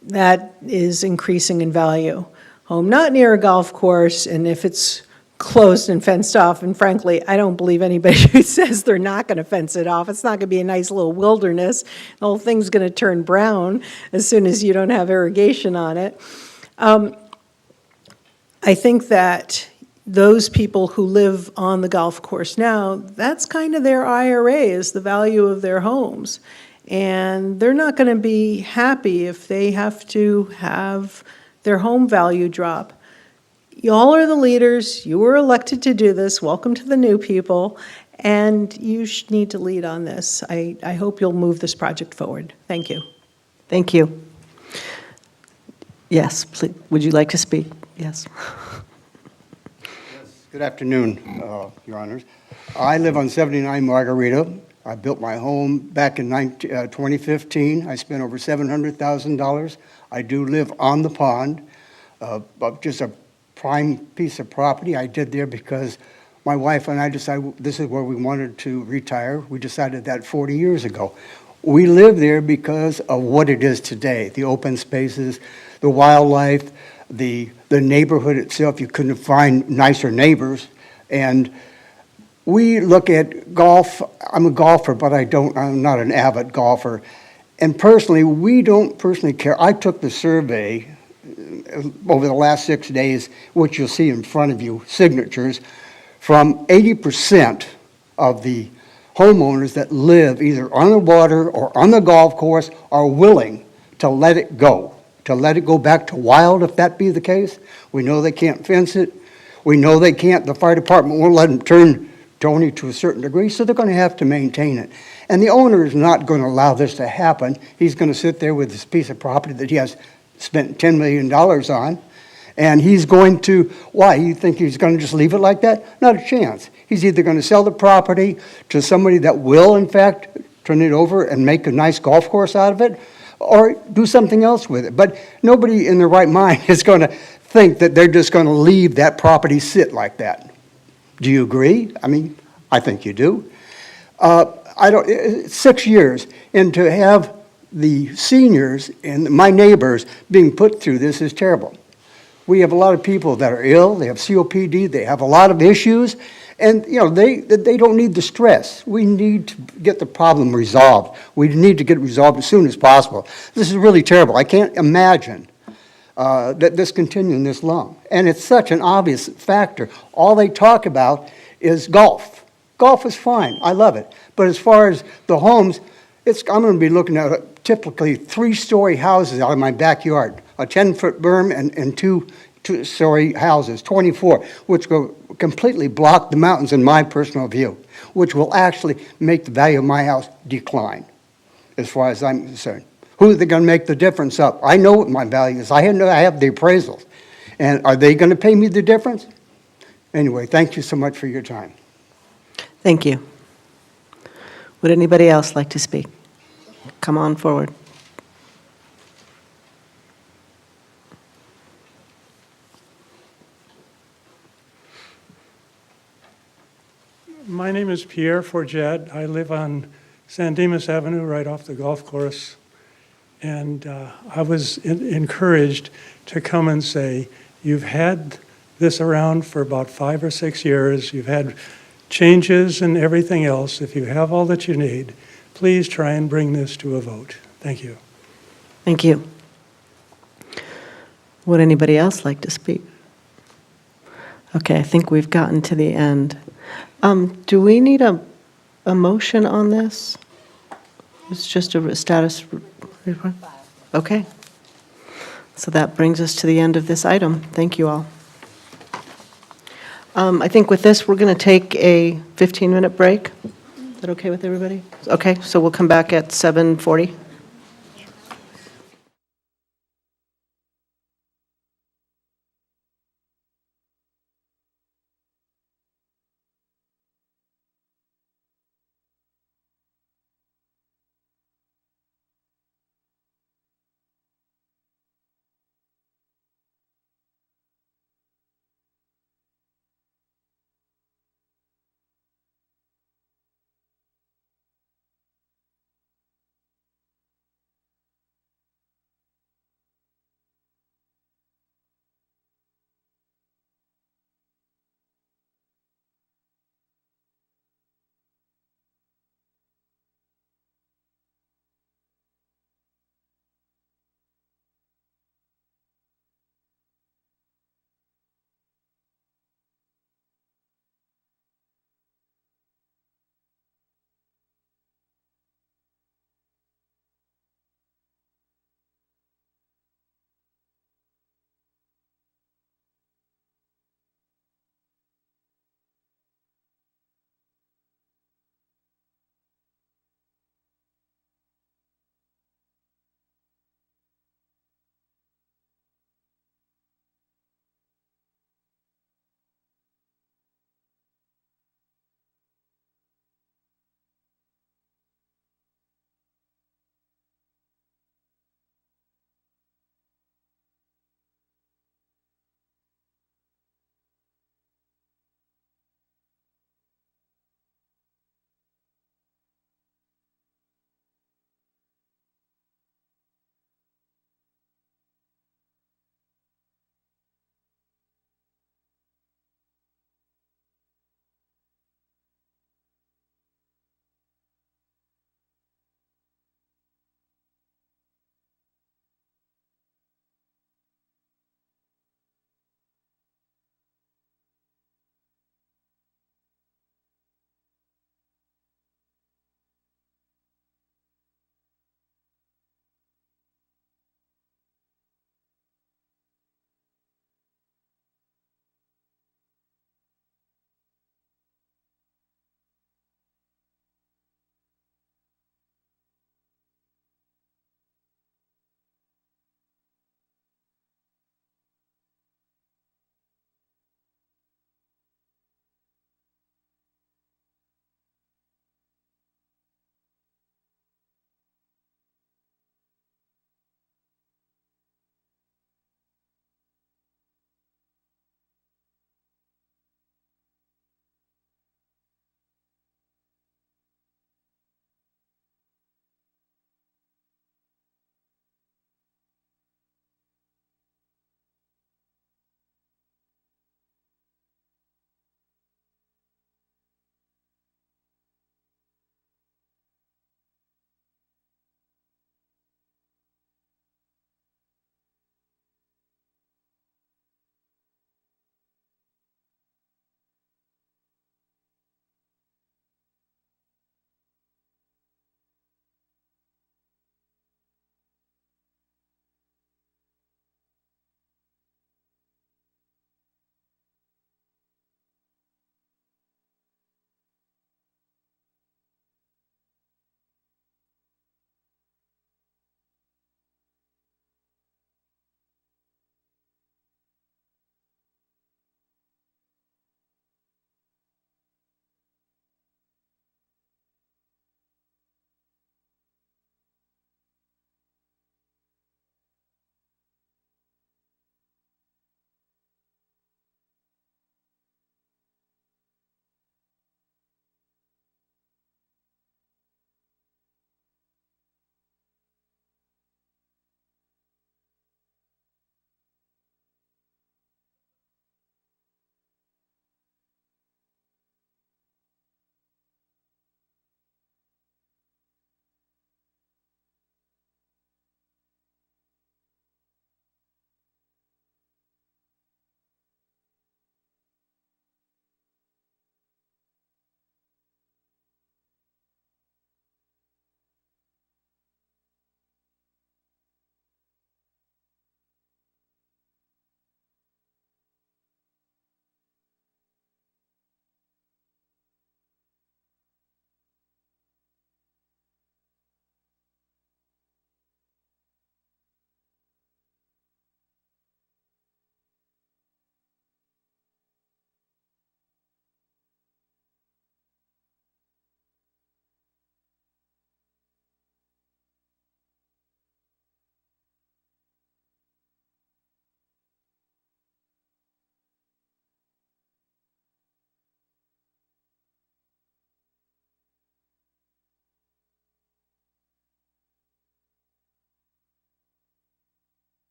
that is increasing in value. Home not near a golf course, and if it's closed and fenced off, and frankly, I don't believe anybody who says they're not going to fence it off. It's not going to be a nice little wilderness. The whole thing's going to turn brown as soon as you don't have irrigation on it. I think that those people who live on the golf course now, that's kind of their IRA, is the value of their homes. And they're not going to be happy if they have to have their home value drop. Y'all are the leaders. You were elected to do this. Welcome to the new people. And you need to lead on this. I hope you'll move this project forward. Thank you. Thank you. Yes, please. Would you like to speak? Yes. Good afternoon, Your Honors. I live on 79 Margarita. I built my home back in 2015. I spent over $700,000. I do live on the pond, just a prime piece of property I did there because my wife and I decided this is where we wanted to retire. We decided that 40 years ago. We live there because of what it is today, the open spaces, the wildlife, the neighborhood itself. You couldn't find nicer neighbors. And we look at golf. I'm a golfer, but I'm not an avid golfer. And personally, we don't personally care. I took the survey over the last 6 days, which you'll see in front of you, signatures, from 80% of the homeowners that live either on the water or on the golf course are willing to let it go, back to wild if that be the case. We know they can't fence it. We know they can't, the fire department won't let them turn only to a certain degree, so they're going to have to maintain it. And the owner is not going to allow this to happen. He's going to sit there with this piece of property that he has spent $10 million on, and he's going to, why? You think he's going to just leave it like that? Not a chance. He's either going to sell the property to somebody that will, in fact, turn it over and make a nice golf course out of it, or do something else with it. But nobody in their right mind is going to think that they're just going to leave that property sit like that. Do you agree? I mean, I think you do. I don't, 6 years, and to have the seniors and my neighbors being put through this is terrible. We have a lot of people that are ill, they have COPD, they have a lot of issues, and you know they don't need the stress. We need to get the problem resolved. We need to get it resolved as soon as possible. This is really terrible. I can't imagine that this continuing this long. And it's such an obvious factor. All they talk about is golf. Golf is fine. I love it. But as far as the homes, I'm going to be looking at typically 3-story houses out of my backyard, a 10-foot berm and two-story houses, 24, which will completely block the mountains in my personal view, which will actually make the value of my house decline, as far as I'm concerned. Who are they going to make the difference up? I know what my value is. I have the appraisals. And are they going to pay me the difference? Anyway, thank you so much for your time. Thank you. Would anybody else like to speak? Come on forward. My name is Pierre Forget. I live on San Dimas Avenue, right off the golf course. And I was encouraged to come and say, you've had this around for about 5 or 6 years. You've had changes and everything else. If you have all that you need, please try and bring this to a vote. Thank you. Thank you. Would anybody else like to speak? Okay, I think we've gotten to the end. Do we need a motion on this? It's just a status report? Okay. So that brings us to the end of this item. Thank you all. I think with this, we're going to take a 15-minute break. Is that okay with everybody? Okay, so we'll come back at 7:40.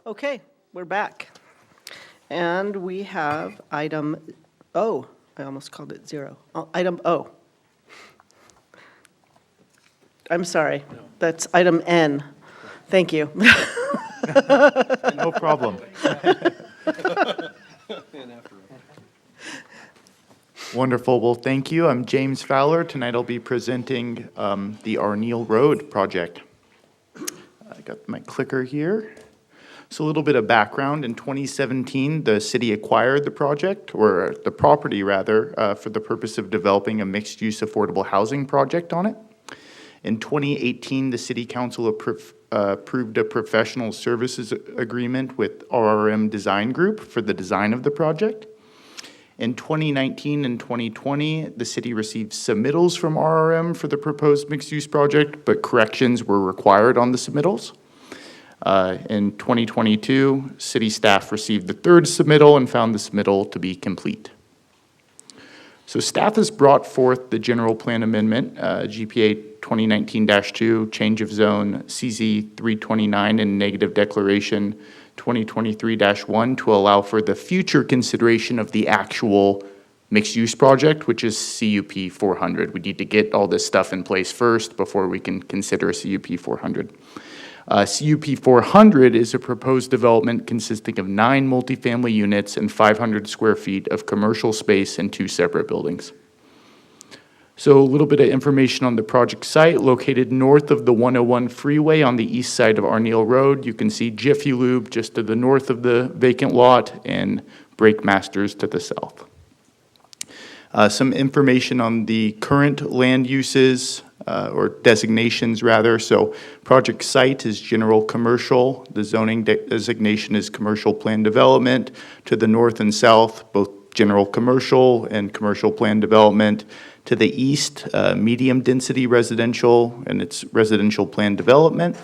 Okay, we're back. And we have item O. I almost called it 0. Item O. I'm sorry, that's item N. Thank you. No problem. Wonderful. Well, thank you. I'm James Fowler. Tonight I'll be presenting the Arneal Road project. I got my clicker here. So a little bit of background. In 2017, the city acquired the project, or the property rather, for the purpose of developing a mixed-use affordable housing project on it. In 2018, the city council approved a professional services agreement with RRM Design Group for the design of the project. In 2019 and 2020, the city received submittals from RRM for the proposed mixed-use project, but corrections were required on the submittals. In 2022, city staff received the third submittal and found the submittal to be complete. So staff has brought forth the general plan amendment, GPA 2019-2, change of zone CZ 329 and negative declaration 2023-1 to allow for the future consideration of the actual mixed-use project, which is CUP 400. We need to get all this stuff in place first before we can consider a CUP 400. CUP 400 is a proposed development consisting of 9 multifamily units and 500 square feet of commercial space in 2 separate buildings. So a little bit of information on the project site. Located north of the 101 freeway on the east side of Arneal Road, you can see Jiffy Lube just to the north of the vacant lot and Brake Masters to the south. Some information on the current land uses, or designations rather. So project site is general commercial. The zoning designation is commercial plan development. To the north and south, both general commercial and commercial plan development. To the east, medium density residential and its residential plan development.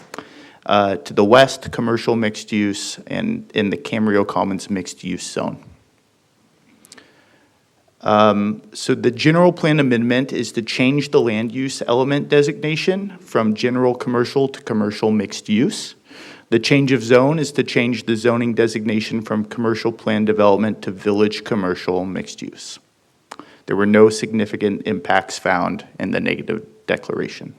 To the west, commercial mixed use, and in the Camarillo Commons mixed use zone. So the general plan amendment is to change the land use element designation from general commercial to commercial mixed use. The change of zone is to change the zoning designation from commercial plan development to village commercial mixed use. There were no significant impacts found in the negative declaration.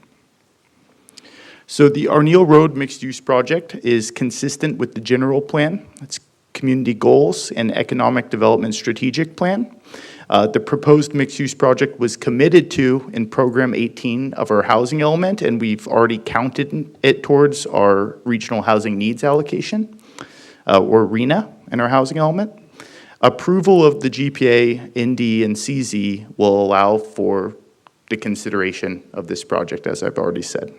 So the Arneal Road mixed use project is consistent with the general plan, its community goals, and economic development strategic plan. The proposed mixed-use project was committed to in Program 18 of our housing element, and we've already counted it towards our regional housing needs allocation, or RENA, in our housing element. Approval of the GPA, ND, and CZ will allow for the consideration of this project, as I've already said.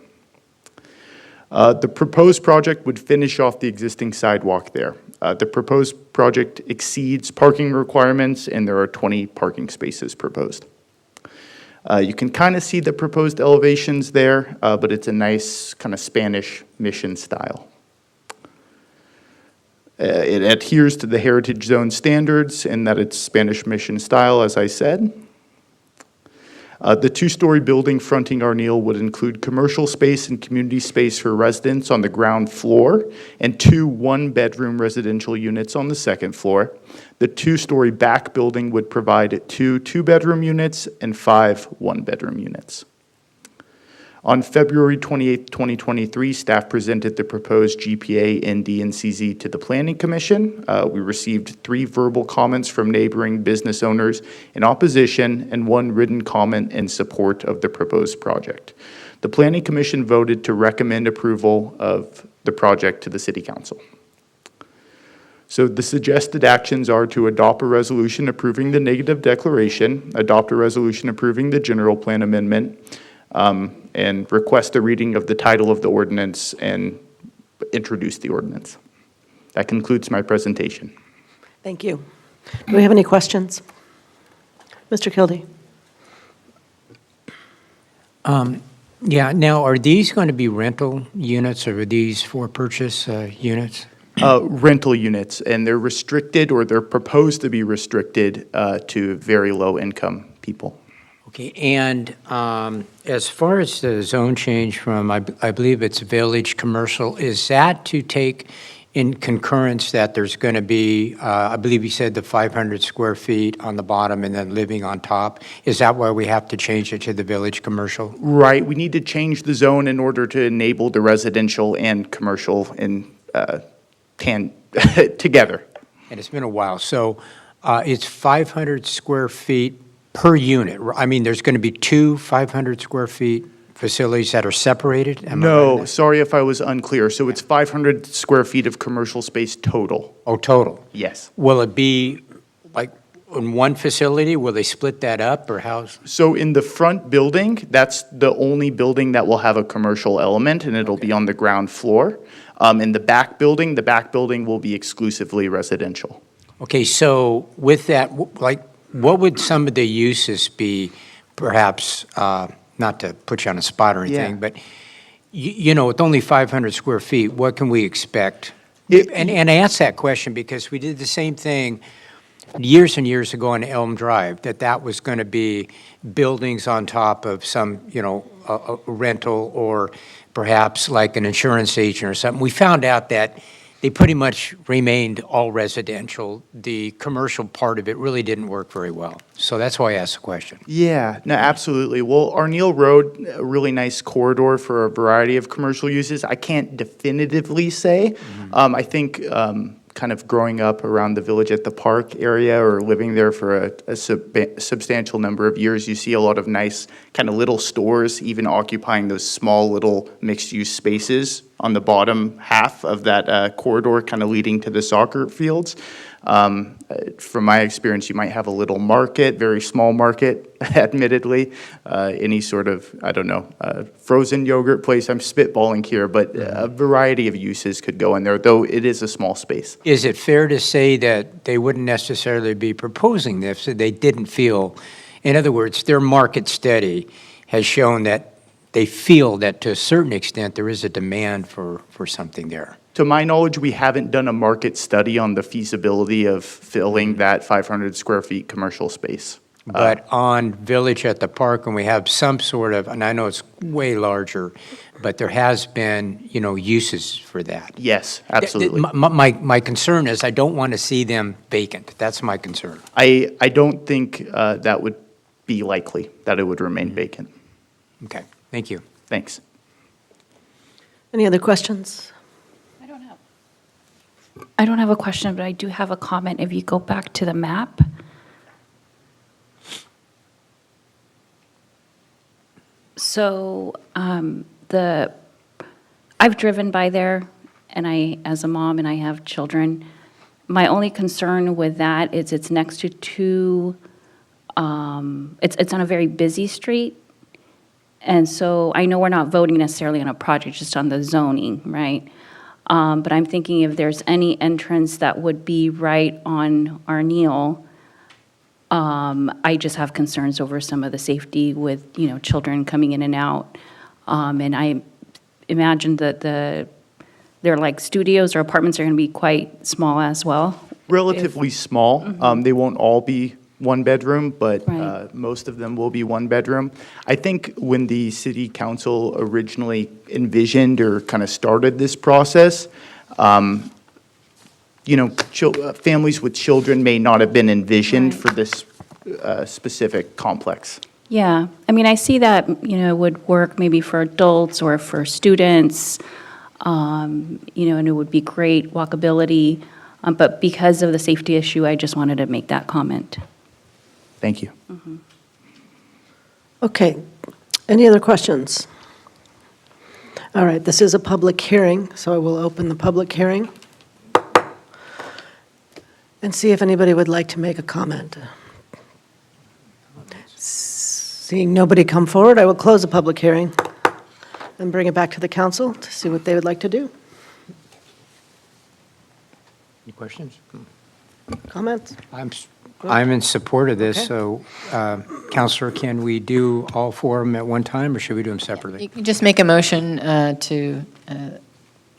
The proposed project would finish off the existing sidewalk there. The proposed project exceeds parking requirements, and there are 20 parking spaces proposed. You can kind of see the proposed elevations there, but it's a nice kind of Spanish mission style. It adheres to the Heritage Zone standards in that it's Spanish mission style, as I said. The 2-story building fronting Arneal would include commercial space and community space for residents on the ground floor and 2 one-bedroom residential units on the second floor. The 2-story back building would provide 2 two-bedroom units and 5 one-bedroom units. On February 28, 2023, staff presented the proposed GPA, ND, and CZ to the Planning Commission. We received 3 verbal comments from neighboring business owners in opposition and 1 written comment in support of the proposed project. The Planning Commission voted to recommend approval of the project to the City Council. So the suggested actions are to adopt a resolution approving the negative declaration, adopt a resolution approving the general plan amendment, and request a reading of the title of the ordinance and introduce the ordinance. That concludes my presentation. Thank you. Do we have any questions? Mr. Kildee? Yeah, now are these going to be rental units or are these for purchase units? Rental units, and they're restricted, or they're proposed to be restricted to very low income people. Okay, and as far as the zone change from, I believe it's village commercial, is that to take in concurrence that there's going to be, I believe you said the 500 square feet on the bottom and then living on top. Is that why we have to change it to the village commercial? Right, we need to change the zone in order to enable the residential and commercial in, together. And it's been a while. So it's 500 square feet per unit. I mean, there's going to be two 500 square feet facilities that are separated? Am I right on No, that? sorry if I was unclear. So it's 500 square feet of commercial space total. Oh, total? Yes. Will it be like in one facility? Will they split that up or how? So in the front building, that's the only building that will have a commercial element, and it'll be on the ground floor. In the back building will be exclusively residential. Okay, so with that, like, what would some of the uses be, perhaps, not to put you on a spot or anything, Yeah. but, you know, with only 500 square feet, what can we expect? And I asked that question because we did the same thing years and years ago on Elm Drive, that was going to be buildings on top of some, you know, a rental or perhaps like an insurance agent or something. We found out that they pretty much remained all residential. The commercial part of it really didn't work very well. So that's why I asked the question. Yeah, no, absolutely. Well, Arneal Road, a really nice corridor for a variety of commercial uses. I can't definitively say. I think kind of growing up around the Village at the Park area or living there for a substantial number of years, you see a lot of nice kind of little stores even occupying those small little mixed-use spaces on the bottom half of that corridor kind of leading to the soccer fields. From my experience, you might have a little market, very small market, admittedly, any sort of, I don't know, frozen yogurt place. I'm spitballing here, but a variety of uses could go in there, though it is a small space. Is it fair to say that they wouldn't necessarily be proposing this if they didn't feel, in other words, their market study has shown that they feel that to a certain extent there is a demand for something there? To my knowledge, we haven't done a market study on the feasibility of filling that 500 square feet commercial space. But on Village at the Park, when we have some sort of, and I know it's way larger, but there has been, you know, uses for that. Yes, absolutely. My concern is I don't want to see them vacant. That's my concern. I don't think that would be likely, that it would remain vacant. Okay, thank you. Thanks. Any other questions? I don't have a question, but I do have a comment. If you go back to the map. So I've driven by there, and as a mom, and I have children. My only concern with that is it's next to two, it's on a very busy street. And so I know we're not voting necessarily on a project, just on the zoning, right? But I'm thinking if there's any entrance that would be right on Arneal, I just have concerns over some of the safety with, you know, children coming in and out. And I imagine that they're like studios or apartments are going to be quite small as well. Relatively small. They won't all be one bedroom, but Right. most of them will be one bedroom. I think when the city council originally envisioned or kind of started this process, you know, families with children may not have been envisioned for this specific complex. Yeah, I mean, I see that, you know, would work maybe for adults or for students, you know, and it would be great walkability. But because of the safety issue, I just wanted to make that comment. Thank you. Okay. Any other questions? All right, this is a public hearing, so I will open the public hearing and see if anybody would like to make a comment. Seeing nobody come forward, I will close the public hearing and bring it back to the council to see what they would like to do. Any questions? Comments? I'm in support of this, Okay. so, Counselor, can we do all four of them at one time, or should we do them separately? You can just make a motion to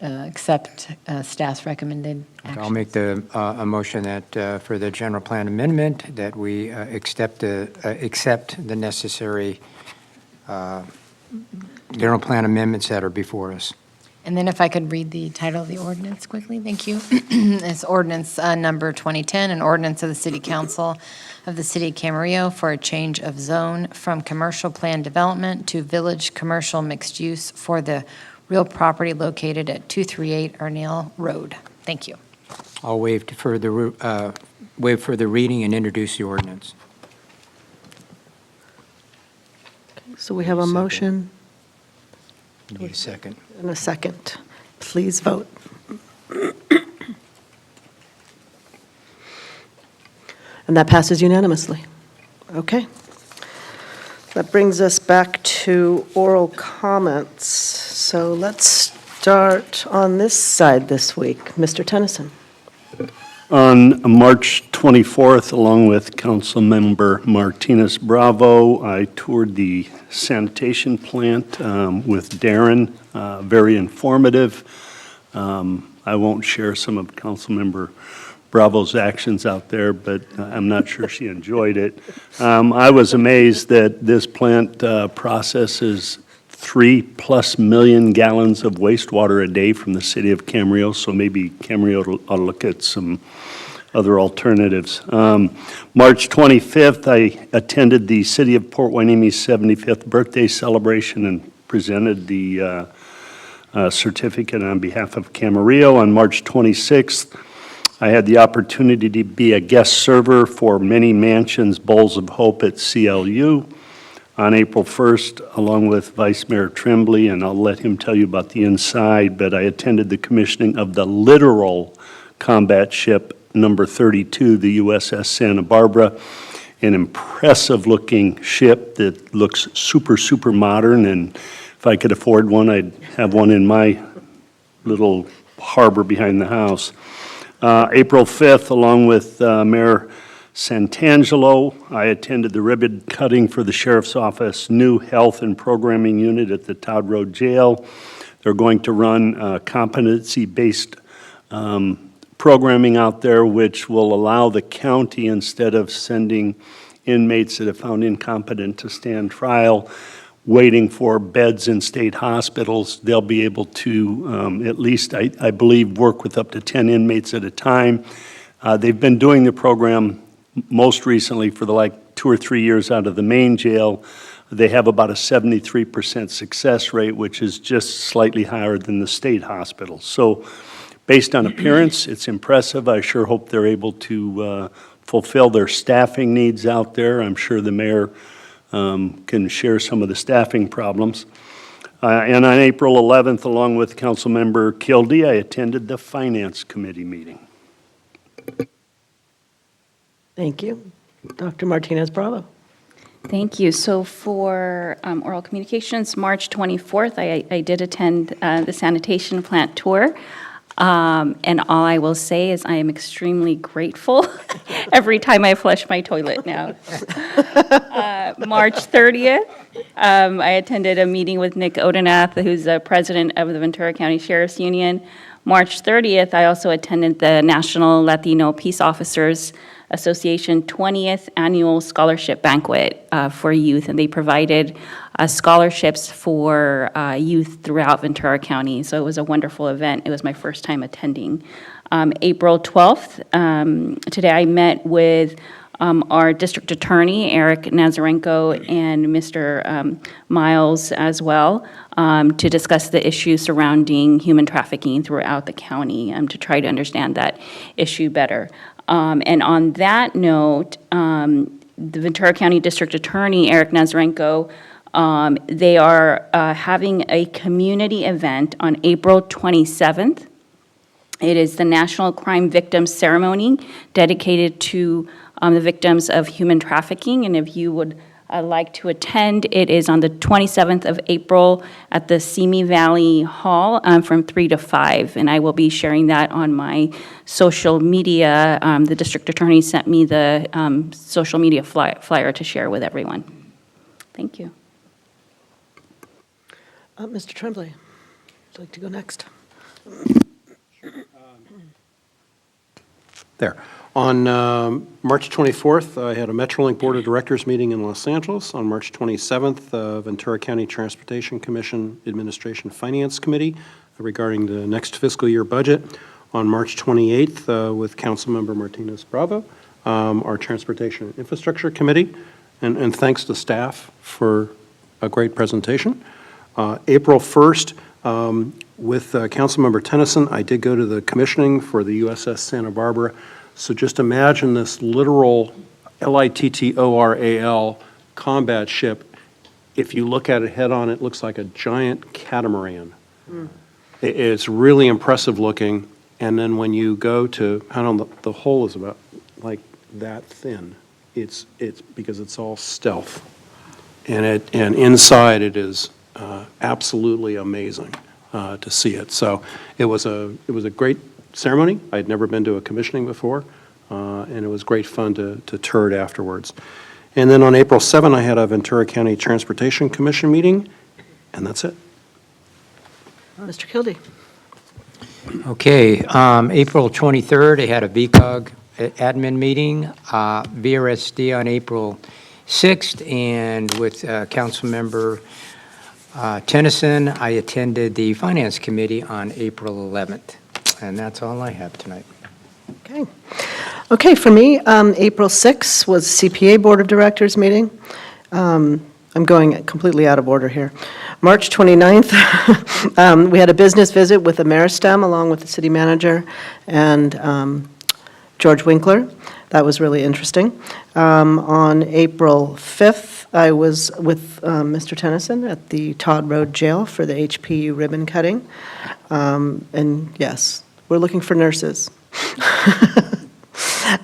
accept staff's recommended action. I'll make a motion that, for the general plan amendment, that we accept the necessary general plan amendments that are before us. And then if I could read the title of the ordinance quickly, thank you. It's ordinance number 2010, an ordinance of the City Council of the City of Camarillo for a change of zone from commercial plan development to village commercial mixed use for the real property located at 238 Arneill Road. Thank you. I'll waive further reading and introduce the ordinance. So we have a motion Need a second. and a second. Please vote. And that passes unanimously. Okay. That brings us back to oral comments. So let's start on this side this week. Mr. Tennyson. On March 24th, along with Councilmember Martinez Bravo, I toured the sanitation plant with Darren. Very informative. I won't share some of Councilmember Bravo's actions out there, but I'm not sure she enjoyed it. I was amazed that this plant processes 3+ million gallons of wastewater a day from the city of Camarillo, so maybe Camarillo ought to look at some other alternatives. March 25th, I attended the City of Port Huenemy's 75th birthday celebration and presented the certificate on behalf of Camarillo. On March 26th, I had the opportunity to be a guest server for Many Mansions Bowls of Hope at CLU. On April 1st, along with Vice Mayor Tremblay, and I'll let him tell you about the inside, but I attended the commissioning of the literal combat ship number 32, the USS Santa Barbara, an impressive-looking ship that looks super, super modern, and if I could afford one, I'd have one in my little harbor behind the house. April 5th, along with Mayor Santangelo, I attended the ribbon cutting for the Sheriff's Office new health and programming unit at the Todd Road Jail. They're going to run competency-based programming out there, which will allow the county, instead of sending inmates that have found incompetent to stand trial, waiting for beds in state hospitals, they'll be able to at least, I believe, work with up to 10 inmates at a time. They've been doing the program most recently for the 2 or 3 years out of the main jail. They have about a 73% success rate, which is just slightly higher than the state hospitals. So based on appearance, it's impressive. I sure hope they're able to fulfill their staffing needs out there. I'm sure the mayor can share some of the staffing problems. And on April 11th, along with Councilmember Kildee, I attended the Finance Committee meeting. Thank you. Dr. Martinez Bravo. Thank you. So for oral communications, March 24th, I did attend the sanitation plant tour. And all I will say is I am extremely grateful every time I flush my toilet now. March 30th, I attended a meeting with Nick Odenath, who's the president of the Ventura County Sheriff's Union. March 30th, I also attended the National Latino Peace Officers Association 20th Annual Scholarship Banquet for youth, and they provided scholarships for youth throughout Ventura County. So it was a wonderful event. It was my first time attending. April 12th, today I met with our district attorney, Eric Nazarenko, and Mr. Miles as well, to discuss the issues surrounding human trafficking throughout the county, to try to understand that issue better. And on that note, the Ventura County District Attorney, Eric Nazarenko, they are having a community event on April 27th. It is the National Crime Victims Ceremony dedicated to the victims of human trafficking. And if you would like to attend, it is on the 27th of April at the Simi Valley Hall from 3 to 5. And I will be sharing that on my social media. The district attorney sent me the social media flyer to share with everyone. Thank you. Mr. Tremblay, would you like to go next? There. On March 24th, I had a Metrolink Board of Directors meeting in Los Angeles. On March 27th, Ventura County Transportation Commission Administration Finance Committee regarding the next fiscal year budget on March 28th with Councilmember Martinez Bravo, our Transportation and Infrastructure Committee, and thanks to staff for a great presentation. April 1st, with Councilmember Tennyson, I did go to the commissioning for the USS Santa Barbara. So just imagine this literal LITTORAL combat ship. If you look at it head-on, it looks like a giant catamaran. It's really impressive looking. And then when you go to, I don't know, the hull is about like that thin. It's because it's all stealth. And inside it is absolutely amazing to see it. So it was a great ceremony. I'd never been to a commissioning before, and it was great fun to tour it afterwards. And then on April 7, I had a Ventura County Transportation Commission meeting, and that's it. Mr. Kildee. Okay, April 23rd, I had a VCOG admin meeting, VRSD on April 6th, and with Councilmember Tennyson, I attended the Finance Committee on April 11th. And that's all I have tonight. Okay. Okay, for me, April 6th was CPA Board of Directors meeting. I'm going completely out of order here. March 29th, we had a business visit with Ameristem along with the city manager and George Winkler. That was really interesting. On April 5th, I was with Mr. Tennyson at the Todd Road Jail for the HPU ribbon cutting. And yes, we're looking for nurses.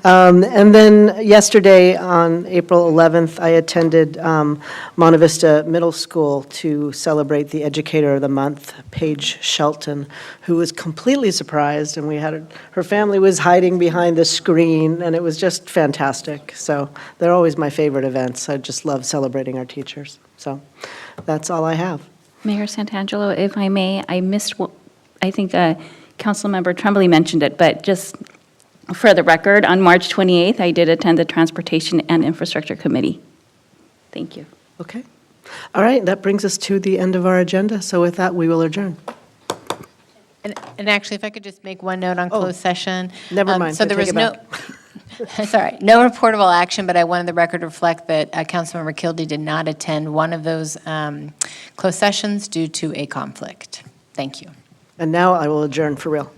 And then yesterday, on April 11th, I attended Monte Vista Middle School to celebrate the Educator of the Month, Paige Shelton, who was completely surprised, and her family was hiding behind the screen, and it was just fantastic. So they're always my favorite events. I just love celebrating our teachers. So that's all I have. Mayor Santangelo, if I may, I missed, I think Councilmember Tremblay mentioned it, but just for the record, on March 28th, I did attend the Transportation and Infrastructure Committee. Thank you. Okay. All right, that brings us to the end of our agenda. So with that, we will adjourn. And actually, if I could just make one note on closed session. Never mind. So there I take was it no, it's all right, no reportable action, but I wanted the record to reflect that Councilmember Kildee did not attend one of those closed sessions due to a conflict. Thank you. And now I will adjourn for real.